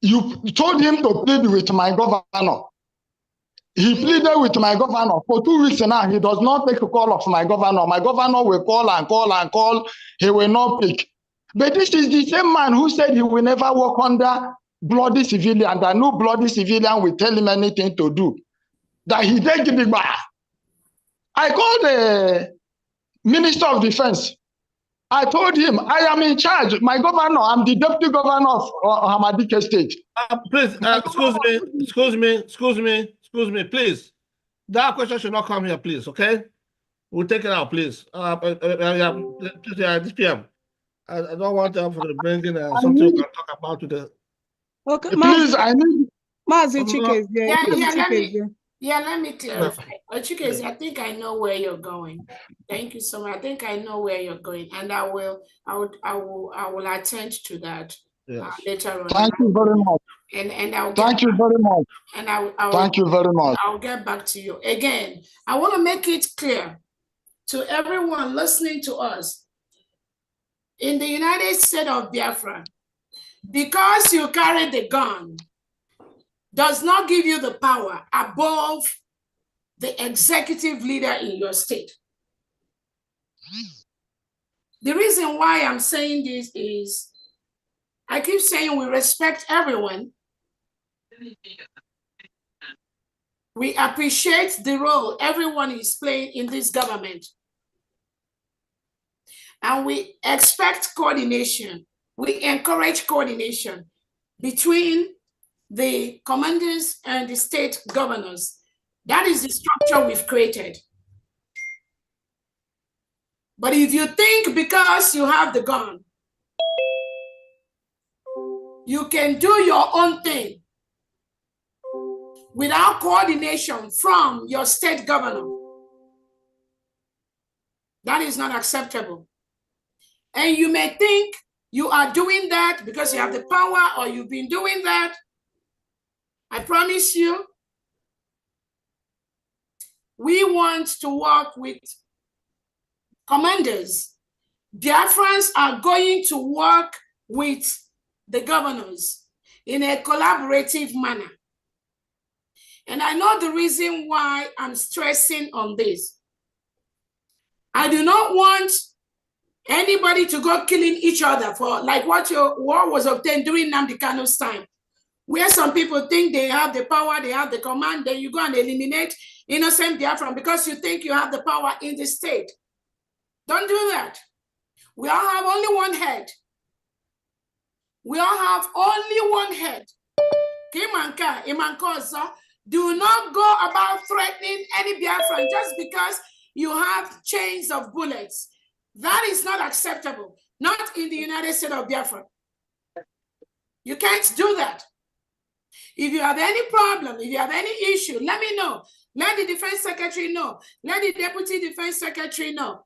You told him to plead with my governor. He pleaded with my governor for 2 weeks now. He does not take a call of my governor. My governor will call and call and call. He will not pick. But this is the same man who said he will never work under bloody civilian, that no bloody civilian will tell him anything to do. That he did give it back. I called the Minister of Defense. I told him, I am in charge. My governor, I'm the deputy governor of Hamadike State. Please, excuse me, please. That question should not come here, please, okay? We'll take it out, please. This PM. I don't want to bringing something we can talk about today. Okay, please, I need... Mazi Chikezie. Let me clarify. Chikezie, I think I know where you're going. Thank you so much. I think I know where you're going, and I will attend to that later on. Thank you very much. And I'll Thank you very much. And thank you very much. I'll get back to you. Again, I want to make it clear to everyone listening to us. In the United States of Biafra, because you carry the gun, does not give you the power above the executive leader in your state. The reason why I'm saying this is, I keep saying we respect everyone. We appreciate the role everyone is playing in this government. And we expect coordination. We encourage coordination between the commanders and the state governors. That is the structure we've created. But if you think because you have the gun, you can do your own thing without coordination from your state governor, that is not acceptable. And you may think you are doing that because you have the power or you've been doing that. I promise you, we want to work with commanders. Biafrans are going to work with the governors in a collaborative manner. And I know the reason why I'm stressing on this. I do not want anybody to go killing each other for like what was obtained during Nnamdi Kanu's time, where some people think they have the power, they have the command, then you go and eliminate innocent Biafran because you think you have the power in the state. Don't do that. We all have only one head. We all have only one head. Kimanka, Imankoza, do not go about threatening any Biafran just because you have chains of bullets. That is not acceptable. Not in the United States of Biafra. You can't do that. If you have any problem, if you have any issue, let me know. Let the Defense Secretary know. Let the Deputy Defense Secretary know.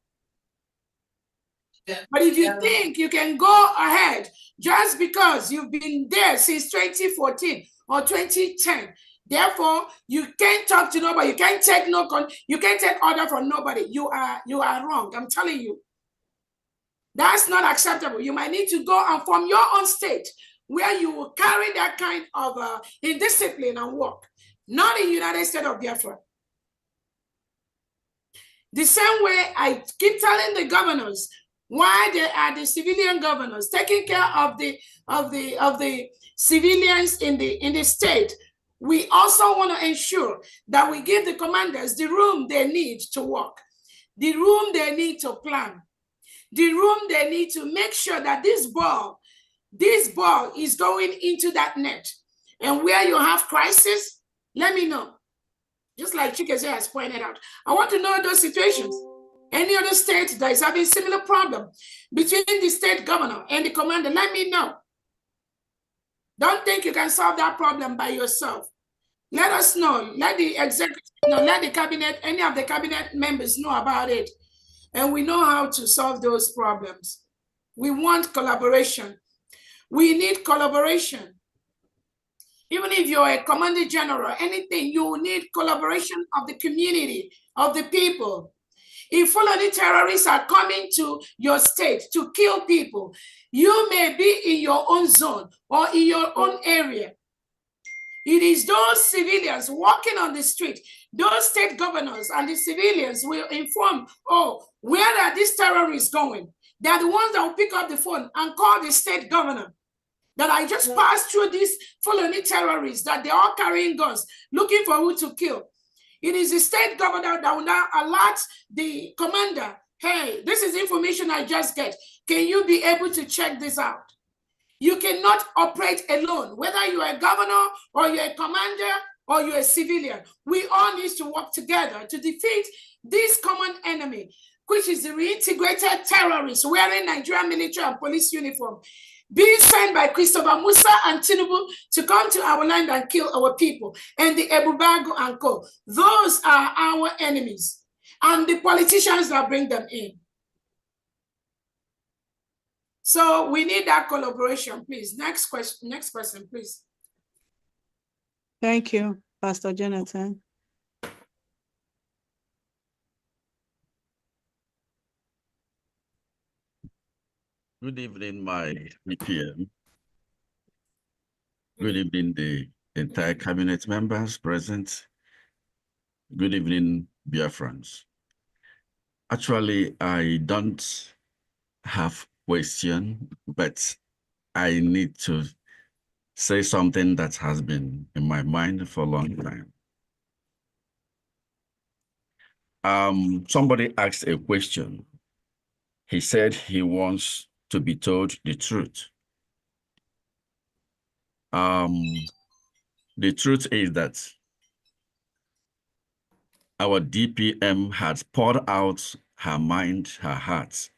But if you think you can go ahead just because you've been there since 2014 or 2010, therefore you can't talk to nobody, you can't take order from nobody, you are wrong. I'm telling you. That's not acceptable. You might need to go and form your own state where you will carry that kind of indiscipline and work. Not in the United States of Biafra. The same way I keep telling the governors why they are the civilian governors taking care of the civilians in the state. We also want to ensure that we give the commanders the room they need to work, the room they need to plan, the room they need to make sure that this ball is going into that net. And where you have crisis, let me know. Just like Chikeze has pointed out. I want to know those situations. Any other state that is having similar problem between the state governor and the commander, let me know. Don't think you can solve that problem by yourself. Let us know. Let the executive know. Let the cabinet, any of the cabinet members know about it. And we know how to solve those problems. We want collaboration. We need collaboration. Even if you're a commander general, anything, you need collaboration of the community, of the people. If Fulani terrorists are coming to your state to kill people, you may be in your own zone or in your own area. It is those civilians walking on the street, those state governors and the civilians will inform, oh, where are these terrorists going? They're the ones that will pick up the phone and call the state governor that I just passed through these Fulani terrorists, that they're all carrying guns, looking for who to kill. It is the state governor that will now alert the commander, hey, this is information I just get. Can you be able to check this out? You cannot operate alone, whether you're a governor or you're a commander or you're a civilian. We all need to work together to defeat this common enemy, which is the reintegrated terrorists wearing Nigerian military and police uniform, being sent by Christopher Musa and Tinubu to come to our land and kill our people, and the Ebubago and co. Those are our enemies, and the politicians that bring them in. So we need that collaboration, please. Next question, next person, please. Thank you, Pastor Jonathan. Good evening, my EPM. Good evening, the entire cabinet members present. Good evening, Biafrans. Actually, I don't have question, but I need to say something that has been in my mind for a long time. Somebody asked a question. He said he wants to be told the truth. The truth is that our DPM has poured out her mind, her heart,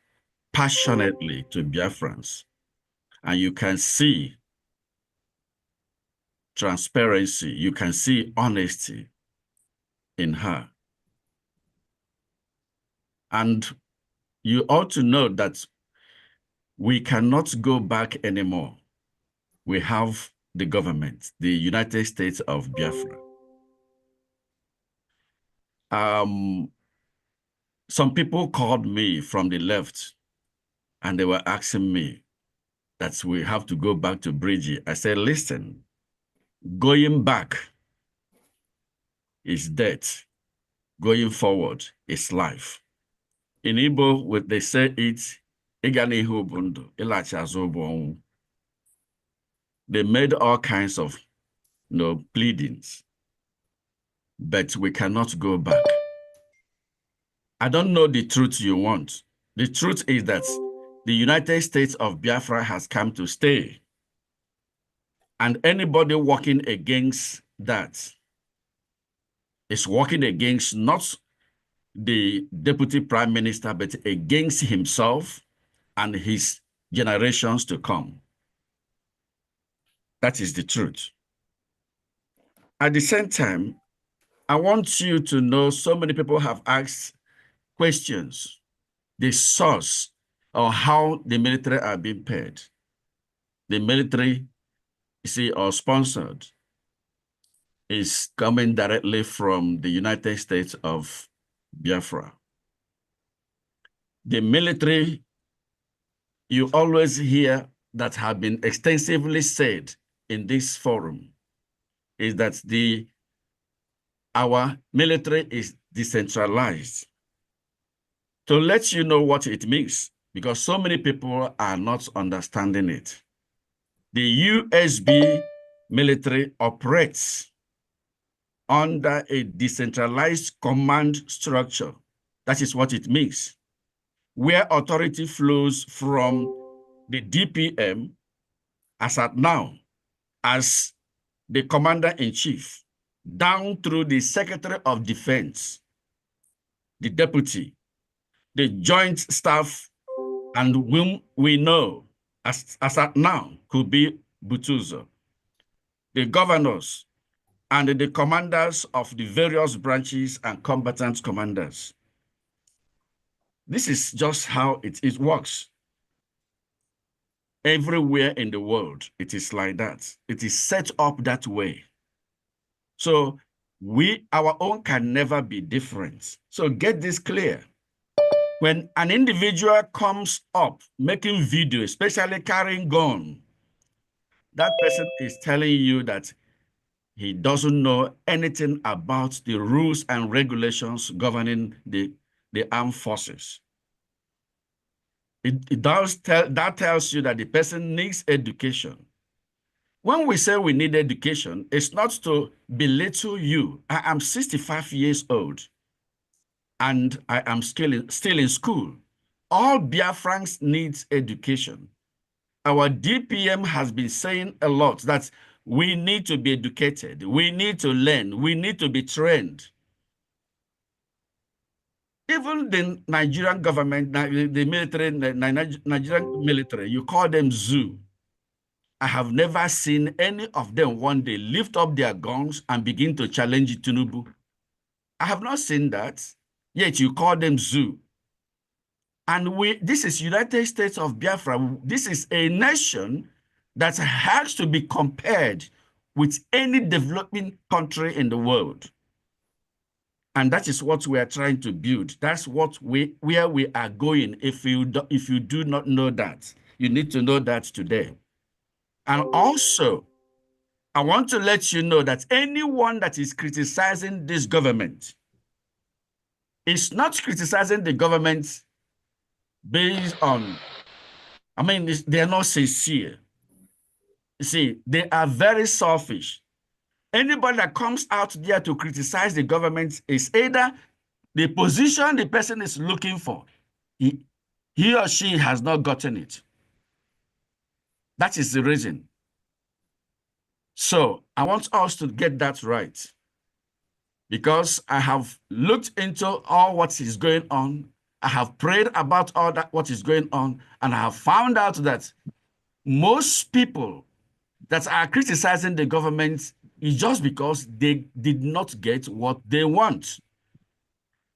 passionately to Biafrans. And you can see transparency, you can see honesty in her. And you ought to know that we cannot go back anymore. We have the government, the United States of Biafra. Some people called me from the left and they were asking me that we have to go back to Bridgie. I said, listen, going back is death. Going forward is life. In Igbo, they say it, they made all kinds of pleadings, but we cannot go back. I don't know the truth you want. The truth is that the United States of Biafra has come to stay. And anybody working against that is working against not the Deputy Prime Minister, but against himself and his generations to come. That is the truth. At the same time, I want you to know so many people have asked questions, the source or how the military are being paid. The military, you see, or sponsored is coming directly from the United States of Biafra. The military, you always hear that have been extensively said in this forum, is that our military is decentralized. To let you know what it means, because so many people are not understanding it. The U.S.B. military operates under a decentralized command structure. That is what it means, where authority flows from the DPM as at now, as the commander-in-chief, down through the Secretary of Defense, the deputy, the joint staff, and whom we know as at now could be Butuzo, the governors, and the commanders of the various branches and combatant commanders. This is just how it works. Everywhere in the world, it is like that. It is set up that way. So our own can never be different. So get this clear. When an individual comes up making video, especially carrying gun, that person is telling you that he doesn't know anything about the rules and regulations governing the armed forces. That tells you that the person needs education. When we say we need education, it's not to belittle you. I am 65 years old and I am still in school. All Biafrans need education. Our DPM has been saying a lot that we need to be educated, we need to learn, we need to be trained. Even the Nigerian government, the military, Nigerian military, you call them zoo. I have never seen any of them one day lift up their guns and begin to challenge Tinubu. I have not seen that, yet you call them zoo. And this is United States of Biafra. This is a nation that has to be compared with any developing country in the world. And that is what we are trying to build. That's where we are going. If you do not know that, you need to know that today. And also, I want to let you know that anyone that is criticizing this government is not criticizing the government based on, they are not sincere. You see, they are very selfish. Anybody that comes out there to criticize the government is either the position the person is looking for, he or she has not gotten it. That is the reason. So I want us to get that right, because I have looked into all what is going on. I have prayed about all that what is going on, and I have found out that most people that are criticizing the government is just because they did not get what they want.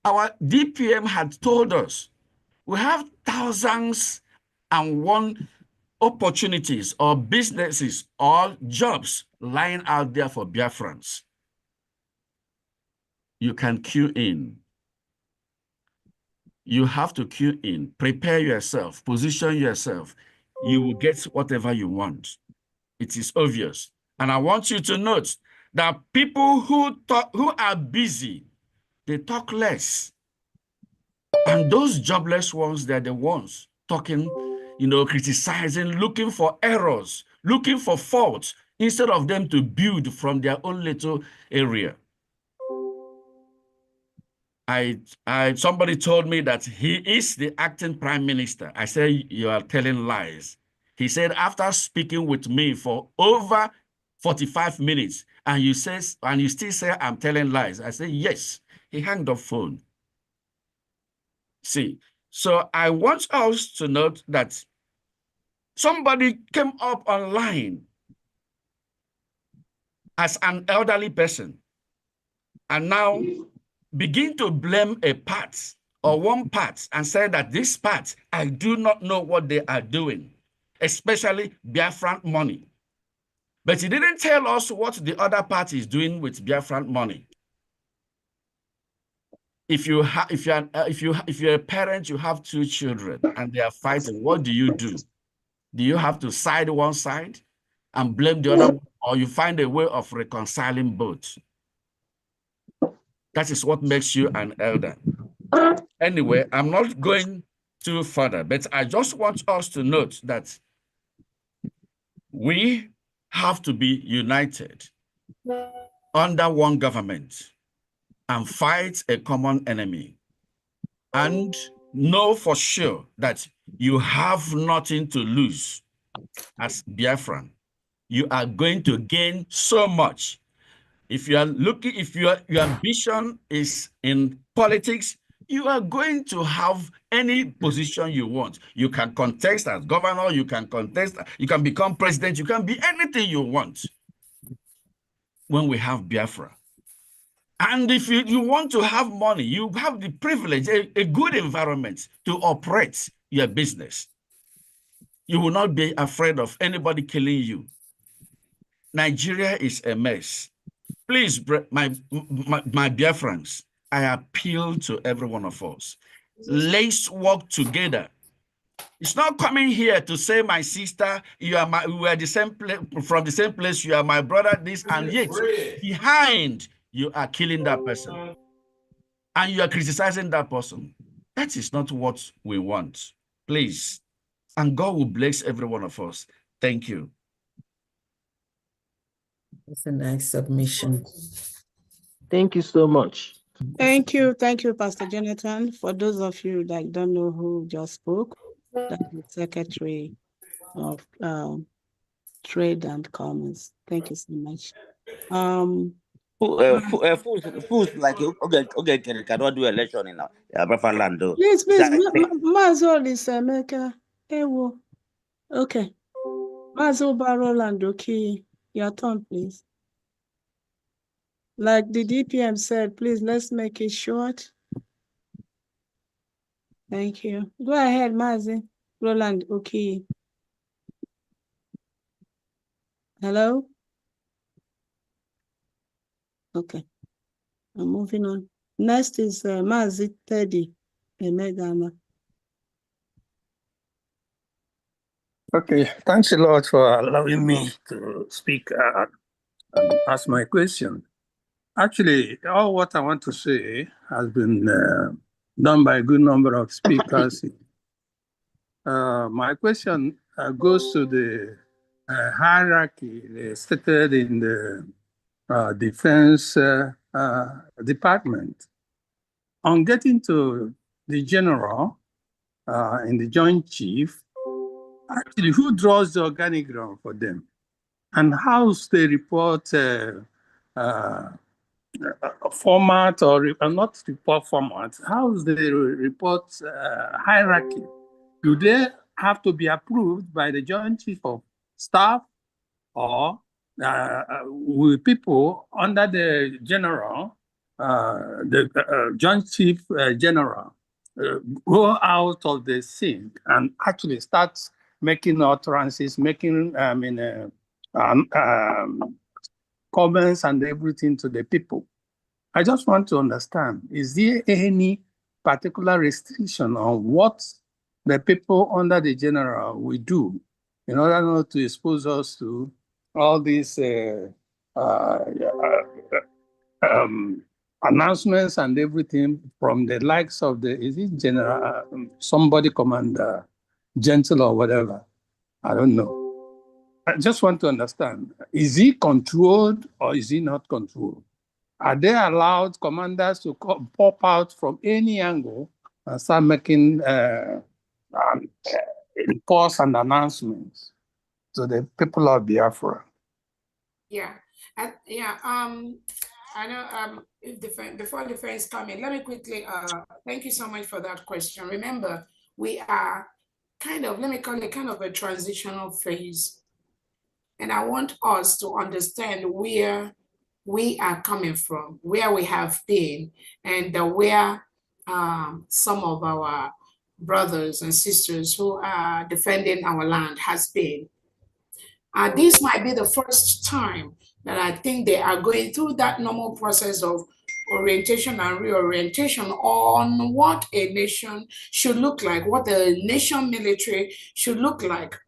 Our DPM had told us we have thousands and one opportunities or businesses or jobs lying out there for Biafrans. You can queue in. You have to queue in, prepare yourself, position yourself. You will get whatever you want. It is obvious. And I want you to note that people who are busy, they talk less. And those jobless ones, they're the ones talking, criticizing, looking for errors, looking for faults, instead of them to build from their own little area. Somebody told me that he is the acting prime minister. I said, you are telling lies. He said, after speaking with me for over 45 minutes, and you still say I'm telling lies. I said, yes. He hung up phone. See, so I want us to note that somebody came up online as an elderly person and now begin to blame a part or one part and say that this part, I do not know what they are doing, especially Biafran money. But he didn't tell us what the other part is doing with Biafran money. If you're a parent, you have 2 children and they are fighting, what do? Do you have to side one side and blame the other one, or you find a way of reconciling both? That is what makes you an elder. Anyway, I'm not going too further, but I just want us to note that we have to be united under one government and fight a common enemy. And know for sure that you have nothing to lose as Biafran. You are going to gain so much. If you are looking, if your ambition is in politics, you are going to have any position you want. You can contest as governor, you can contest, you can become president, you can be anything you want when we have Biafra. And if you want to have money, you have the privilege, a good environment to operate your business. You will not be afraid of anybody killing you. Nigeria is a mess. Please, my Biafrans, I appeal to every one of us. Let's work together. It's not coming here to say, my sister, we are the same place, from the same place, you are my brother, this, and yet behind you are killing that person. And you are criticizing that person. That is not what we want. Please. And God will bless every one of us. Thank you. That's a nice submission. Thank you so much. Thank you, Pastor Jonathan. For those of you that don't know who just spoke, that's the Secretary of Trade and Commerce. Thank you so much. Fools like okay, cannot do election in Biafran though. Please, Mazol is Emeka. Ewo. Okay. Mazol Baroland, okay. Your turn, please. Like the DPM said, please, let's make it short. Thank you. Go ahead, Mazi. Roland, okay. Hello? Okay, I'm moving on. Next is Mazi Teddy Emegama. Okay, thanks a lot for allowing me to speak and ask my question. Actually, all what I want to say has been done by a good number of speakers. My question goes to the hierarchy stated in the Defense Department. On getting to the general and the Joint Chief, actually, who draws the organigram for them? And how's the report format or not report format? How's the report hierarchy? Do they have to be approved by the Joint Chief of Staff, or will people under the general, the Joint Chief General, go out of the scene and actually start making utterances, making comments and everything to the people? I just want to understand, is there any particular restriction on what the people under the general will do in order not to expose us to all these announcements and everything from the likes of the, is it general, somebody commander, gentle or whatever? I don't know. I just want to understand, is he controlled or is he not controlled? Are they allowed commanders to pop out from any angle and start making reports and announcements to the people of Biafra? Yeah, I know. Before the friends come in, let me quickly. Thank you so much for that question. Remember, we are kind of, let me call it kind of a transitional phase, and I want us to understand where we are coming from, where we have been, and where some of our brothers and sisters who are defending our land has been. This might be the first time that I think they are going through that normal process of orientation and reorientation on what a nation should look like, what the nation military should look like.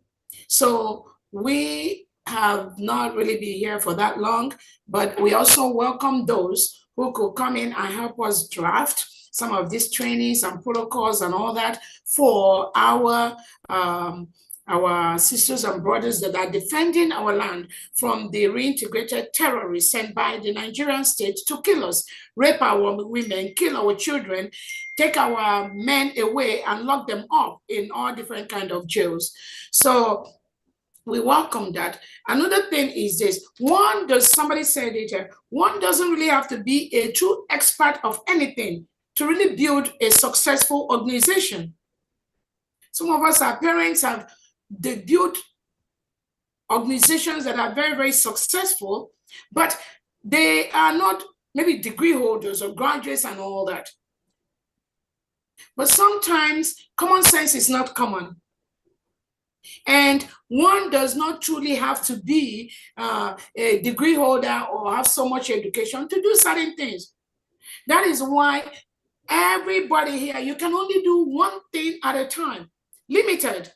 So we have not really been here for that long, but we also welcome those who could come in and help us draft some of these trainings and protocols and all that for our sisters and brothers that are defending our land from the reintegrated terrorists sent by the Nigerian state to kill us, rape our women, kill our children, take our men away and lock them up in all different kinds of jails. So we welcome that. Another thing is this: somebody said it, one doesn't really have to be a true expert of anything to really build a successful organization. Some of us, our parents, they built organizations that are very, very successful, but they are not maybe degree holders or graduates and all that. But sometimes common sense is not common. And one does not truly have to be a degree holder or have so much education to do certain things. That is why everybody here, you can only do one thing at a time. Limited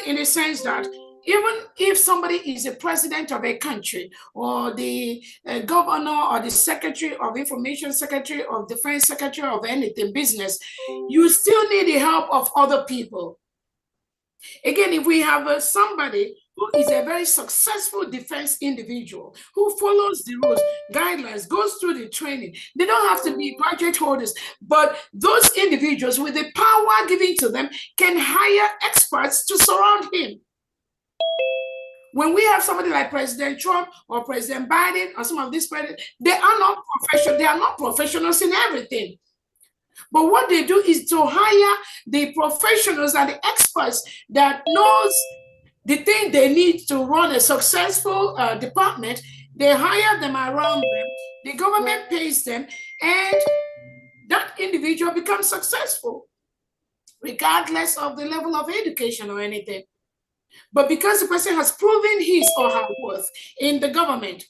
in the sense that even if somebody is a president of a country or the governor or the secretary of information, secretary of defense, secretary of anything, business, you still need the help of other people. Again, if we have somebody who is a very successful defense individual who follows the rules, guidelines, goes through the training, they don't have to be graduate holders, but those individuals with the power given to them can hire experts to surround him. When we have somebody like President Trump or President Biden or some of these presidents, they are not professional. They are not professionals in everything. But what they do is to hire the professionals and the experts that knows the thing they need to run a successful department. They hire them around them. The government pays them, and that individual becomes successful, regardless of the level of education or anything. But because the person has proven his or her worth in the government,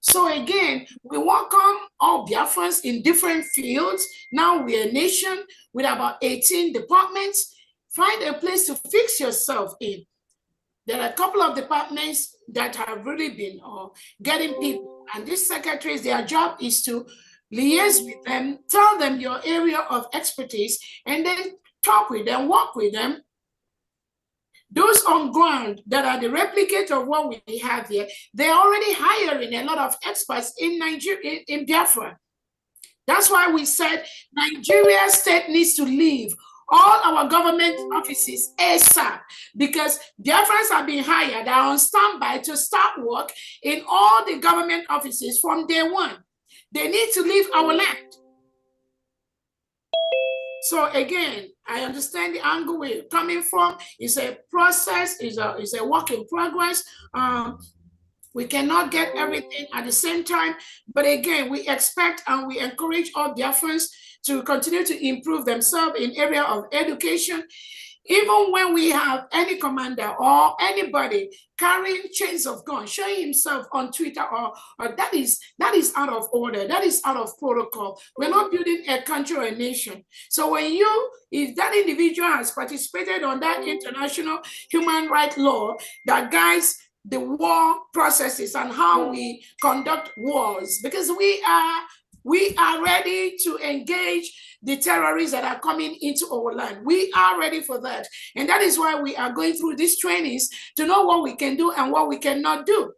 So again, we welcome all Biafrans in different fields. Now we're a nation with about 18 departments. Find a place to fix yourself in. There are a couple of departments that have really been getting people, and these secretaries, their job is to liaise with them, tell them your area of expertise, and then talk with them, work with them. Those on ground that are the replicate of what we have here, they're already hiring a lot of experts in Nigeria, in Biafra. That's why we said Nigeria state needs to leave all our government offices ASAP, because Biafrans are being hired, are on standby to start work in all the government offices from day one. They need to leave our land. So again, I understand the angle we're coming from. It's a process, it's a work in progress. We cannot get everything at the same time, but again, we expect and we encourage all Biafrans to continue to improve themselves in area of education. Even when we have any commander or anybody carrying chains of guns, showing himself on Twitter, or that is out of order, that is out of protocol. We're not building a country or a nation. So if that individual has participated on that international human rights law that guides the war processes and how we conduct wars, because we are ready to engage the terrorists that are coming into our land. We are ready for that. And that is why we are going through these trainings to know what we can do and what we cannot do.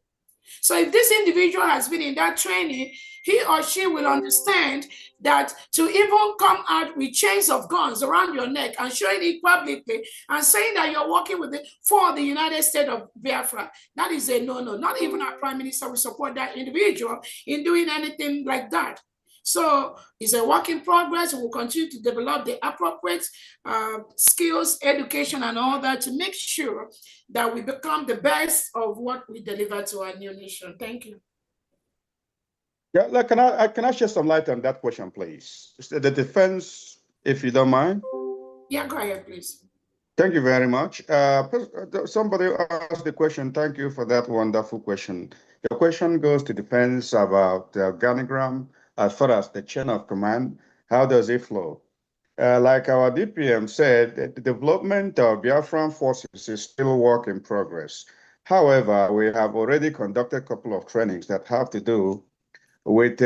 So if this individual has been in that training, he or she will understand that to even come out with chains of guns around your neck and showing it publicly and saying that you're working with it for the United States of Biafra, that is a no-no. Not even our prime minister will support that individual in doing anything like that. So it's a work in progress. We'll continue to develop the appropriate skills, education, and all that to make sure that we become the best of what we deliver to our new nation. Thank you. Yeah, like, can I shed some light on that question, please? The defense, if you don't mind. Yeah, go ahead, please. Thank you very much. Somebody asked the question. Thank you for that wonderful question. The question goes to defense about the organogram as far as the chain of command. How does it flow? Like our DPM said, the development of Biafran forces is still work in progress. However, we have already conducted a couple of trainings that have to do with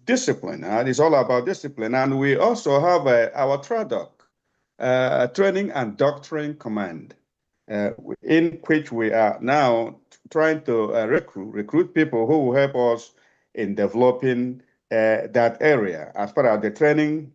discipline. It's all about discipline. And we also have our TRADOC, Training and Doctrine Command, in which we are now trying to recruit people who will help us in developing that area as far as the training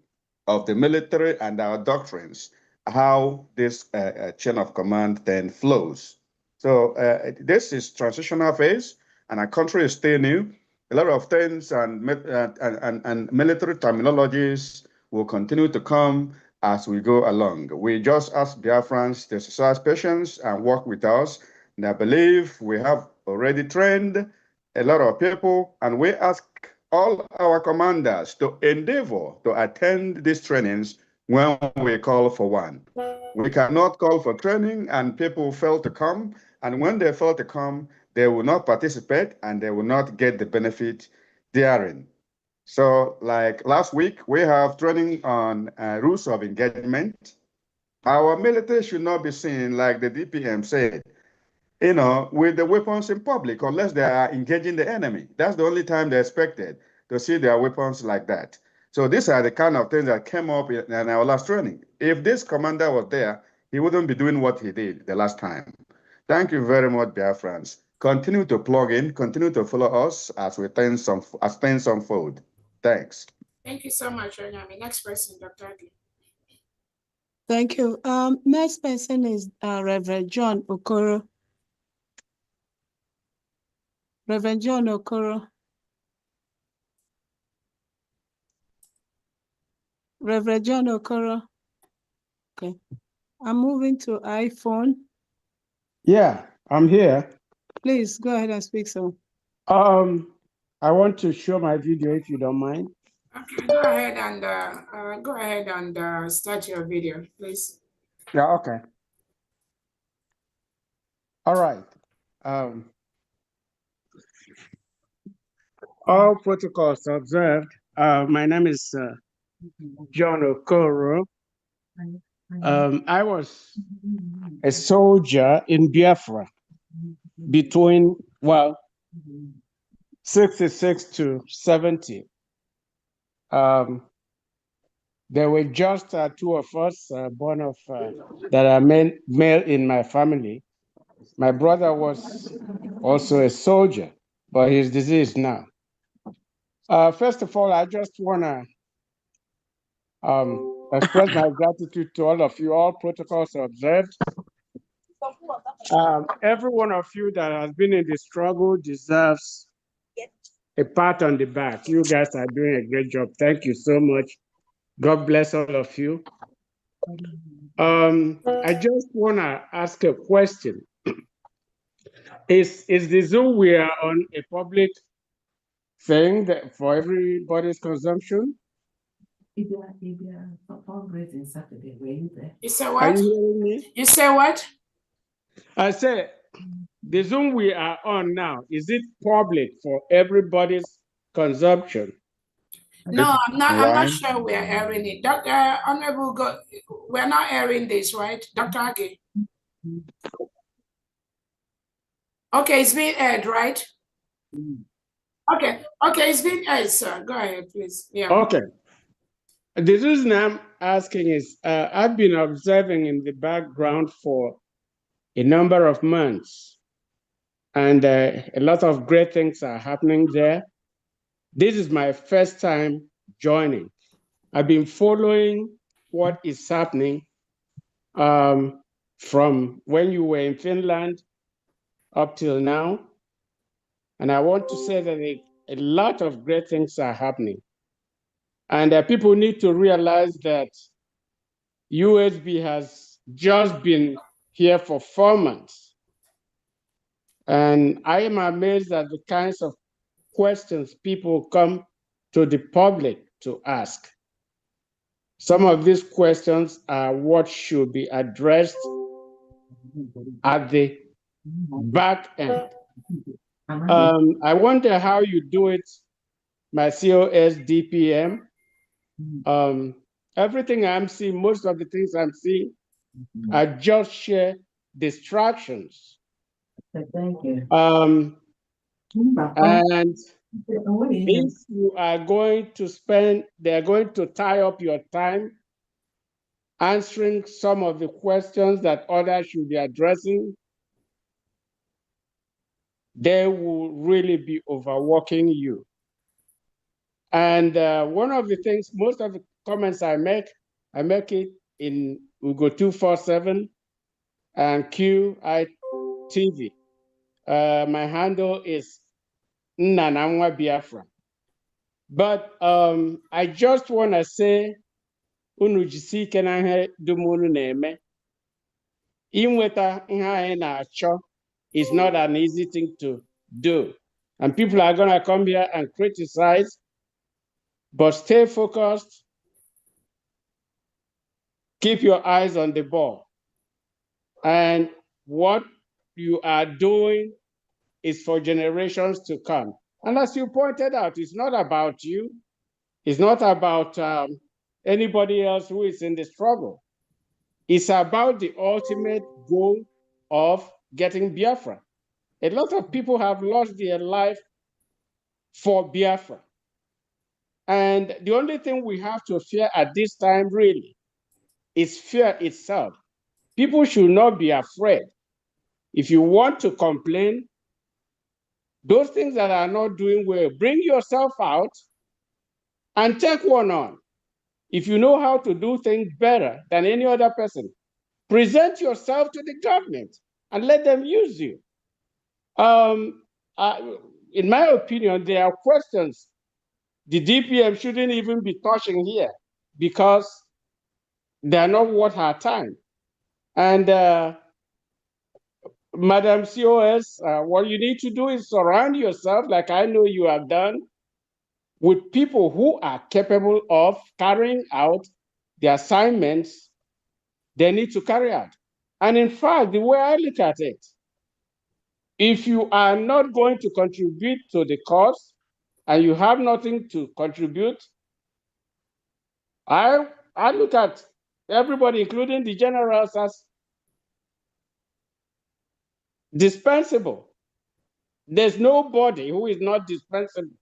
of the military and our doctrines, how this chain of command then flows. So this is transitional phase, and our country is still new. A lot of things and military terminologies will continue to come as we go along. We just ask Biafrans to exercise patience and work with us. And I believe we have already trained a lot of people, and we ask all our commanders to endeavor to attend these trainings when we call for one. We cannot call for training and people fail to come, and when they fail to come, they will not participate and they will not get the benefit therein. So like last week, we have training on rules of engagement. Our military should not be seen, like the DPM said, with the weapons in public unless they are engaging the enemy. That's the only time they're expected to see their weapons like that. So these are the kind of things that came up in our last training. If this commander was there, he wouldn't be doing what he did the last time. Thank you very much, Biafrans. Continue to plug in, continue to follow us as things unfold. Thanks. Thank you so much, Onyami. Next person, Dr. Adi. Thank you. Next person is Reverend John Okoro. Reverend John Okoro. Reverend John Okoro. Okay. I'm moving to iPhone. Yeah, I'm here. Please go ahead and speak, sir. I want to show my video if you don't mind. Okay, go ahead and start your video, please. Yeah, okay. All right. All protocols observed. My name is John Okoro. I was a soldier in Biafra between, well, 66 to 70. There were just two of us born of that are male in my family. My brother was also a soldier, but he's deceased now. First of all, I just want to express my gratitude to all of you. All protocols observed. Every one of you that has been in the struggle deserves a pat on the back. You guys are doing a great job. Thank you so much. God bless all of you. I just want to ask a question. Is the Zoom we are on a public thing that for everybody's consumption? You say Are what? you hearing me? You say what? I said, the Zoom we are on now, is it public for everybody's consumption? No, I'm not sure we are airing it. Dr. Honorable, we're not airing this, right? Dr. Age? Okay, it's being aired, right? Okay, it's being aired, sir. Go ahead, please. Yeah. Okay. The reason I'm asking is I've been observing in the background for a number of months, and a lot of great things are happening there. This is my first time joining. I've been following what is happening from when you were in Finland up till now. And I want to say that a lot of great things are happening. And people need to realize that U.S.B has just been here for 4 months. And I am amazed at the kinds of questions people come to the public to ask. Some of these questions are what should be addressed at the back end. I wonder how you do it, my COS DPM. Everything I'm seeing, most of the things I'm seeing are just sheer distractions. Thank you. And if you are going to they're going to tie up your time answering some of the questions that others should be addressing, they will really be overworking you. And one of the things, most of the comments I make it in Ugo 247 and QITV. My handle is Nnananwa Biafra. But I just want to say, unu jisike na ihe dum unu na-eme. Inweta ihe anyị na-achọ is not an easy thing to do. And people are going to come here and criticize, but stay focused. Keep your eyes on the ball. And what you are doing is for generations to come. And as you pointed out, it's not about you. It's not about anybody else who is in the struggle. It's about the ultimate goal of getting Biafra. A lot of people have lost their life for Biafra. And the only thing we have to fear at this time really is fear itself. People should not be afraid. If you want to complain, those things that are not doing well, bring yourself out and take one on. If you know how to do things better than any other person, present yourself to the government and let them use you. In my opinion, there are questions the DPM shouldn't even be touching here because they're not worth our time. And Madam COS, what you need to do is surround yourself, like I know you have done, with people who are capable of carrying out the assignments they need to carry out. And in fact, the way I look at it, if you are not going to contribute to the cause, and you have nothing to contribute, I look at everybody, including the generals, as dispensable. There's nobody who is not dispensable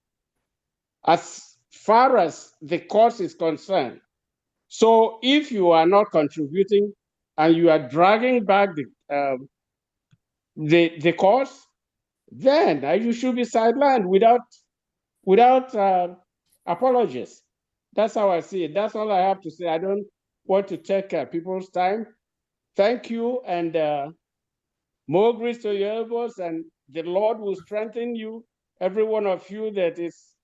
as far as the cause is concerned. So if you are not contributing and you are dragging back the cause, then you should be sidelined without apologies. That's how I see it. That's all I have to say. I don't want to take people's time. Thank you, and more grace to your elbows, and the Lord will strengthen you, every one of you that is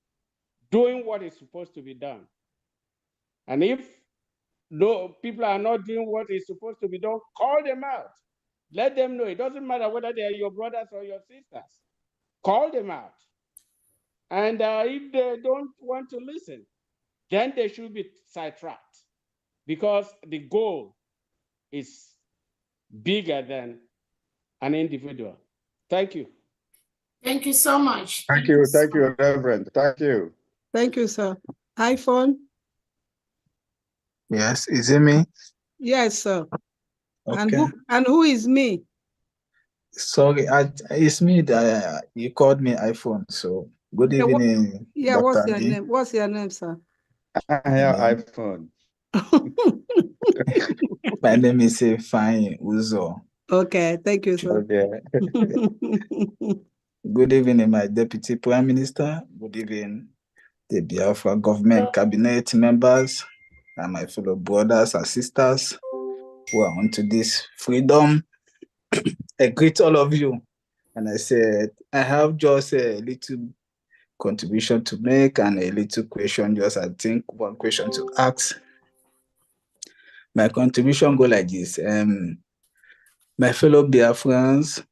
doing what is supposed to be done. And if people are not doing what is supposed to be done, call them out. Let them know. It doesn't matter whether they are your brothers or your sisters. Call them out. And if they don't want to listen, then they should be sidetracked, because the goal is bigger than an individual. Thank you. Thank you so much. Thank you, Reverend. Thank you. Thank you, sir. iPhone? Yes, is it me? Yes, sir. Okay. And who is me? Sorry, it's me that you called me iPhone. So good evening, Yeah, what's Dr. your D. name? What's your name, sir? iPhone. My name is Fine Uzo. Okay, thank you, sir. Okay. Good evening, my Deputy Prime Minister. Good evening, the Biafra government cabinet members, and my fellow brothers and sisters who are onto this freedom. I greet all of you. And I said, I have just a little contribution to make and a little question, just I think one question to ask. My contribution go like this. My fellow Biafrans,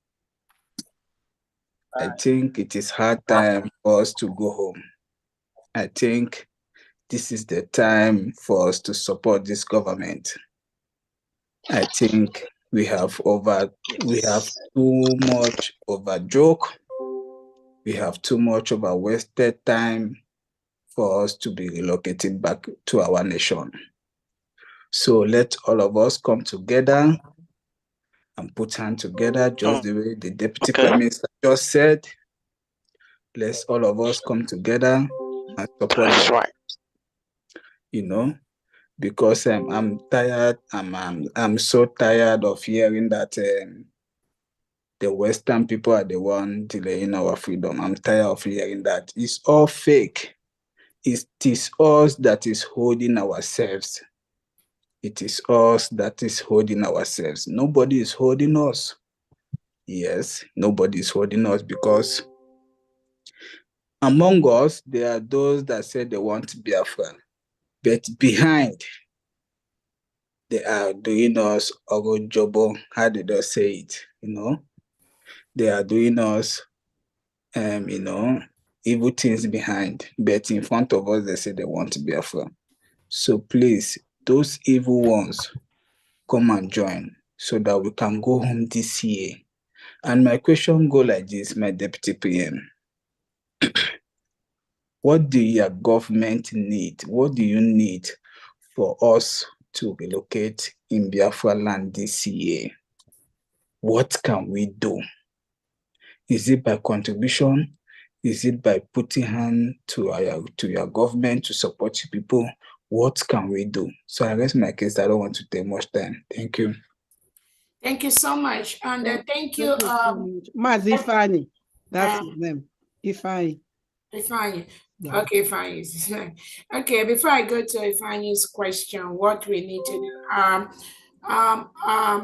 I think it is hard time for us to go home. I think this is the time for us to support this government. I think we have too much over joke. We have too much over wasted time for us to be relocated back to our nation. So let all of us come together and put hands together, just the way the Deputy Prime Minister just said. Let's all of us come together and support them. Right. You know, because I'm tired. I'm so tired of hearing that the Western people are the one delaying our freedom. I'm tired of hearing that. It's all fake. It is us that is holding ourselves. It is us that is holding ourselves. Nobody is holding us. Yes, nobody is holding us, because among us, there are those that say they want Biafra, but behind, they are doing us Ogojobo. How did I say it? You know, they are doing us, evil things behind, but in front of us, they say they want Biafra. So please, those evil ones, come and join so that we can go home this year. And my question go like this, my Deputy PM. What do your government need? What do you need for us to relocate in Biafra land this year? What can we do? Is it by contribution? Is it by putting hand to your government to support you people? What can we do? So I rest my case. I don't want to take much time. Thank you. Thank you so much. And thank you. Maz Ifani. That's his name. Ifani. Ifani. Yeah. Okay, fine. Okay, before I go to Ifani's question, what we need to do.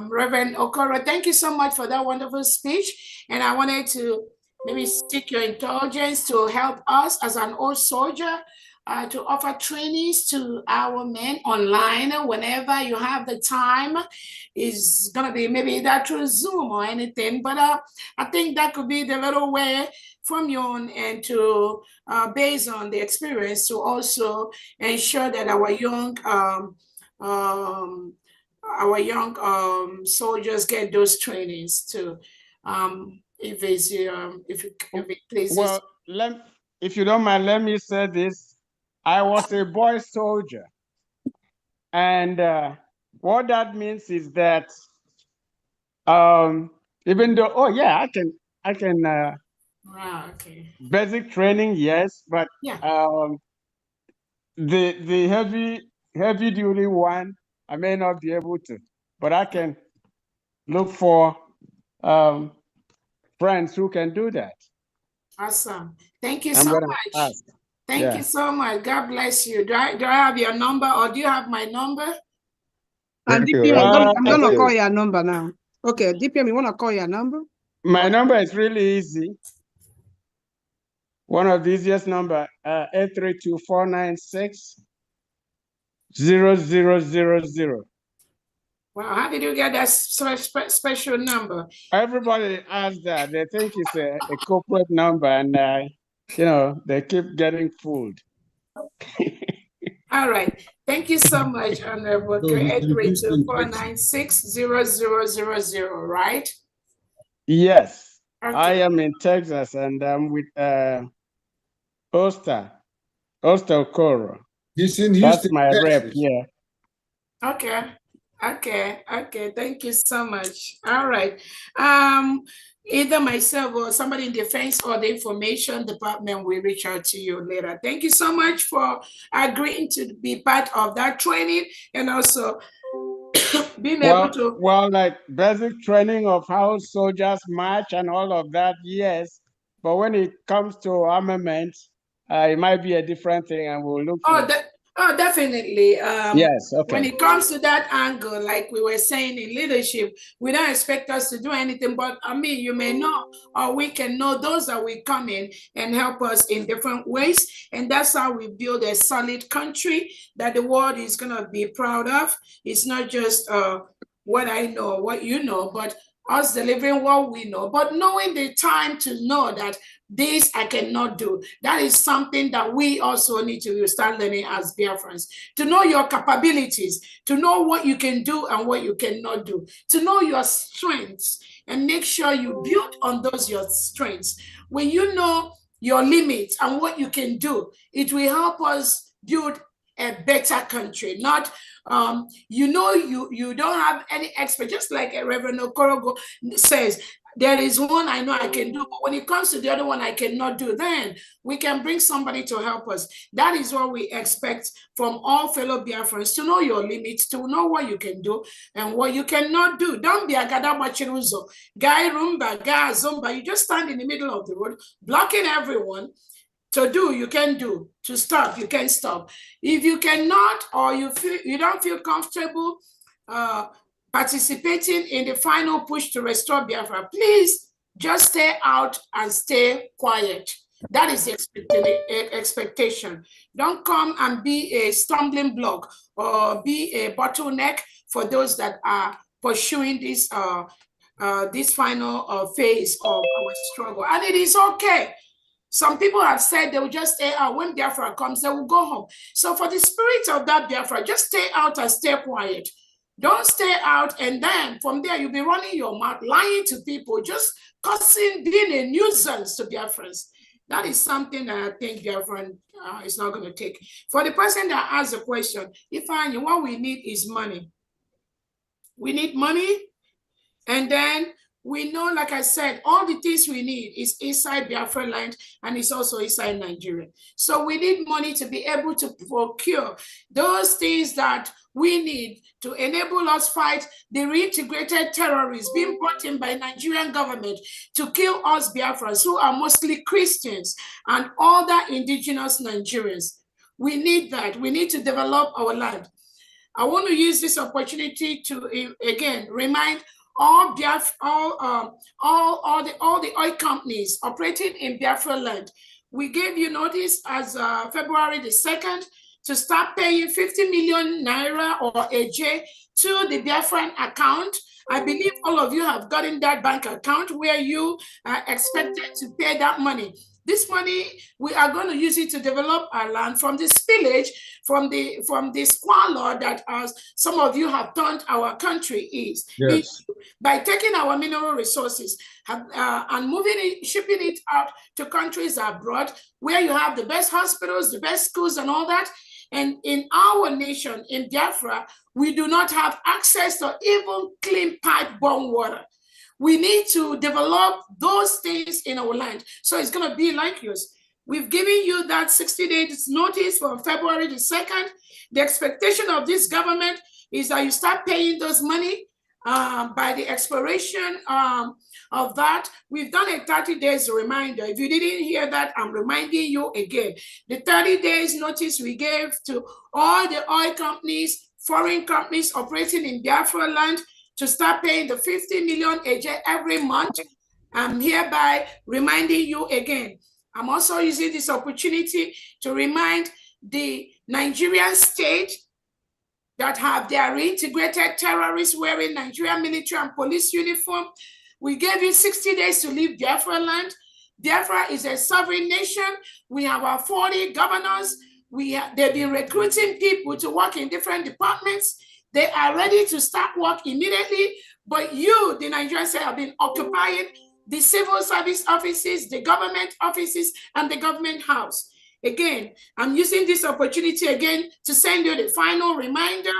Reverend Okoro, thank you so much for that wonderful speech. And I wanted to maybe seek your indulgence to help us as an old soldier to offer trainings to our men online whenever you have the time. It's going to be maybe that through Zoom or anything, but I think that could be the little way from your own and to based on the experience to also ensure that our young soldiers get those trainings too. If it pleases. Well, if you don't mind, let me say this. I was a boy soldier. And what that means is that even though, oh yeah, I can okay. basic training, yes, but yeah. The heavy duty one, I may not be able to, but I can look for friends who can do that. Awesome. Thank you I'm so gonna much. ask. Thank you so much. God bless you. Do I have your number, or do you have my number? And DPM, I'm gonna call your number now. Okay, DPM, you wanna call your number? My number is really easy. One of the easiest number, 832-496-0000. Wow, how did you get that special number? Everybody asks that. They think it's a corporate number, and you know, they keep getting fooled. All right. Thank you so much, Honorable. 832-496-0000, right? Yes. Okay. I am in Texas, and I'm with Oster Okoro. He's in Houston, That's my rep Texas. here. Okay. Thank you so much. All right. Either myself or somebody in defense or the information department will reach out to you later. Thank you so much for agreeing to be part of that training, and also being able to. Well, like basic training of how soldiers march and all of that, yes. But when it comes to armament, it might be a different thing, and we'll look for. Oh, definitely. Yes, okay. When it comes to that angle, like we were saying in leadership, we don't expect us to do anything, but I mean, you may know, or we can know those that will come in and help us in different ways. And that's how we build a solid country that the world is going to be proud of. It's not just what I know, what you know, but us delivering what we know, but knowing the time to know that this I cannot do. That is something that we also need to start learning as Biafrans. To know your capabilities, to know what you can do and what you cannot do, to know your strengths and make sure you build on those your strengths. When you know your limits and what you can do, it will help us build a better country. Not you don't have any expert, just like Reverend Okorogo says, there is one I know I can do, but when it comes to the other one I cannot do, then we can bring somebody to help us. That is what we expect from all fellow Biafrans, to know your limits, to know what you can do and what you cannot do. Don't be a gadabachiruzo, guy rumba, guy zumba. You just stand in the middle of the road, blocking everyone. To do, you can do. To stop, you can stop. If you cannot, or you don't feel comfortable participating in the final push to restore Biafra, please just stay out and stay quiet. That is the expectation. Don't come and be a stumbling block or be a bottleneck for those that are pursuing this final phase of our struggle. And it is okay. Some people have said they will just stay out. When Biafra comes, they will go home. So for the spirit of that Biafra, just stay out and stay quiet. Don't stay out, and then from there you'll be running your mouth, lying to people, just cussing, being a nuisance to Biafrans. That is something that I think Biafran is not going to take. For the person that asked the question, Ifeanyi, what we need is money. We need money, and then we know, like I said, all the things we need is inside Biafra land, and it's also inside Nigeria. So we need money to be able to procure those things that we need to enable us fight the reintegrated terrorists being brought in by Nigerian government to kill us Biafrans, who are mostly Christians and other indigenous Nigerians. We need that. We need to develop our land. I want to use this opportunity to again remind all the oil companies operating in Biafra land. We gave you notice as February the 2nd to start paying 50 million naira or AJ to the Biafran account. I believe all of you have gotten that bank account where you are expected to pay that money. This money, we are going to use it to develop our land from the spillage, from the squalor that some of you have turned our country is. Yes. By taking our mineral resources and moving it, shipping it out to countries abroad, where you have the best hospitals, the best schools and all that. And in our nation, in Biafra, we do not have access to even clean pipe-borne water. We need to develop those things in our land. So it's going to be like yours. We've given you that 60 days notice from February the 2nd. The expectation of this government is that you start paying those money by the expiration of that. We've done a 30 days reminder. If you didn't hear that, I'm reminding you again. The 30 days notice we gave to all the oil companies, foreign companies operating in Biafra land, to start paying the 50 million AJ every month. I'm hereby reminding you again. I'm also using this opportunity to remind the Nigerian state that have their reintegrated terrorists wearing Nigerian military and police uniform. We gave you 60 days to leave Biafra land. Biafra is a sovereign nation. We have our 40 governors. They've been recruiting people to work in different departments. They are ready to start work immediately, but you, the Nigerians, have been occupying the civil service offices, the government offices, and the government house. Again, I'm using this opportunity again to send you the final reminder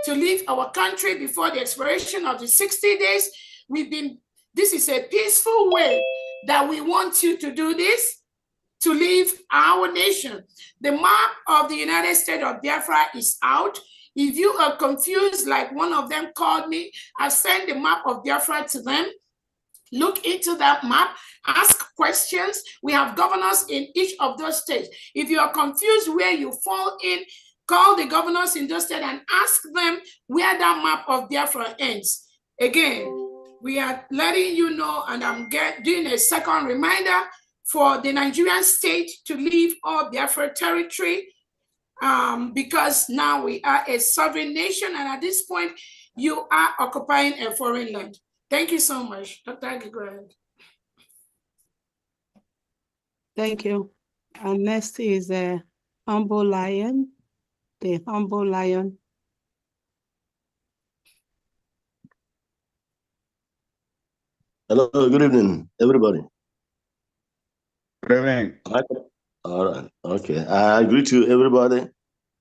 to leave our country before the expiration of the 60 days. This is a peaceful way that we want you to do this, to leave our nation. The map of the United States of Biafra is out. If you are confused, like one of them called me, I sent the map of Biafra to them. Look into that map, ask questions. We have governors in each of those states. If you are confused where you fall in, call the governors in those states and ask them where that map of Biafra ends. Again, we are letting you know, and I'm doing a second reminder for the Nigerian state to leave all Biafra territory, because now we are a sovereign nation, and at this point, you are occupying a foreign land. Thank you so much. Dr. Agi, go ahead. Thank you. And next is Humble Lion, the Humble Lion. Hello, good evening, everybody. Good evening. All right, okay. I greet you, everybody.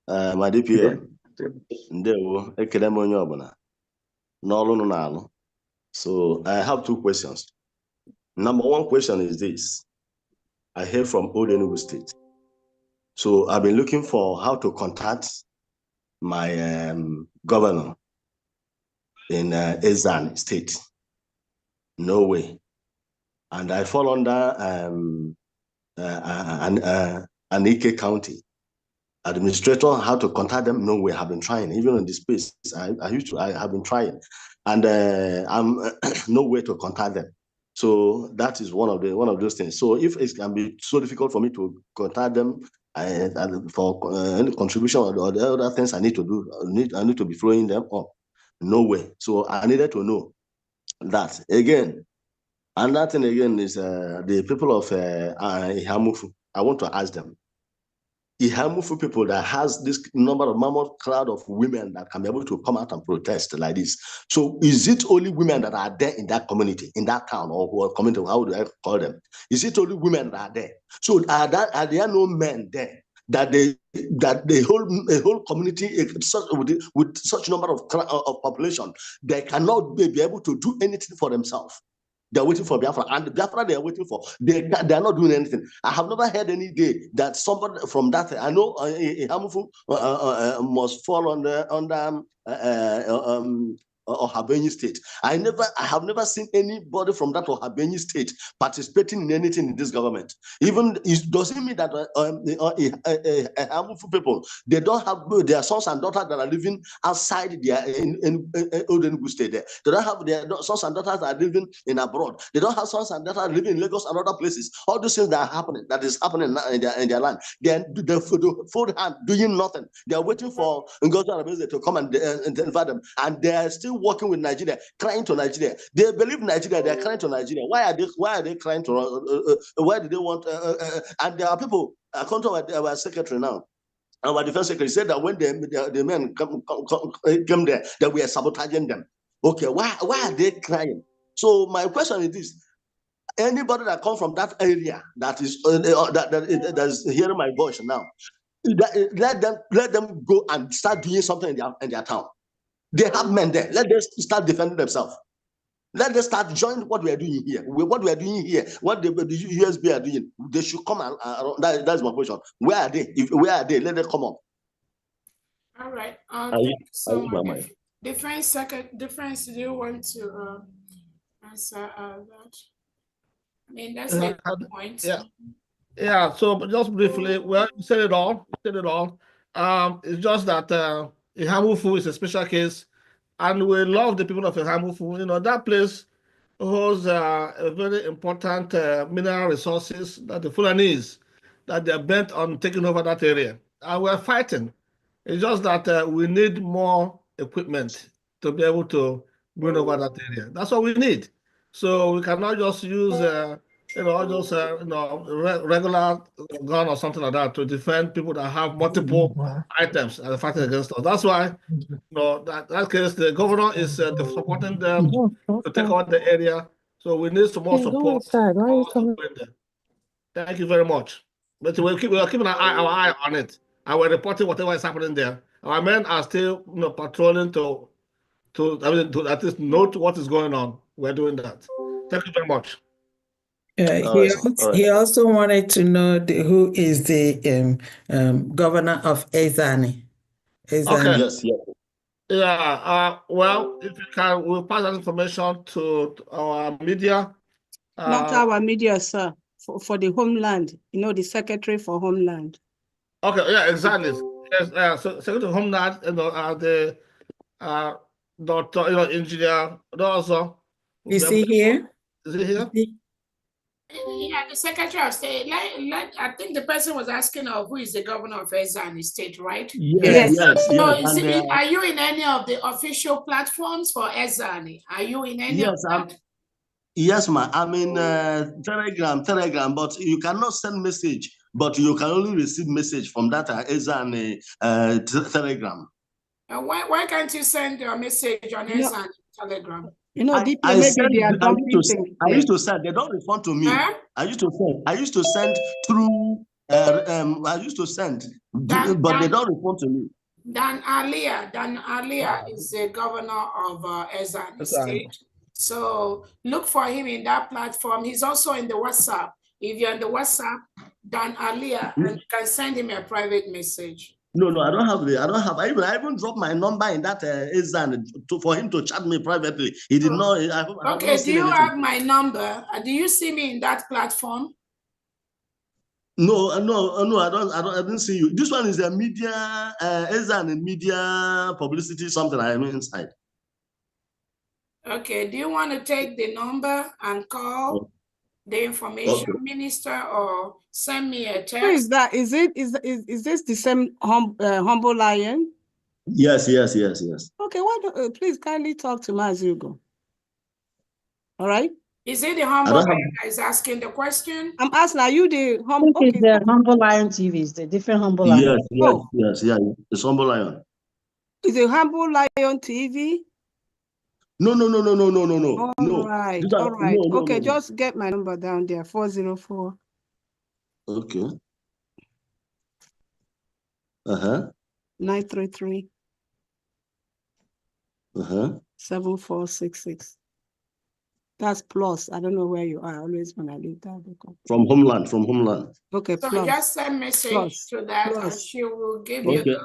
My DPM. Ndewo, ekele m onye ọbụla n'ọrụ nọ n'alụ. So I have two questions. Number one question is this. I hear from Old Enugu State. So I've been looking for how to contact my governor in Ezan State. No way. And I fall under Anike County administrator. How to contact them? No way. I've been trying. Even in this space, I have been trying, and I'm no way to contact them. So that is one of those things. So if it can be so difficult for me to contact them for any contribution or the other things I need to do, I need to be following them up. No way. So I needed to know that again. And that thing again is the people of Ihamufu. I want to ask them. Ihamufu people that has this number of mammoth crowd of women that can be able to come out and protest like this. So is it only women that are there in that community, in that town, or community, how do I call them? Is it only women that are there? So are there no men there that the whole community with such number of population, they cannot be able to do anything for themselves? They're waiting for Biafra, and the Biafra they are waiting for, they are not doing anything. I have never heard any day that somebody from that, I know Hamufu must fall under Ohabenyi State. I have never seen anybody from that Ohabenyi State participating in anything in this government. Even it doesn't mean that Hamufu people, they don't have their sons and daughters that are living outside their in Old Enugu State. There, they don't have their sons and daughters that are living in abroad. They don't have sons and daughters living in Lagos and other places. All those things that is happening in their land. They're fold hand doing nothing. They are waiting for Ngozi Arabese to come and deliver them, and they are still working with Nigeria, crying to Nigeria. They believe Nigeria, they are crying to Nigeria. Why are they crying to why do they want and there are people, according to our secretary now, our defense secretary said that when the men came there, that we are sabotaging them. Okay, why are they crying? So my question is this: anybody that comes from that area that is that is hearing my voice now, let them go and start doing something in their town. They have men there. Let them start defending themselves. Let them start joining what we are doing here. What we are doing here, what the U.S.B are doing, they should come around. That's my question. Where are they? Where are they? Let them come up. All right. Thank you so much. Defense, do you want to answer that? I mean, that's a good point. Yeah. So just briefly, well, you said it all. It's just that Ihamufu is a special case, and we love the people of Ihamufu. You know, that place holds a very important mineral resources that the Fulanese, that they're bent on taking over that area. And we're fighting. It's just that we need more equipment to be able to bring over that area. That's what we need. So we cannot just use, regular gun or something like that to defend people that have multiple items and fighting against us. That's why, that case, the governor is supporting them to take over the area. So we need some more support. Thank you very much. But we're keeping our eye on it, and we're reporting whatever is happening there. Our men are still, patrolling to at least note what is going on. We're doing that. Thank you very much. He also wanted to know who is the governor of Ezani. Okay. Yes. Yeah. Well, if you can, we'll pass that information to our media. Not our media, sir. For the homeland, the Secretary for Homeland. Okay, yeah, exactly. Yes, so Secretary of Homeland, the Doctor, Engineer, also. Is he here? Is he here? Yeah, the Secretary of State. I think the person was asking who is the governor of Ezani State, right? Yes. So are you in any of the official platforms for Ezani? Are you in any of that? Yes, ma'am. I'm in Telegram, but you cannot send message, but you can only receive message from that Ezani Telegram. Why can't you send your message on Ezani Telegram? I used to send. They don't respond to me. Huh? I used to send through. But they don't respond to me. Dan Alia is the governor of Ezani State. So look for him in that platform. He's also in the WhatsApp. If you're in the WhatsApp, Dan Alia, and you can send him a private message. No, I don't have. I even dropped my number in that Ezan for him to chat me privately. He did not. Okay, do you have my number? Do you see me in that platform? No, I don't. I didn't see you. This one is a media, Ezan media publicity, something I am inside. Okay, do you want to take the number and call the information minister or send me a text? Who is that? Is this the same Humble Lion? Yes. Okay, why don't please kindly talk to Mazugo. All right. Is it the Humble Lion that is asking the question? I'm asking, are you the Humble? Okay, the Humble Lion TV is the different Humble Lion. Yes, it's Humble Lion. Is it Humble Lion TV? No. All right. Okay, just get my number down there, 404. Okay. 933. 7466. That's plus. I don't know where you are. Always when I leave that. From Homeland. Okay, so plus. Just send message to that and she will give you the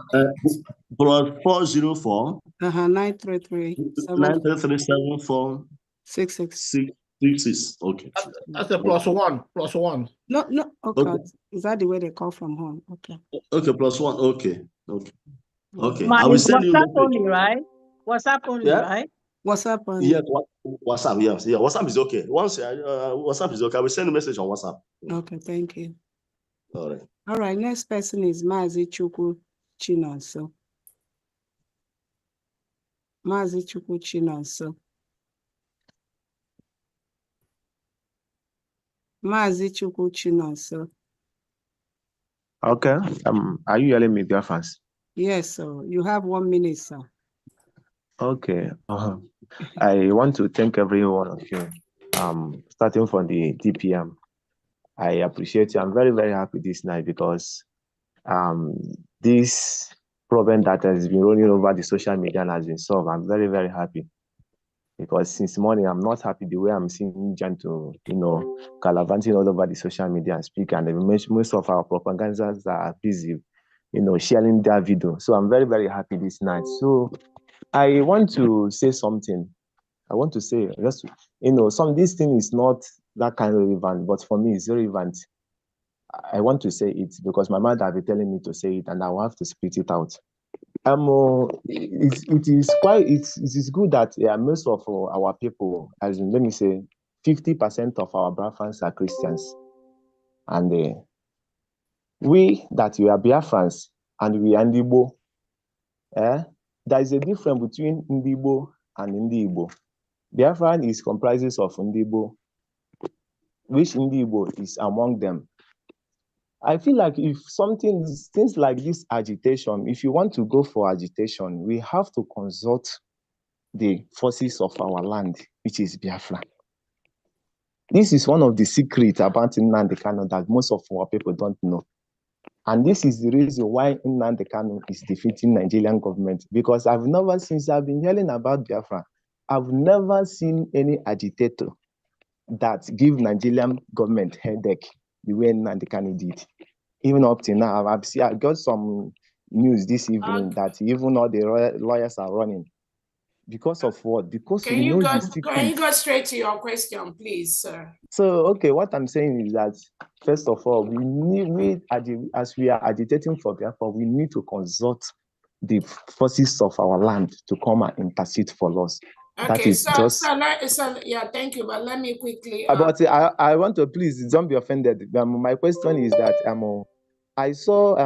plus 404. 933. 933 74 66. Okay. That's a plus one. No. Okay. Is that the way they call from home? Okay. Okay, plus one. Okay. I will send you WhatsApp only, right? WhatsApp only, right? WhatsApp only. Yes, WhatsApp. Yes, yeah. WhatsApp is okay. Once WhatsApp is okay, I will send a message on WhatsApp. Okay, thank you. All right. Next person is Mazi Chukwu Chinonso. Mazi Chukwuchinonso. Mazi Chukwuchinonso. Okay. Are you yelling me, Biafrans? Yes, sir. You have 1 minute, sir. Okay. I want to thank every one of you. Starting from the DPM. I appreciate you. I'm very, very happy this night because this problem that has been rolling over the social media has been solved. I'm very, very happy. Because since morning, I'm not happy the way I'm seeing Janto, gallivanting all over the social media and speak, and most of our propagandists are busy, sharing their video. So I'm very, very happy this night. So I want to say something. I want to say, just, this thing is not that kind of relevant, but for me, it's very relevant. I want to say it because my mother has been telling me to say it, and I will have to spit it out. It is good that most of our people, as in, let me say, 50% of our Biafrans are Christians, and we are Biafrans and we are Ndibo. There is a difference between Ndibo and Ndibo. Biafran is comprises of Ndibo, which Ndibo is among them. I feel like if things like this agitation, if you want to go for agitation, we have to consult the forces of our land, which is Biafra. This is one of the secrets about Nnamdi Kanu that most of our people don't know. And this is the reason why Nnamdi Kanu is defeating Nigerian government, because since I've been hearing about Biafra, I've never seen any agitator that give Nigerian government headache the way Nnamdi Kanu did. Even up to now, I got some news this evening that even all the lawyers are running. Because of what? Because can you go straight to your question, please, sir? So, okay, what I'm saying is that, first of all, as we are agitating for Biafra, we need to consult the forces of our land to come and intercede for us. Okay, that is yeah, thank you, but let me quickly... But I want to, please, don't be offended. My question is that I saw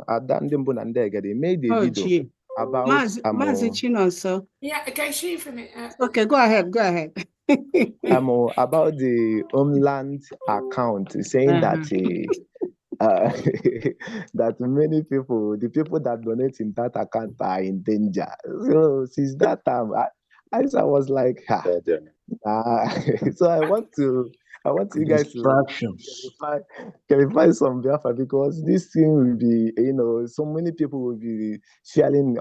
Adam Dimbunandega, they made a video about Mazi Chinonso. Yeah, can she finish? Okay, go ahead. About the homeland account, saying that that many people, the people that donate in that account are in danger. So since that time, I was like, so I want you guys to clarify some Biafra, because this thing will be, so many people will be sharing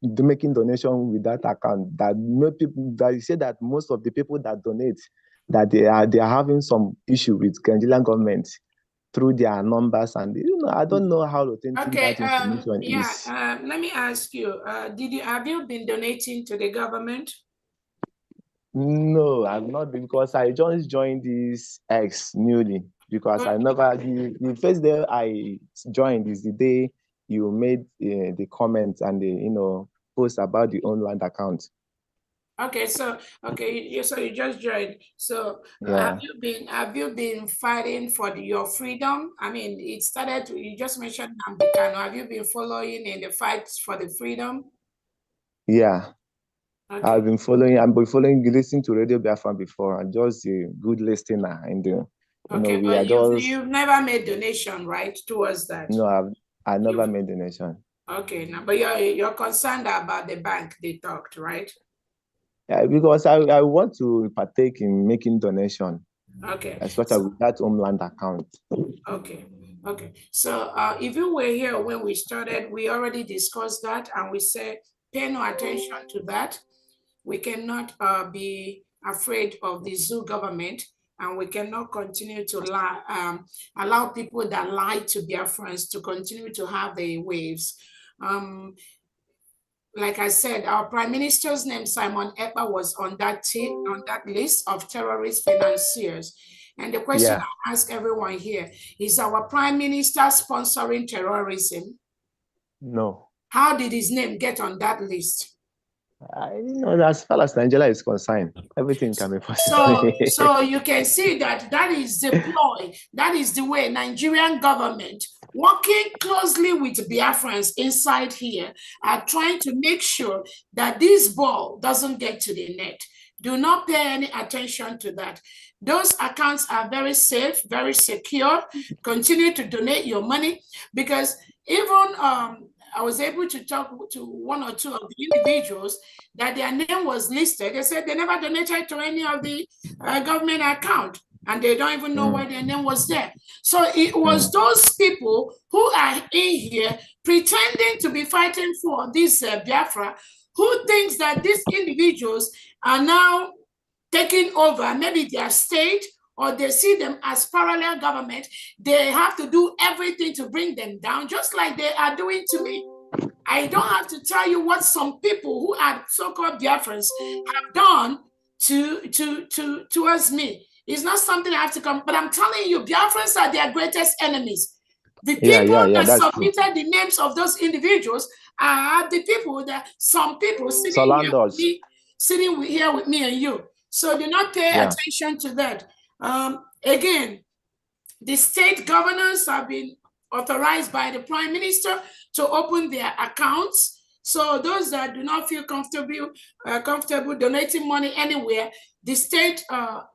making donation with that account. That most people, that you say that most of the people that donate, that they are having some issue with Nigerian government through their numbers, and I don't know how authentic that information is. Let me ask you, have you been donating to the government? No, I'm not, because I just joined this X newly, because I never, the first day I joined is the day you made the comment and the post about the online account. Okay, so you just joined. So yeah. have you been fighting for your freedom? I mean, it started. You just mentioned Nnamdi Kanu. Have you been following in the fight for the freedom? Yeah. Okay. I've been following, listening to Radio Biafran before, and just a good listener. And we are just. You've never made donation, right, towards that? No, I never made donation. Okay, now, but you're concerned about the bank they talked, right? Yeah, because I want to partake in making donation. Okay. Especially with that homeland account. Okay. So if you were here when we started, we already discussed that, and we said pay no attention to that. We cannot be afraid of the zoo government, and we cannot continue to lie, allow people that lie to Biafrans to continue to have their waves. Like I said, our Prime Minister's name, Simon Ekpa, was on that list of terrorist financiers. And the question I ask everyone here, is our Prime Minister sponsoring terrorism? No. How did his name get on that list? As far as Nigeria is concerned, everything can be possible. So you can see that is the ploy, that is the way Nigerian government working closely with Biafrans inside here, are trying to make sure that this ball doesn't get to the net. Do not pay any attention to that. Those accounts are very safe, very secure. Continue to donate your money, because even I was able to talk to one or two of the individuals that their name was listed. They said they never donated to any of the government account, and they don't even know why their name was there. So it was those people who are in here pretending to be fighting for this Biafra, who thinks that these individuals are now taking over maybe their state, or they see them as parallel government. They have to do everything to bring them down, just like they are doing to me. I don't have to tell you what some people who are so-called Biafrans have done towards me. It's not something I have to come, but I'm telling you, Biafrans are their greatest enemies. The people that submitted the names of those individuals are the people that some people sitting here with me and you. So do not pay attention to that. Again, the state governors have been authorized by the Prime Minister to open their accounts. So those that do not feel comfortable donating money anywhere, the state,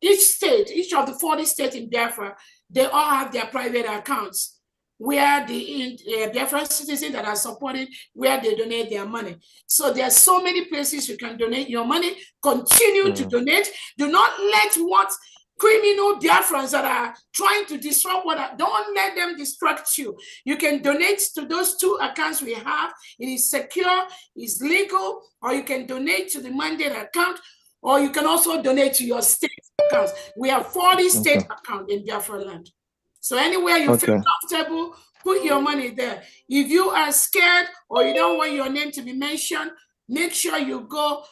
each of the 40 states in Biafra, they all have their private accounts where the Biafran citizens that are supported, where they donate their money. So there are so many places you can donate your money. Continue to donate. Do not let what criminal Biafrans that are trying to disrupt don't let them distract you. You can donate to those two accounts we have. It is secure, it's legal, or you can donate to the mandate account, or you can also donate to your state accounts. We have 40 state accounts in Biafra land. So anywhere you feel comfortable, put your money there. If you are scared or you don't want your name to be mentioned, make sure you go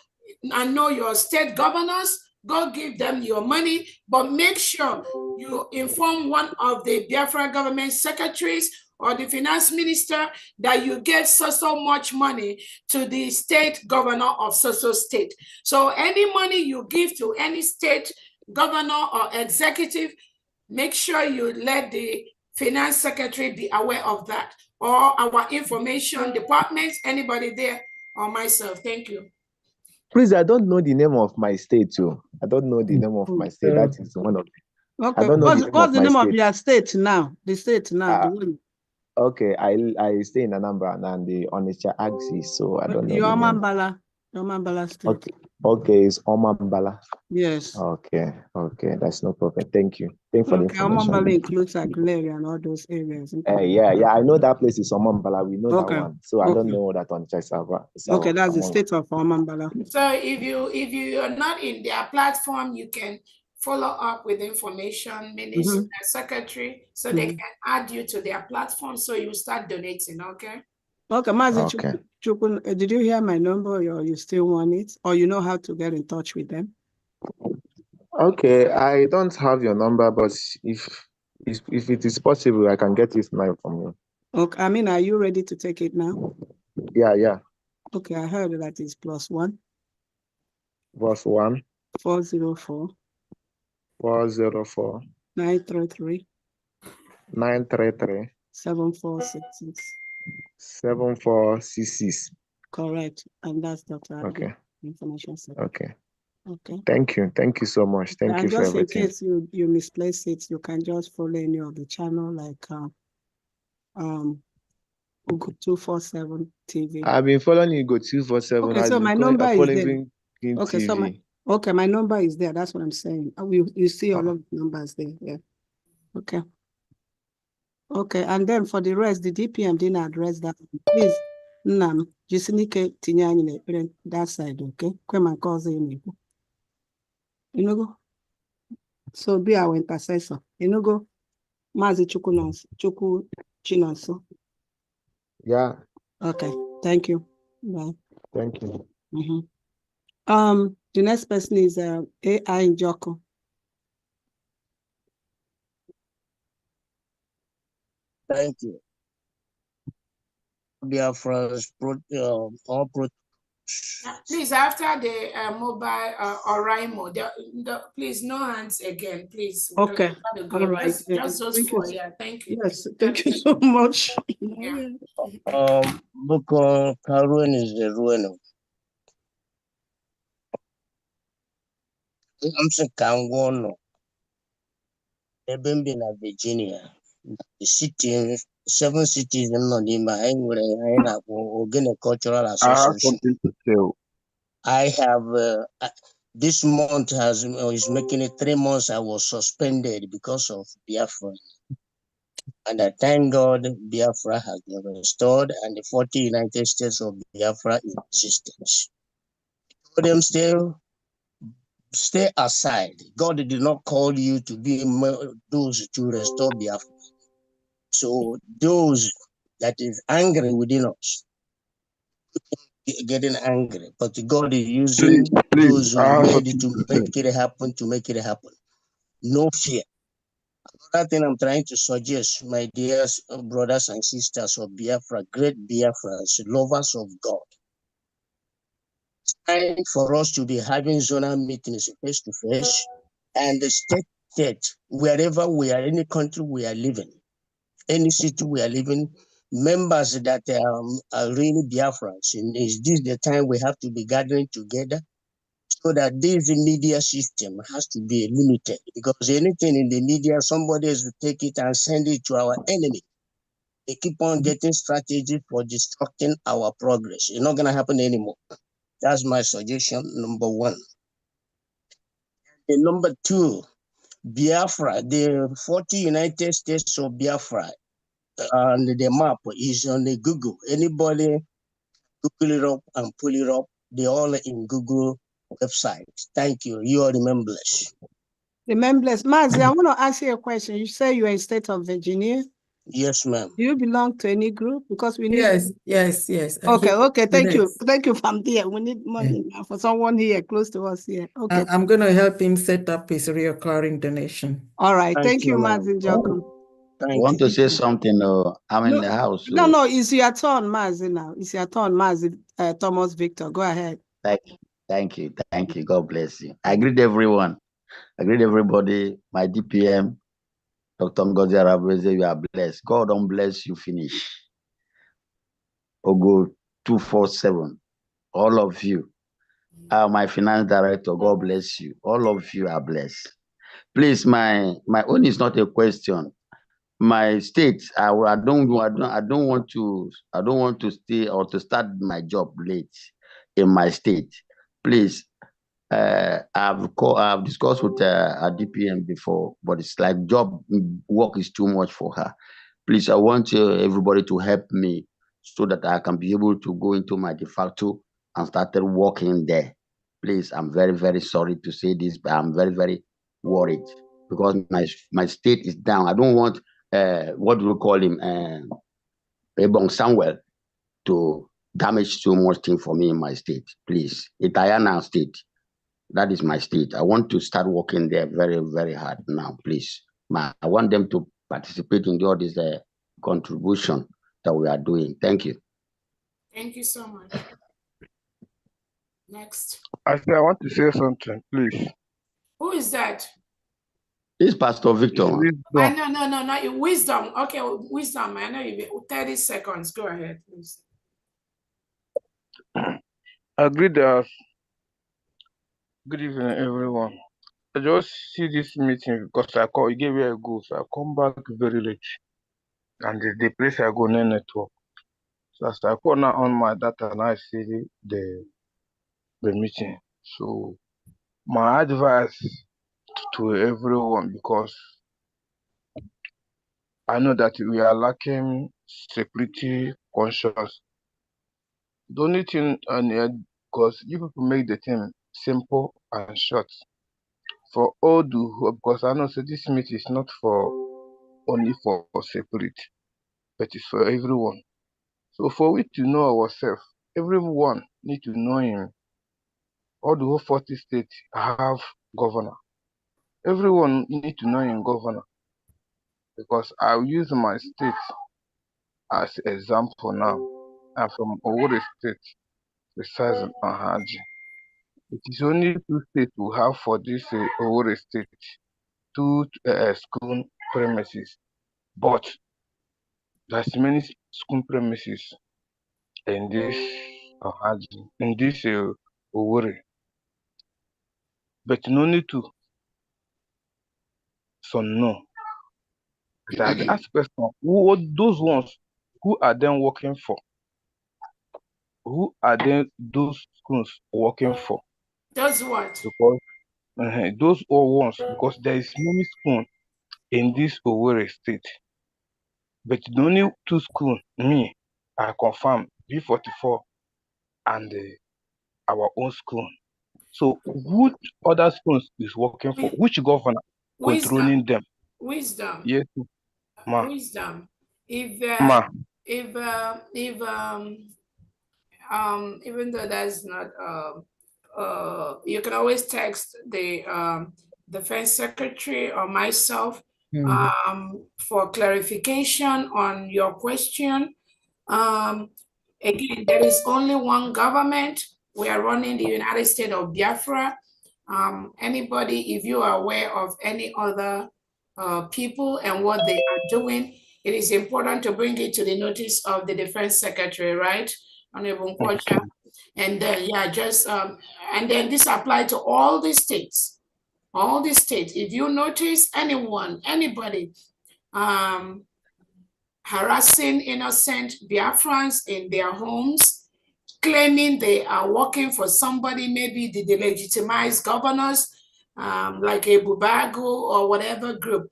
and know your state governors. Go give them your money, but make sure you inform one of the Biafra government secretaries or the finance minister that you get so much money to the state governor of so state. So any money you give to any state governor or executive, make sure you let the finance secretary be aware of that, or our information departments, anybody there, or myself. Thank you. Please, I don't know the name of my state too. I don't know the name of my state. That is one of them. Okay. What's the name of your state now? The state now. Okay, I stay in Anambra and the Onitsha axis, so I don't know. Your Omambala state. Okay, it's Omambala. Yes. Okay, that's no problem. Thank you. Thank you for the information. Omambala includes Aguilera and all those areas. Yeah, I know that place is Omambala. We know that one. So I don't know that Onitsha is okay, that's the state of Omambala. So if you are not in their platform, you can follow up with information minister, secretary, so they can add you to their platform, so you start donating. Okay. Okay, Mazi Chukun, did you hear my number, or you still want it, or you know how to get in touch with them? Okay, I don't have your number, but if it is possible, I can get it now from you. Okay, I mean, are you ready to take it now? Yeah. Okay, I heard that is +1. +1. 404. 404. 933. 933. 7466. 7466. Correct, and that's Dr. Okay. Information Secretary. Okay. Thank you so much. Thank you for everything. Just in case you misplace it, you can just follow any of the channel like Ugo 247 TV. I've been following Ugo 247. Okay, so my number is there. Okay, TV. So my number is there. That's what I'm saying. You see all of the numbers there. Yeah. Okay, and then for the rest, the DPM didn't address that. Please, Nam, Jisinike Tinyani, that side, okay? Kwema cause you know go. So be our intercessor. You know go. Mazi Chuku Chinonso. Yeah. Okay. Thank you. Bye. Thank you. The next person is AI Joko. Thank you. Biafrans, all Please, after the mobile or Raimo, please, no hands again, please. Okay. All right. Just those Thank four. you. Yeah, thank you. Yes, thank you so much. Yeah. Boko Karun is the ruin of Kangwono. Ebembe na Virginia. The city, 7 cities in Nodima, Ogene Cultural I have Association. something to tell. I have this month is making it 3 months. I was suspended because of Biafra, and I thank God Biafra has been restored, and the 40 United States of Biafra in existence. For them stay aside. God did not call you to be those to restore Biafra. So those that is angry within us, getting angry, but God is using those who are ready to make it happen to make it happen. No fear. Another thing I'm trying to suggest, my dear brothers and sisters of Biafra, great Biafrans, lovers of God, it's time for us to be having zonal meetings face to face and the state, wherever we are, any country we are living, any city we are living, members that are really Biafrans. Is this the time we have to be gathering together? So that this media system has to be limited, because anything in the media, somebody has to take it and send it to our enemy. They keep on getting strategies for destructing our progress. It's not going to happen anymore. That's my suggestion, number one. And number two, Biafra, the 40 United States of Biafra, and the map is on the Google. Anybody Google it up and pull it up. They're all in Google website. Thank you. You are remembrance. Remembrance. Mazi, I want to ask you a question. You say you are in state of Virginia. Yes, ma'am. Do you belong to any group? Because we need. Yes. Okay. Thank you. Thank you, from there. We need money now for someone here close to us here. Okay. I'm going to help him set up his recurring donation. All right. Thank you, Mazi Joku. I want to say something. I'm in the house. So. No, it's your turn, Mazi, now. It's your turn, Mazi, Thomas Victor. Go ahead. Thank you. God bless you. I greet everyone. I greet everybody. My DPM, Dr. Ngozi Arabeze, you are blessed. God don't bless you, finish. Ogo 247. All of you. My finance director, God bless you. All of you are blessed. Please, my own is not a question. My state, I don't want to stay or to start my job late in my state. Please, I've discussed with a DPM before, but it's like job work is too much for her. Please, I want everybody to help me so that I can be able to go into my de facto and started working there. Please, I'm very, very sorry to say this, but I'm very, very worried because my state is down. I don't want what do we call him, Ebong Samuel, to damage too much thing for me in my state. Please, Itayana state. That is my state. I want to start working there very, very hard now, please. I want them to participate in all this contribution that we are doing. Thank you. Thank you so much. Next. I want to say something, please. Who is that? This Pastor Victor. No, not wisdom. Okay, wisdom. I know you. 30 seconds. Go ahead, please. Agreed. Good evening, everyone. I just see this meeting because you gave me a go, so I come back very late, and the place I go no network. So as I call now on my data, and I see the meeting. So my advice to everyone, because I know that we are lacking security conscious. The only thing, because you people make the thing simple and short. For all because I know so this meeting is not only for security, but it's for everyone. So for we to know ourselves, everyone need to know him. All the whole 40 states have governor. Everyone need to know him governor. Because I'll use my state as example now. I'm from Owerri State. precise on Haji. It is only 2 states we have for this Owerri state, 2 school premises, but there's many school premises in this Haji, in this Owerri, but only 2. Some no. That the ask question, who those ones, who are them working for? Who are then those schools working for? Does what? Because those all ones, because there is many schools in this Owerri state, but the only 2 schools, me, I confirm B44 and our own school. So which other schools is working for? Which governor controlling them? Wisdom. Yes, ma. Wisdom. If Ma. Even though that's not you can always text the defense secretary or myself for clarification on your question. Again, there is only one government. We are running the United States of Biafra. Anybody, if you are aware of any other people and what they are doing, it is important to bring it to the notice of the defense secretary, right? And then, yeah, just, and then this applies to all the states. All the states. If you notice anybody harassing innocent Biafrans in their homes, claiming they are working for somebody, maybe the delegitimized governors, like a Bubago or whatever group,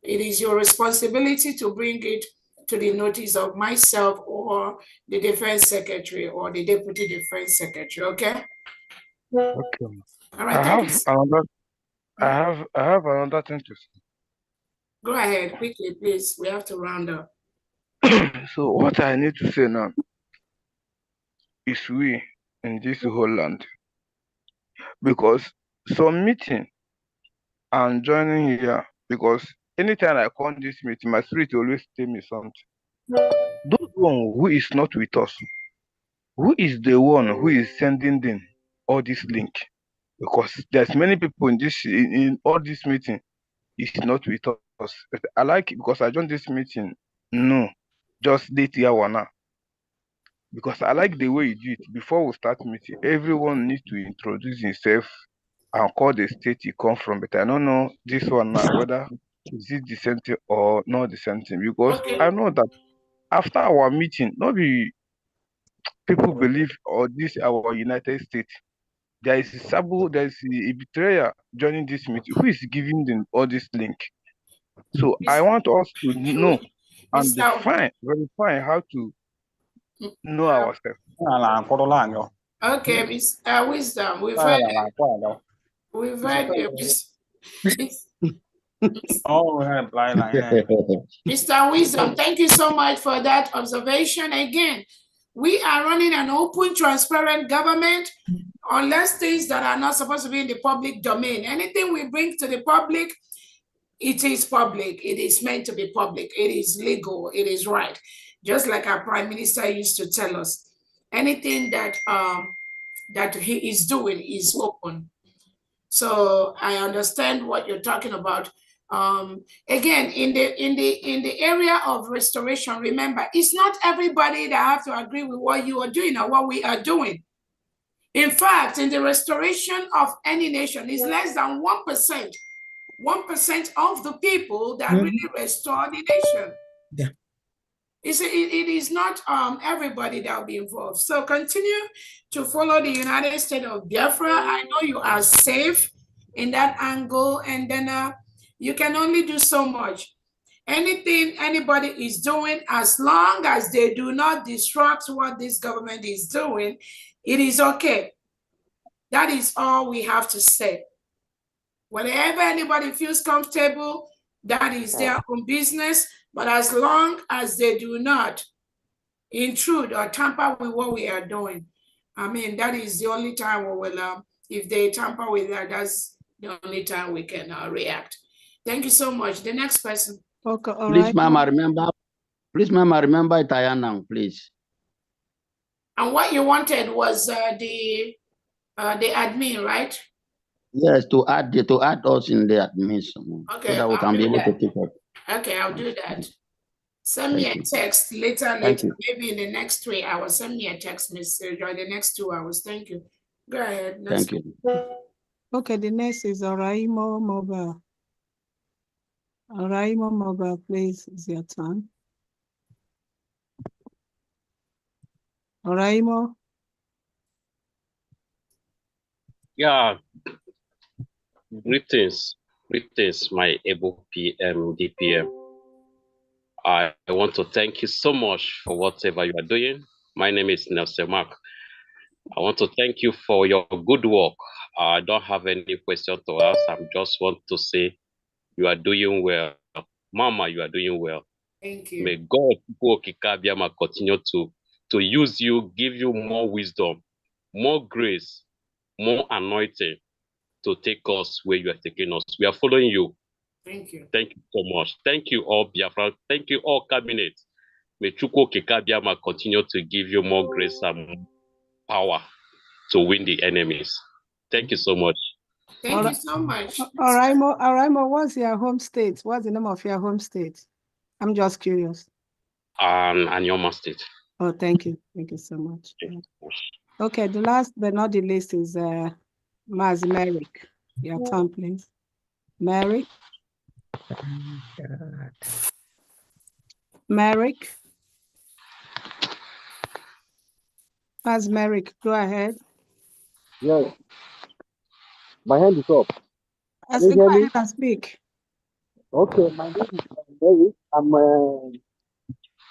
it is your responsibility to bring it to the notice of myself or the defense secretary or the deputy defense secretary. Okay. Okay. All right. I have another thing to say. Go ahead quickly, please. We have to round up. So what I need to say now is we in this whole land, because some meeting I'm joining here, because anytime I come this meeting, my spirit always tell me something. Those one who is not with us, who is the one who is sending them all this link? Because there's many people in all this meeting is not with us. I like it because I joined this meeting. No, just date here one now. Because I like the way you do it. Before we start meeting, everyone needs to introduce himself and call the state he come from. But I don't know this one now, whether is it the same thing or not the same thing. Because I know that after our meeting, nobody people believe or this our United States. There is a betrayer joining this meeting. Who is giving them all this link? So I want us to know and verify how to know ourselves. Okay, Miss Wisdom, we've heard Mr. Wisdom, thank you so much for that observation. Again, we are running an open, transparent government unless things that are not supposed to be in the public domain. Anything we bring to the public, it is public. It is meant to be public. It is legal. It is right. Just like our Prime Minister used to tell us, anything that that he is doing is open. So I understand what you're talking about. Again, in the area of restoration, remember, it's not everybody that have to agree with what you are doing or what we are doing. In fact, in the restoration of any nation, it's less than 1%. 1% of the people that really restore the nation. Yeah. It is not everybody that will be involved. So continue to follow the United States of Biafra. I know you are safe in that angle, and then you can only do so much. Anything anybody is doing, as long as they do not disrupt what this government is doing, it is okay. That is all we have to say. Whenever anybody feels comfortable, that is their own business. But as long as they do not intrude or tamper with what we are doing, I mean, that is the only time we will, if they tamper with that, that's the only time we can react. Thank you so much. The next person. Okay, all please, right. Mama, remember. Please, Mama, remember Italian now, please. And what you wanted was the admin, right? Yes, to add us in the admission Okay, so that we I'll can be do able to that. take it. Okay, I'll do that. Send me a Thank you. text later, Thank you. maybe in the next 3 hours. Send me a text message or the next 2 hours. Thank you. Go ahead. Thank you. Okay, the next is Oraimo Mobile. Oraimo Mobile, please, it's your turn. Oraimo. Yeah, greetings, my able PM, DPM. I want to thank you so much for whatever you are doing. My name is Nelson Mark. I want to thank you for your good work. I don't have any question to ask. I just want to say you are doing well. Mama, you are doing well. Thank you. May God continue to use you, give you more wisdom, more grace, more anointing to take us where you are taking us. We are following you. Thank you. Thank you so much. Thank you all, Biafra. Thank you all, cabinet. May Chukwu Kikabiama continue to give you more grace and power to win the enemies. Thank you so much. Thank you so much. Oraimo, what's your home state? What's the name of your home state? I'm just curious. Anyoma State. Oh, thank you. Thank you so much. Okay, the last but not the least is Maz Merrick. Your turn, please. Merrick. Merrick. Maz Merrick, go ahead. Yes. My hand is up. I said, go ahead and speak. Okay, my name is Merrick. I'm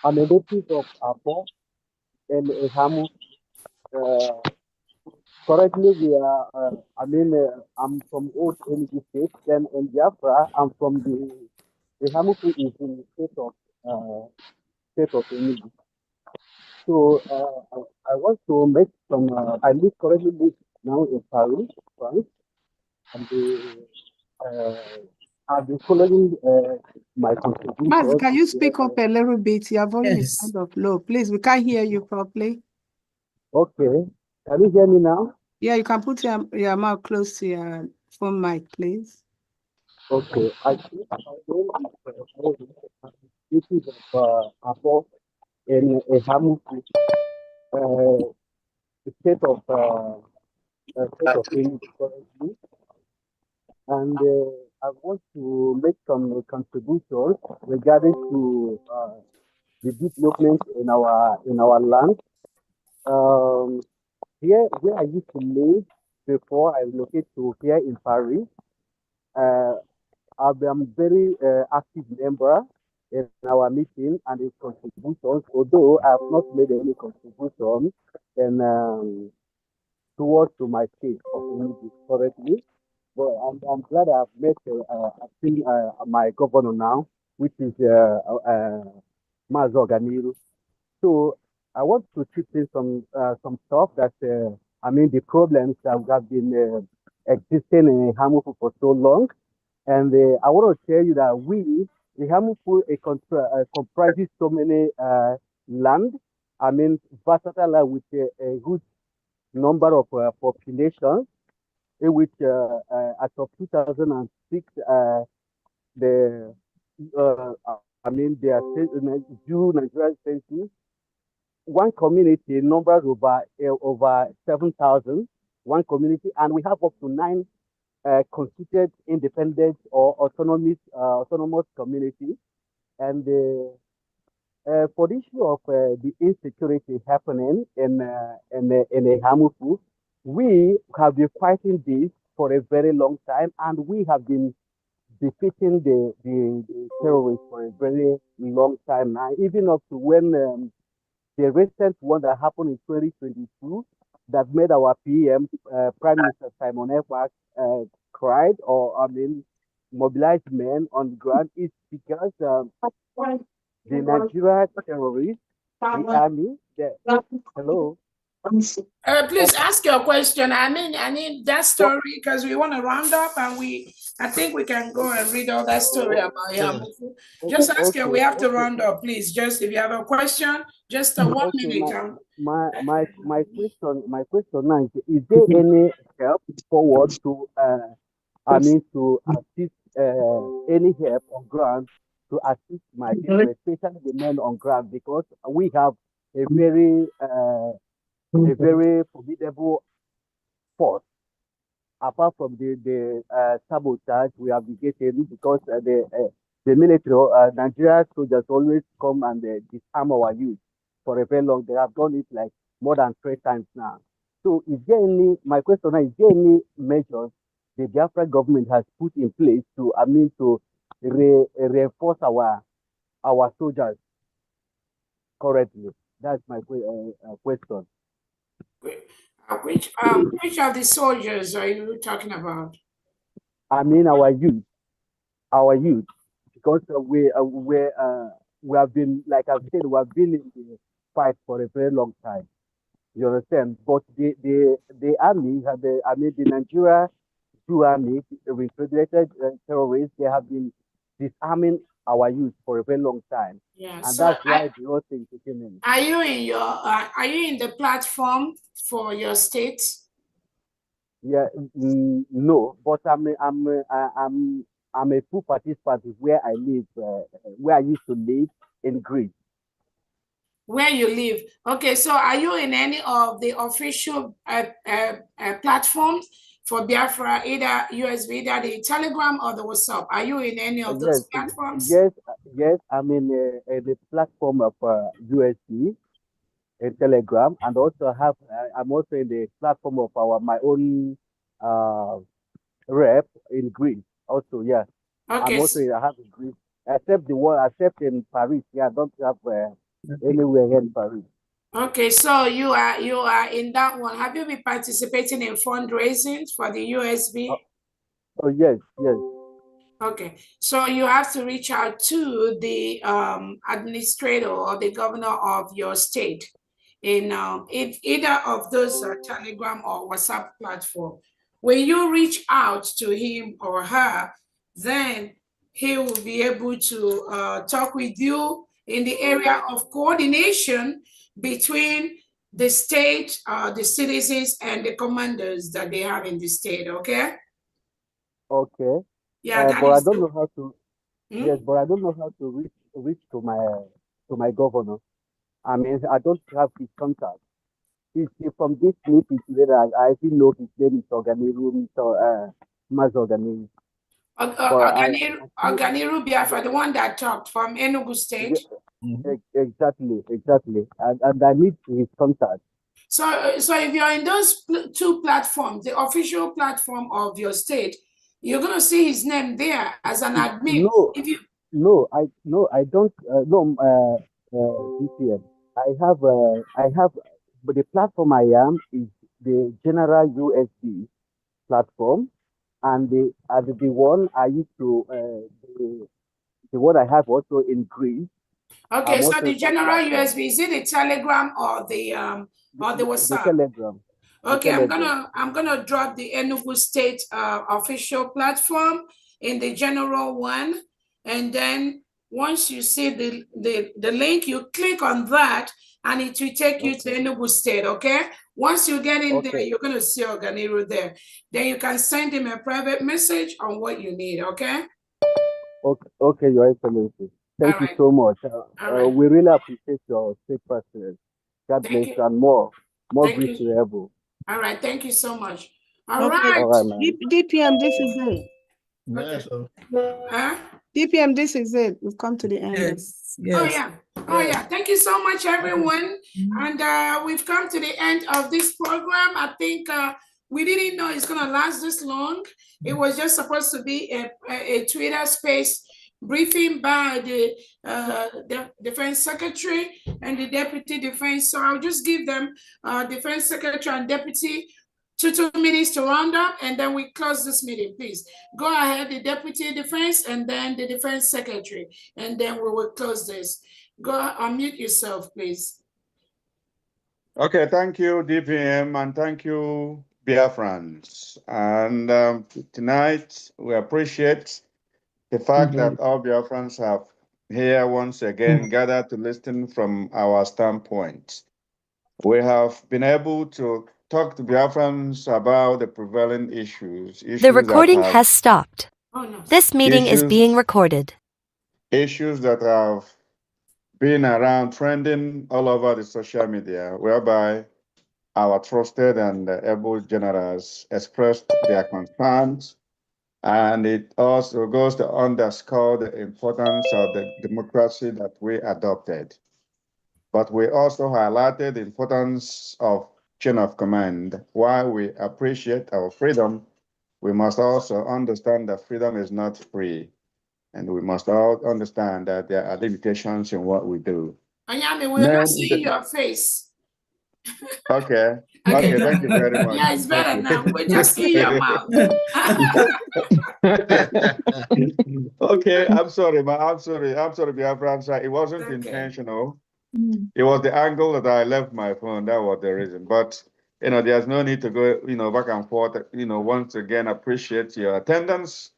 a native of Apo and Hamu. Currently, we are. I'm from Old Energy State. Then in Biafra, I'm from the Hamuku is in the state of Energy. So I want to make some. I currently live now in Paris, France, and I've been following my contribution. Maz, can you speak up a little bit? Your volume is kind of low. Please, we can't hear you properly. Okay. Can you hear me now? Yeah, you can put your mouth close to your phone mic, please. Okay. I think my name is of Abo in Hamuku, the state of Kenya currently. And I want to make some contributions regarding to the development in our land. Here where I used to live before I relocated to here in Paris, I'm very active member in our meeting and its contributions, although I have not made any contribution in towards to my state of music currently. But I'm glad I've met my governor now, which is Mazo Ganiru. So I want to chip in some stuff that the problems that have been existing in Hamufu for so long, and I want to tell you that the Hamufu comprises so many land. Versatile land with a good number of populations, in which as of 2006, the their Jew Nigerian census, one community numbers over 7,000, one community, and we have up to 9 constituted independent or autonomous communities. And for the issue of the insecurity happening in a Hamufu, we have been fighting this for a very long time, and we have been defeating the terrorists for a very long time now, even up to when the recent one that happened in 2022 that made our PM, Prime Minister Simon Ekpa, cried mobilized men on the ground is because the Nigeria terrorists, the army, hello. Please ask your question. I need that story because we want to round up, and I think we can go and read all that story about Yamufu. Just ask her. We have to round up, please. Just if you have a question, just a 1 minute. My question now is there any help forward to to assist any help on ground to assist my people, especially the men on ground, because we have a very formidable force. Apart from the sabotage we have been getting, because the military, Nigeria soldiers always come and disarm our youth for a very long. They have done it like more than 3 times now. So, my question is there any measures the Biafra government has put in place to reinforce our soldiers currently? That's my question. Which of the soldiers are you talking about? I mean our youth, because we have been, like I've said, we have been in the fight for a very long time. You understand? But the army, the Nigeria army, with Confederated terrorists, they have been disarming our youth for a very long time. Yeah, and so that's why the whole thing came in. Are you in the platform for your state? Yeah, no, but I'm a full participant where I live, where I used to live in Greece. Where you live? Okay, so are you in any of the official platforms for Biafra, either U.S.B, either the Telegram or the WhatsApp? Are you in any of those platforms? Yes, I'm in the platform of U.S.B, a Telegram, and also I'm also in the platform of my own rep in Greece. Also, yeah. Okay. I have in Greece, except in Paris. Yeah, I don't have anywhere here in Paris. Okay, so you are in that one. Have you been participating in fundraising for the U.S.B? Oh yes. Okay, so you have to reach out to the administrator or the governor of your state in either of those Telegram or WhatsApp platform. When you reach out to him or her, then he will be able to talk with you in the area of coordination between the state, the citizens, and the commanders that they have in the state, okay? Okay. Yeah, but I don't know how to. Yes, but I don't know how to reach to my governor. I mean, I don't have his contact. From this meeting today, I still know his name is Organiru, Mas Organiru. Organiru Biafra, the one that talked from Enugu State. Exactly. And I need his contact. So if you're in those 2 platforms, the official platform of your state, you're going to see his name there as an admin. I don't. DPM. I have, but the platform I am is the general U.S.B platform, and the one I used to the one I have also in Greece. Okay, so the general U.S.B, is it the Telegram or the WhatsApp? The Telegram. Okay, I'm gonna drop the Enugu State official platform in the general one, and then once you see the link, you click on that, and it will take you to Enugu State. Okay, once you get in there, you're gonna see Organiru there. Then you can send him a private message on what you need. Okay. Okay, Your Excellency. Thank you so much. We really appreciate your steadfastness. God bless you, and more grace to you. All right, thank you so much. All right, DPM, this is it. Yes. DPM, this is it. We've come to the end. Yes. Oh yeah. Thank you so much, everyone. And we've come to the end of this program. I think we didn't know it's gonna last this long. It was just supposed to be a Twitter space briefing by the Defense Secretary and the Deputy Defense. So I'll just give them Defense Secretary and Deputy 2 minutes to round up, and then we close this meeting. Please go ahead, the Deputy Defense, and then the Defense Secretary, and then we will close this. Go unmute yourself, please. Okay, thank you, DPM, and thank you, Biafrans. And tonight, we appreciate the fact that all Biafrans have here once again gathered to listen from our standpoint. We have been able to talk to Biafrans about the prevailing issues. The recording has stopped. Oh, no. This meeting is being recorded. Issues that have been around trending all over the social media, whereby our trusted and able generals expressed their concerns. And it also goes to underscore the importance of the democracy that we adopted. But we also highlighted the importance of chain of command. While we appreciate our freedom, we must also understand that freedom is not free. And we must all understand that there are limitations in what we do. Anyame, we're not seeing your face. Okay. Okay, thank you very much. Yeah, it's better now. We just see your mouth. Okay, I'm sorry, Biafra. It wasn't intentional. It was the angle that I left my phone. That was the reason. But there's no need to go, back and forth. Once again, appreciate your attendance.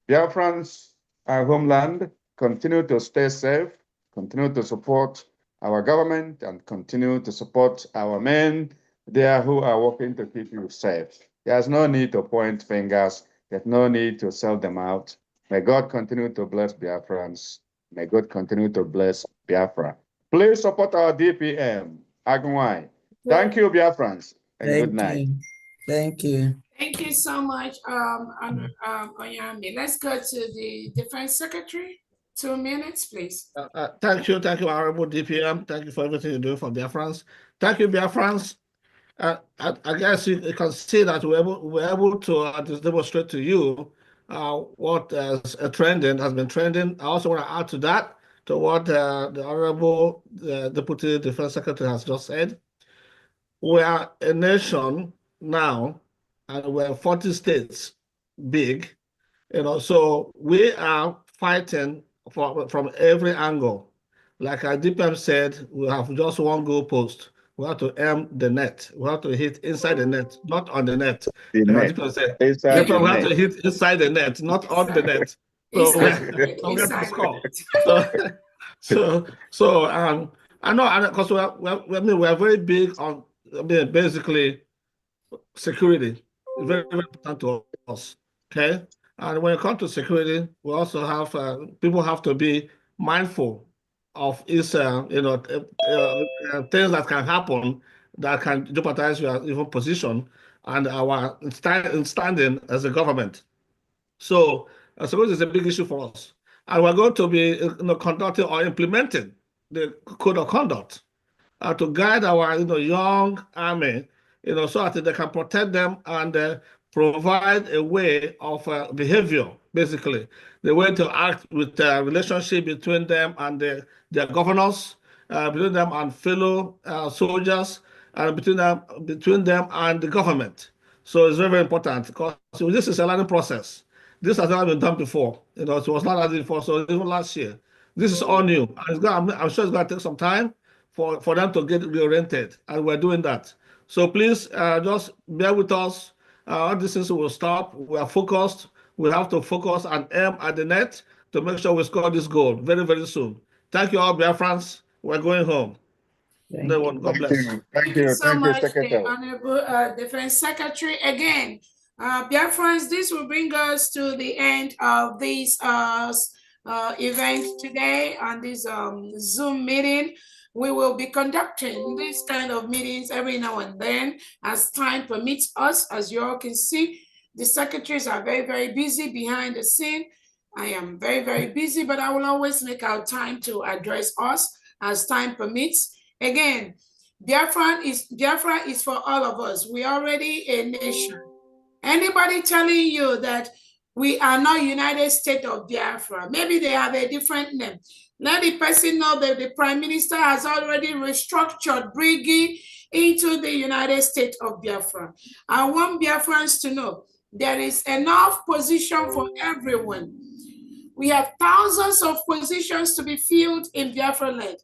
Biafrans, our homeland, continue to stay safe, continue to support our government, and continue to support our men there who are working to keep you safe. There's no need to point fingers. There's no need to sell them out. May God continue to bless Biafrans. May God continue to bless Biafra. Please support our DPM, Agwai. Thank you, Biafrans, and good night. Thank you. Thank you so much, Oyami. Let's go to the Defense Secretary. 2 minutes, please. Thank you, Honorable DPM. Thank you for everything you do for Biafrans. Thank you, Biafrans. I guess you can see that we're able to demonstrate to you what has been trending. I also want to add to that, to what the Honorable Deputy Defense Secretary has just said. We are a nation now, and we're 40 states big, so we are fighting from every angle. Like our DPM said, we have just one goal post. We have to aim the net. We have to hit inside the net, not on the net. The net. Inside the we net. have to hit inside the net, not on the net. So we have to score. So I know, because we are very big on basically security. It's very, very important to us. Okay, and when it comes to security, we also have people have to be mindful of things that can happen that can jeopardize your even position and our standing as a government. So security is a big issue for us, and we're going to be conducting or implementing the code of conduct to guide our young army, so that they can protect them and provide a way of behavior, basically, the way to act with the relationship between them and their governors, between them and fellow soldiers, and between them and the government. So it's very, very important, because this is a learning process. This has never been done before. It was not done before, so even last year. This is all new. And I'm sure it's going to take some time for them to get reoriented, and we're doing that. So please just bear with us. All these things will stop. We are focused. We have to focus and aim at the net to make sure we score this goal very, very soon. Thank you all, Biafrans. We're going home. God bless. Thank you so much, the Honorable Defense Secretary. Again, Biafrans, this will bring us to the end of this event today on this Zoom meeting. We will be conducting these kind of meetings every now and then as time permits us. As you all can see, the secretaries are very, very busy behind the scene. I am very, very busy, but I will always make our time to address us as time permits. Again, Biafra is for all of us. We are already a nation. Anybody telling you that we are not United States of Biafra, maybe they have a different name. Let the person know that the Prime Minister has already restructured, bringing into the United States of Biafra. I want Biafrans to know there is enough position for everyone. We have thousands of positions to be filled in Biafra land.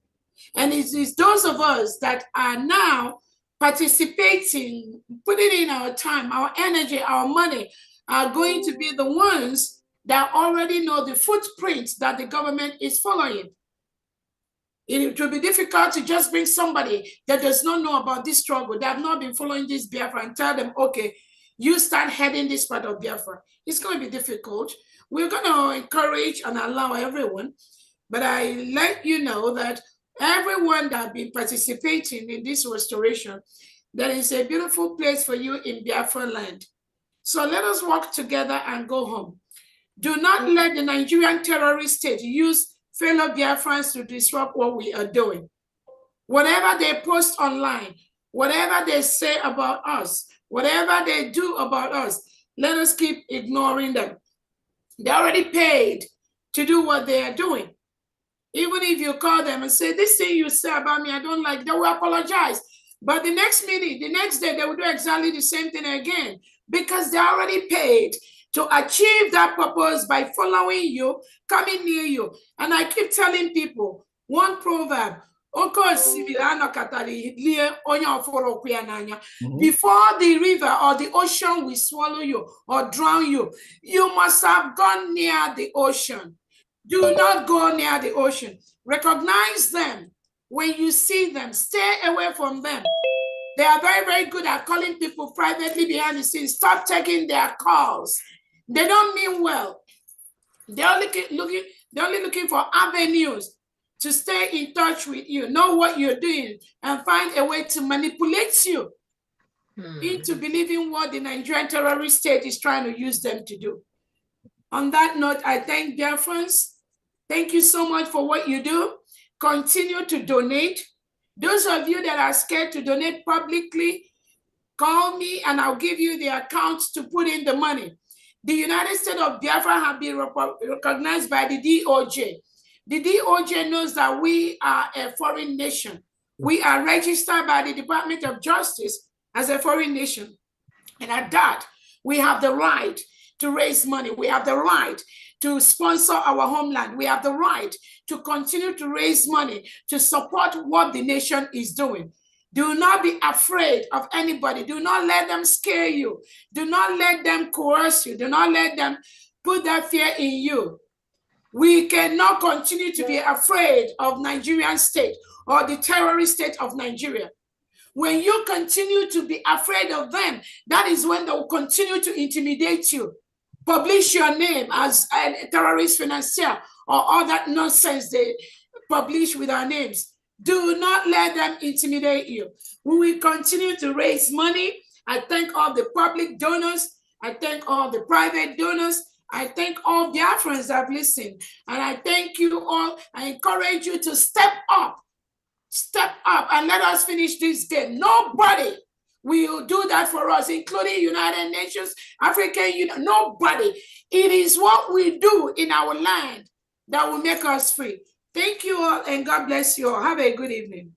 And it is those of us that are now participating, putting in our time, our energy, our money, are going to be the ones that already know the footprints that the government is following. It will be difficult to just bring somebody that does not know about this struggle, that have not been following this Biafra, and tell them, okay, you start heading this part of Biafra. It's going to be difficult. We're going to encourage and allow everyone, but I let you know that everyone that has been participating in this restoration, there is a beautiful place for you in Biafra land. So let us work together and go home. Do not let the Nigerian terrorist state use fellow Biafrans to disrupt what we are doing. Whatever they post online, whatever they say about us, whatever they do about us, let us keep ignoring them. They already paid to do what they are doing. Even if you call them and say, this thing you say about me, I don't like, they will apologize. But the next minute, the next day, they will do exactly the same thing again, because they already paid to achieve that purpose by following you, coming near you. And I keep telling people one proverb, before the river or the ocean will swallow you or drown you, you must have gone near the ocean. Do not go near the ocean. Recognize them. When you see them, stay away from them. They are very, very good at calling people privately behind the scenes. Stop taking their calls. They don't mean well. They're only looking for avenues to stay in touch with you, know what you're doing, and find a way to manipulate you into believing what the Nigerian terrorist state is trying to use them to do. On that note, I thank Biafrans. Thank you so much for what you do. Continue to donate. Those of you that are scared to donate publicly, call me and I'll give you the accounts to put in the money. The United States of Biafra have been recognized by the DOJ. The DOJ knows that we are a foreign nation. We are registered by the Department of Justice as a foreign nation. And at that, we have the right to raise money. We have the right to sponsor our homeland. We have the right to continue to raise money to support what the nation is doing. Do not be afraid of anybody. Do not let them scare you. Do not let them coerce you. Do not let them put that fear in you. We cannot continue to be afraid of Nigerian state or the terrorist state of Nigeria. When you continue to be afraid of them, that is when they will continue to intimidate you. Publish your name as a terrorist financier or all that nonsense they publish with our names. Do not let them intimidate you. We will continue to raise money. I thank all the public donors. I thank all the private donors. I thank all Biafrans that have listened. And I thank you all. I encourage you to step up and let us finish this game. Nobody will do that for us, including United Nations, African Union, nobody. It is what we do in our land that will make us free. Thank you all and God bless you all. Have a good evening.